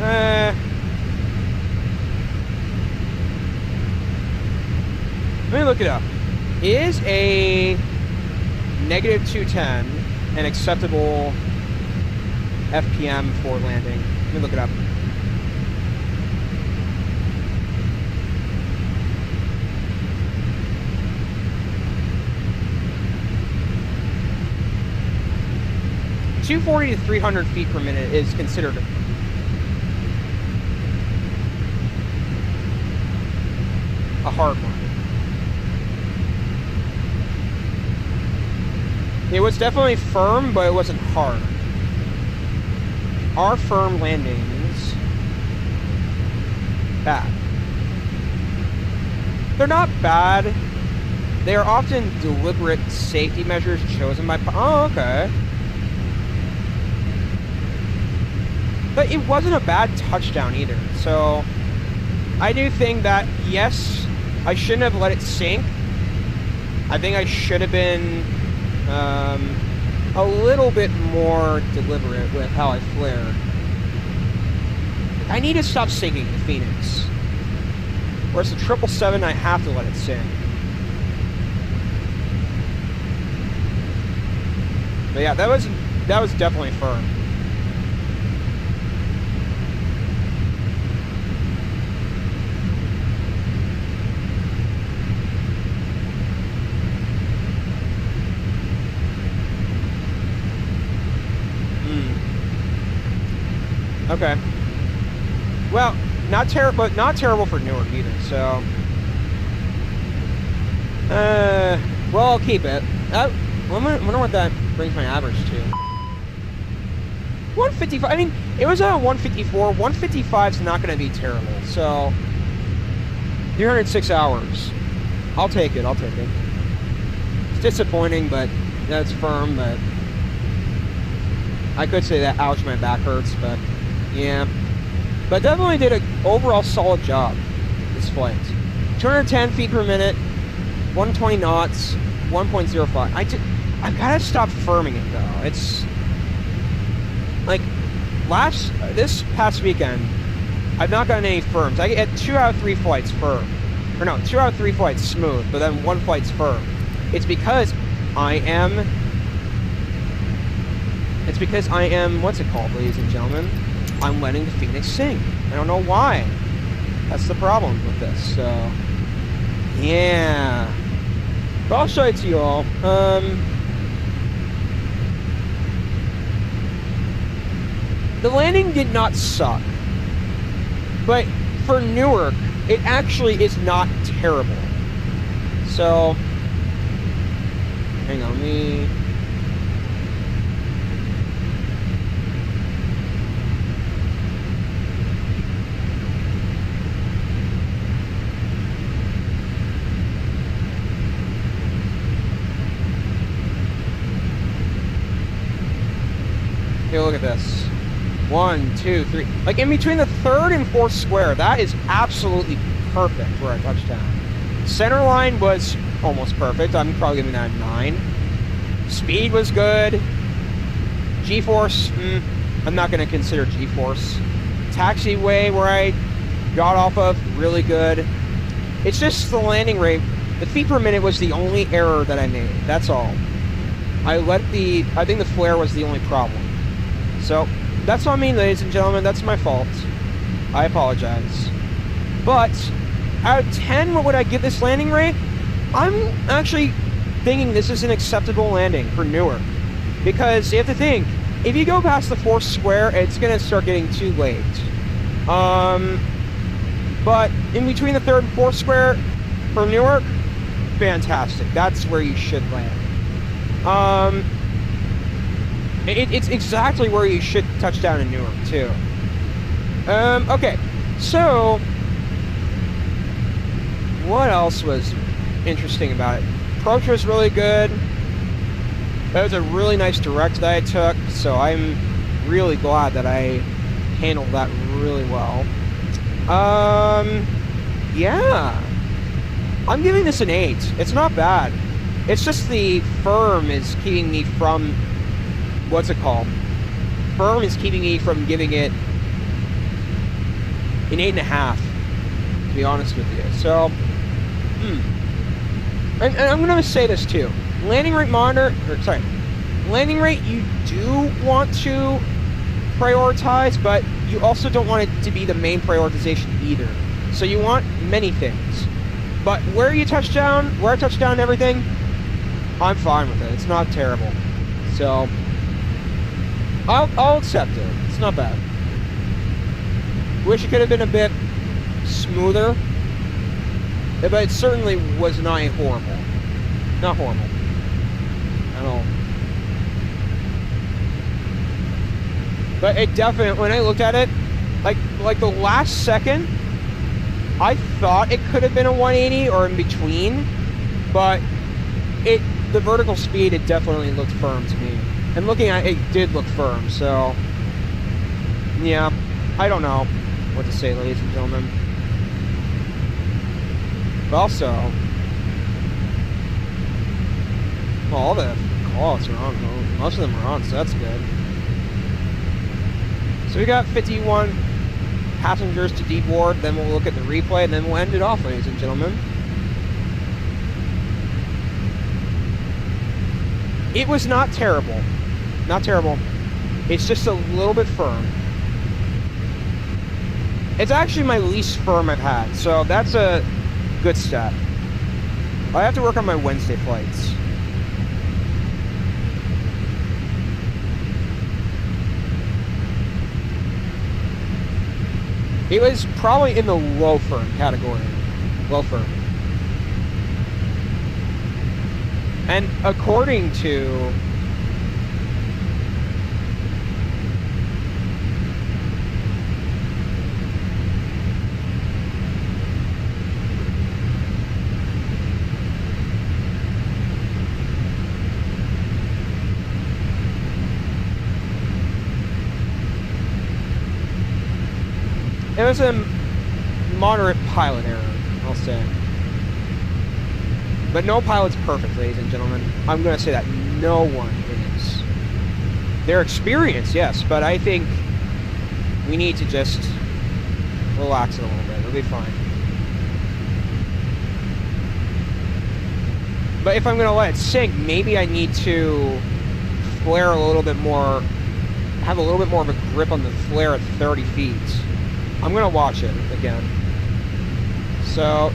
[SPEAKER 1] Let me look it up. Is a negative 210 an acceptable FPM for landing? Let me look it up. .240 to 300 feet per minute is considered a hard one. It was definitely firm, but it wasn't hard. Are firm landings bad? They're not bad. They are often deliberate safety measures chosen by... Oh, okay. But it wasn't a bad touchdown either. So I do think that, yes, I shouldn't have let it sink. I think I should have been a little bit more deliberate with how I flared. I need to stop sinking the Phoenix. Whereas the 777, I have to let it sink. But yeah, that was definitely firm. Okay. Well, not terrible for Newark either. So, well, I'll keep it. I wonder what that brings my average to. 155. I mean, it was a 154. 155 is not going to be terrible. So, 306 hours. I'll take it. I'll take it. It's disappointing, but that's firm. But I could say that, ouch, my back hurts. But yeah. But definitely did an overall solid job this flight. 210 feet per minute, 120 knots, 1.05. I've got to stop firming it though. It's like this past weekend, I've not gotten any firms. I get 2 out of 3 flights firm, or no, 2 out of 3 flights smooth, but then 1 flight's firm. It's because I am. What's it called, ladies and gentlemen? I'm letting the Phoenix sink. I don't know why. That's the problem with this. So, yeah. But I'll show it to you all. The landing did not suck. But for Newark, it actually is not terrible. So, hang on, let me... Here, look at this. 1, 2, 3. Like in between the 3rd and 4th square, that is absolutely perfect where I touched down. Center line was almost perfect. I'm probably giving that a 9. Speed was good. G-force, I'm not going to consider G-force. Taxiway where I got off of, really good. It's just the landing rate. The feet per minute was the only error that I made. That's all. I think the flare was the only problem. So, that's what I mean, ladies and gentlemen. That's my fault. I apologize. But, out of 10, what would I give this landing rate? I'm actually thinking this is an acceptable landing for Newark. Because, you have to think, if you go past the 4th square, it's going to start getting too late. But, in between the 3rd and 4th square, for Newark, fantastic. That's where you should land. It's exactly where you should touch down in Newark, too. Okay, so what else was interesting about it? Approach was really good. That was a really nice direct that I took, so I'm really glad that I handled that really well. Yeah. I'm giving this an 8. It's not bad. It's just the firm is keeping me from... What's it called? Firm is keeping me from giving it an 8.5, to be honest with you. So, and I'm going to say this too. Landing rate landing rate you do want to prioritize, but you also don't want it to be the main prioritization either. So you want many things. But where I touch down and everything, I'm fine with it. It's not terrible. So... I'll accept it. It's not bad. Wish it could have been a bit smoother, but it certainly was not horrible. Not horrible at all. But it definitely, when I looked at it, like the last second, I thought it could have been a 180 or in between, but the vertical speed, it definitely looked firm to me. And looking at it, it did look firm, so... Yeah, I don't know what to say, ladies and gentlemen. But also, well, all the calls are on. Most of them are on, so that's good. So we got 51 passengers to deboard, then we'll look at the replay, and then we'll end it off, ladies and gentlemen. It was not terrible. Not terrible. It's just a little bit firm. It's actually my least firm I've had, so that's a good step. I have to work on my Wednesday flights. It was probably in the low firm category. Low firm. And according to it was a moderate pilot error, I'll say. But no pilot's perfect, ladies and gentlemen. I'm going to say that no one is. They're experienced, yes, but I think we need to just relax it a little bit. It'll be fine. But if I'm going to let it sink, maybe I need to flare a little bit more, have a little bit more of a grip on the flare at 30 feet. I'm going to watch it again. So,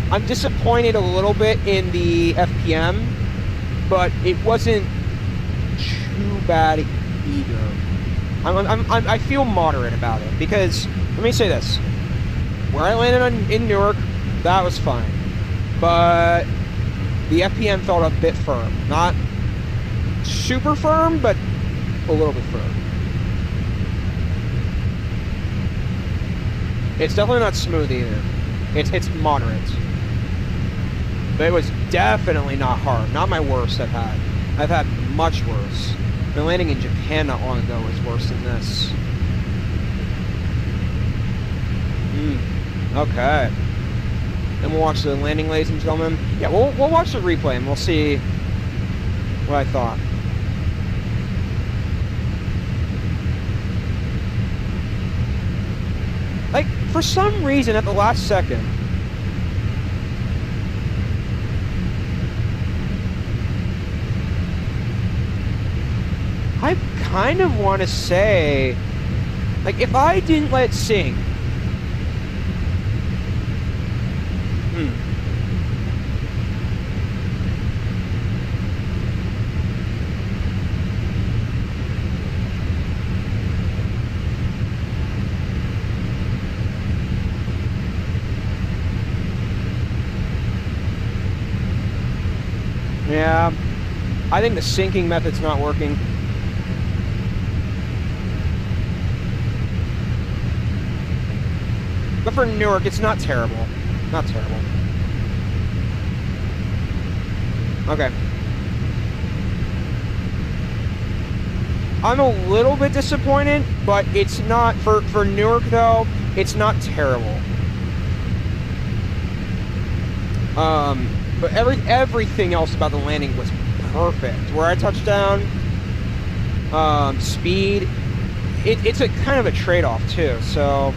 [SPEAKER 1] I'm disappointed a little bit in the FPM, but it wasn't too bad either. I feel moderate about it, because, let me say this. Where I landed in Newark, that was fine. But the FPM felt a bit firm. Not super firm, but a little bit firm. It's definitely not smooth either. It's moderate. But it was definitely not hard. Not my worst I've had. I've had much worse. The landing in Japan not long ago was worse than this. Okay. Then we'll watch the landing, ladies and gentlemen. Yeah, we'll watch the replay and we'll see what I thought. Like, for some reason, at the last second, I kind of want to say, like, if I didn't let it sink, yeah, I think the sinking method's not working. But for Newark, it's not terrible. Not terrible. Okay. I'm a little bit disappointed, but it's not, for Newark though, it's not terrible. But everything else about the landing was perfect. Where I touched down, speed, it's a kind of a trade-off too, so.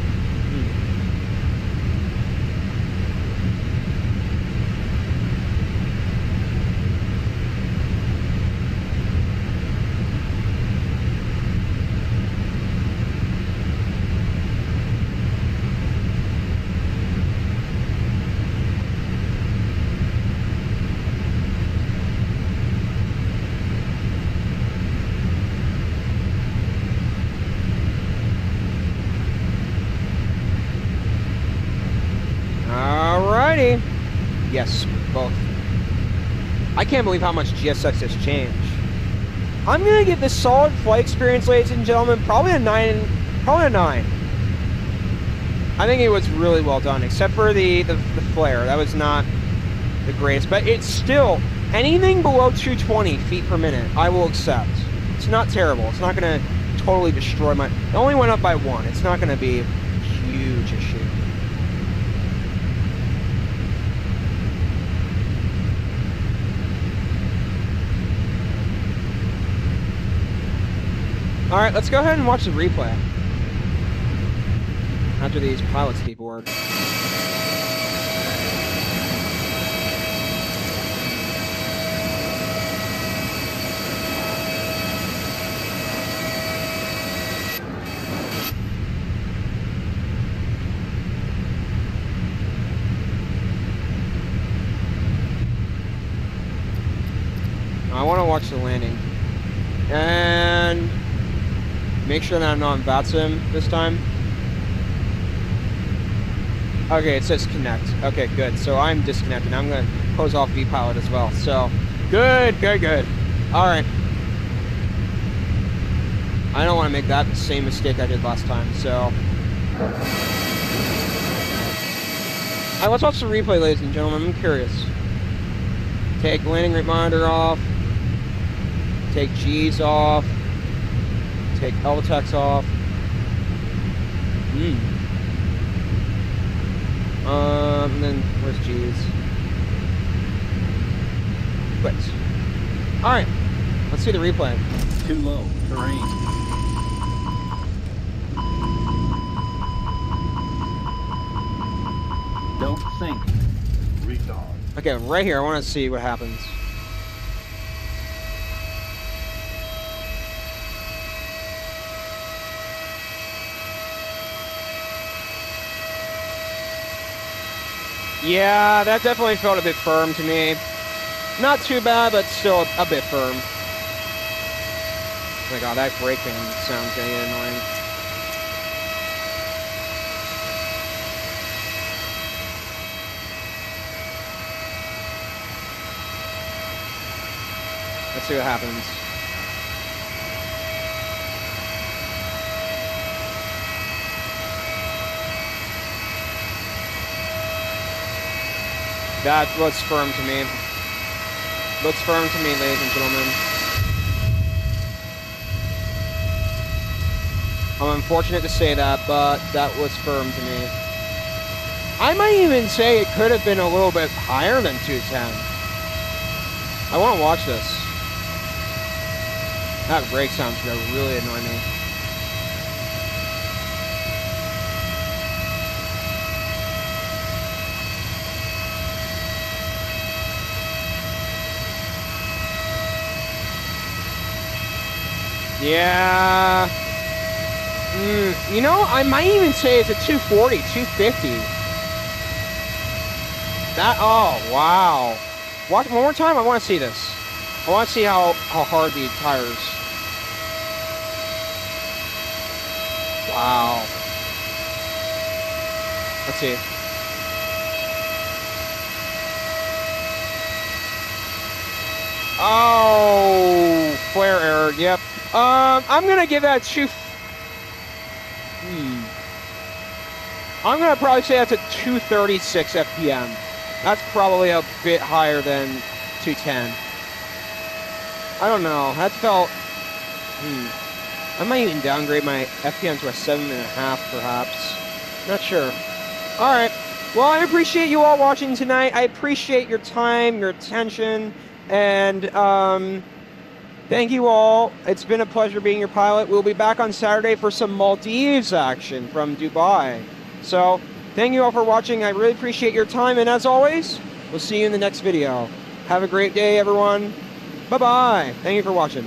[SPEAKER 1] Yes, both. I can't believe how much GSX has changed. I'm gonna give this solid flight experience, ladies and gentlemen, probably a 9. Probably a 9. I think it was really well done, except for the flare. That was not the greatest, but it's still anything below 220 feet per minute. I will accept. It's not terrible. It's not gonna totally destroy my... It only went up by 1. It's not going to be a huge issue. Alright, let's go ahead and watch the replay. After these pilots keep work. I want to watch the landing. And make sure that I'm not in VATSIM this time. Okay, it says connect. Okay, good. So I'm disconnected. I'm going to close off VPilot as well. So, good. All right. I don't want to make that same mistake I did last time, so. All right, let's watch the replay, ladies and gentlemen. I'm curious. Take landing rate monitor off. Take G's off. Take LTEX off. And then where's G's? Quit. All right, let's see the replay.
[SPEAKER 8] Too low. Terrain. Don't sink.
[SPEAKER 7] Retard.
[SPEAKER 1] Okay, right here. I want to see what happens. Yeah, that definitely felt a bit firm to me. Not too bad, but still a bit firm. Oh my god, that brake band sounds getting annoying. Let's see what happens. That looks firm to me. Looks firm to me, ladies and gentlemen. I'm unfortunate to say that, but that was firm to me. I might even say it could have been a little bit higher than 210. I want to watch this. That brake sound's gonna really annoy me. Yeah. You know, I might even say it's a 240, 250. That, oh, wow. Watch one more time. I want to see this. I want to see how hard the tires. Wow. Let's see. Oh, flare error. Yep. I'm gonna give that I'm gonna probably say that's a 236 FPM. That's probably a bit higher than 210. I don't know. That felt. I might even downgrade my FPM to a 7.5, perhaps. Not sure. All right. Well, I appreciate you all watching tonight. I appreciate your time, your attention, and thank you all. It's been a pleasure being your pilot. We'll be back on Saturday for some Maldives action from Dubai. So, thank you all for watching. I really appreciate your time. And as always, we'll see you in the next video. Have a great day, everyone. Bye-bye. Thank you for watching.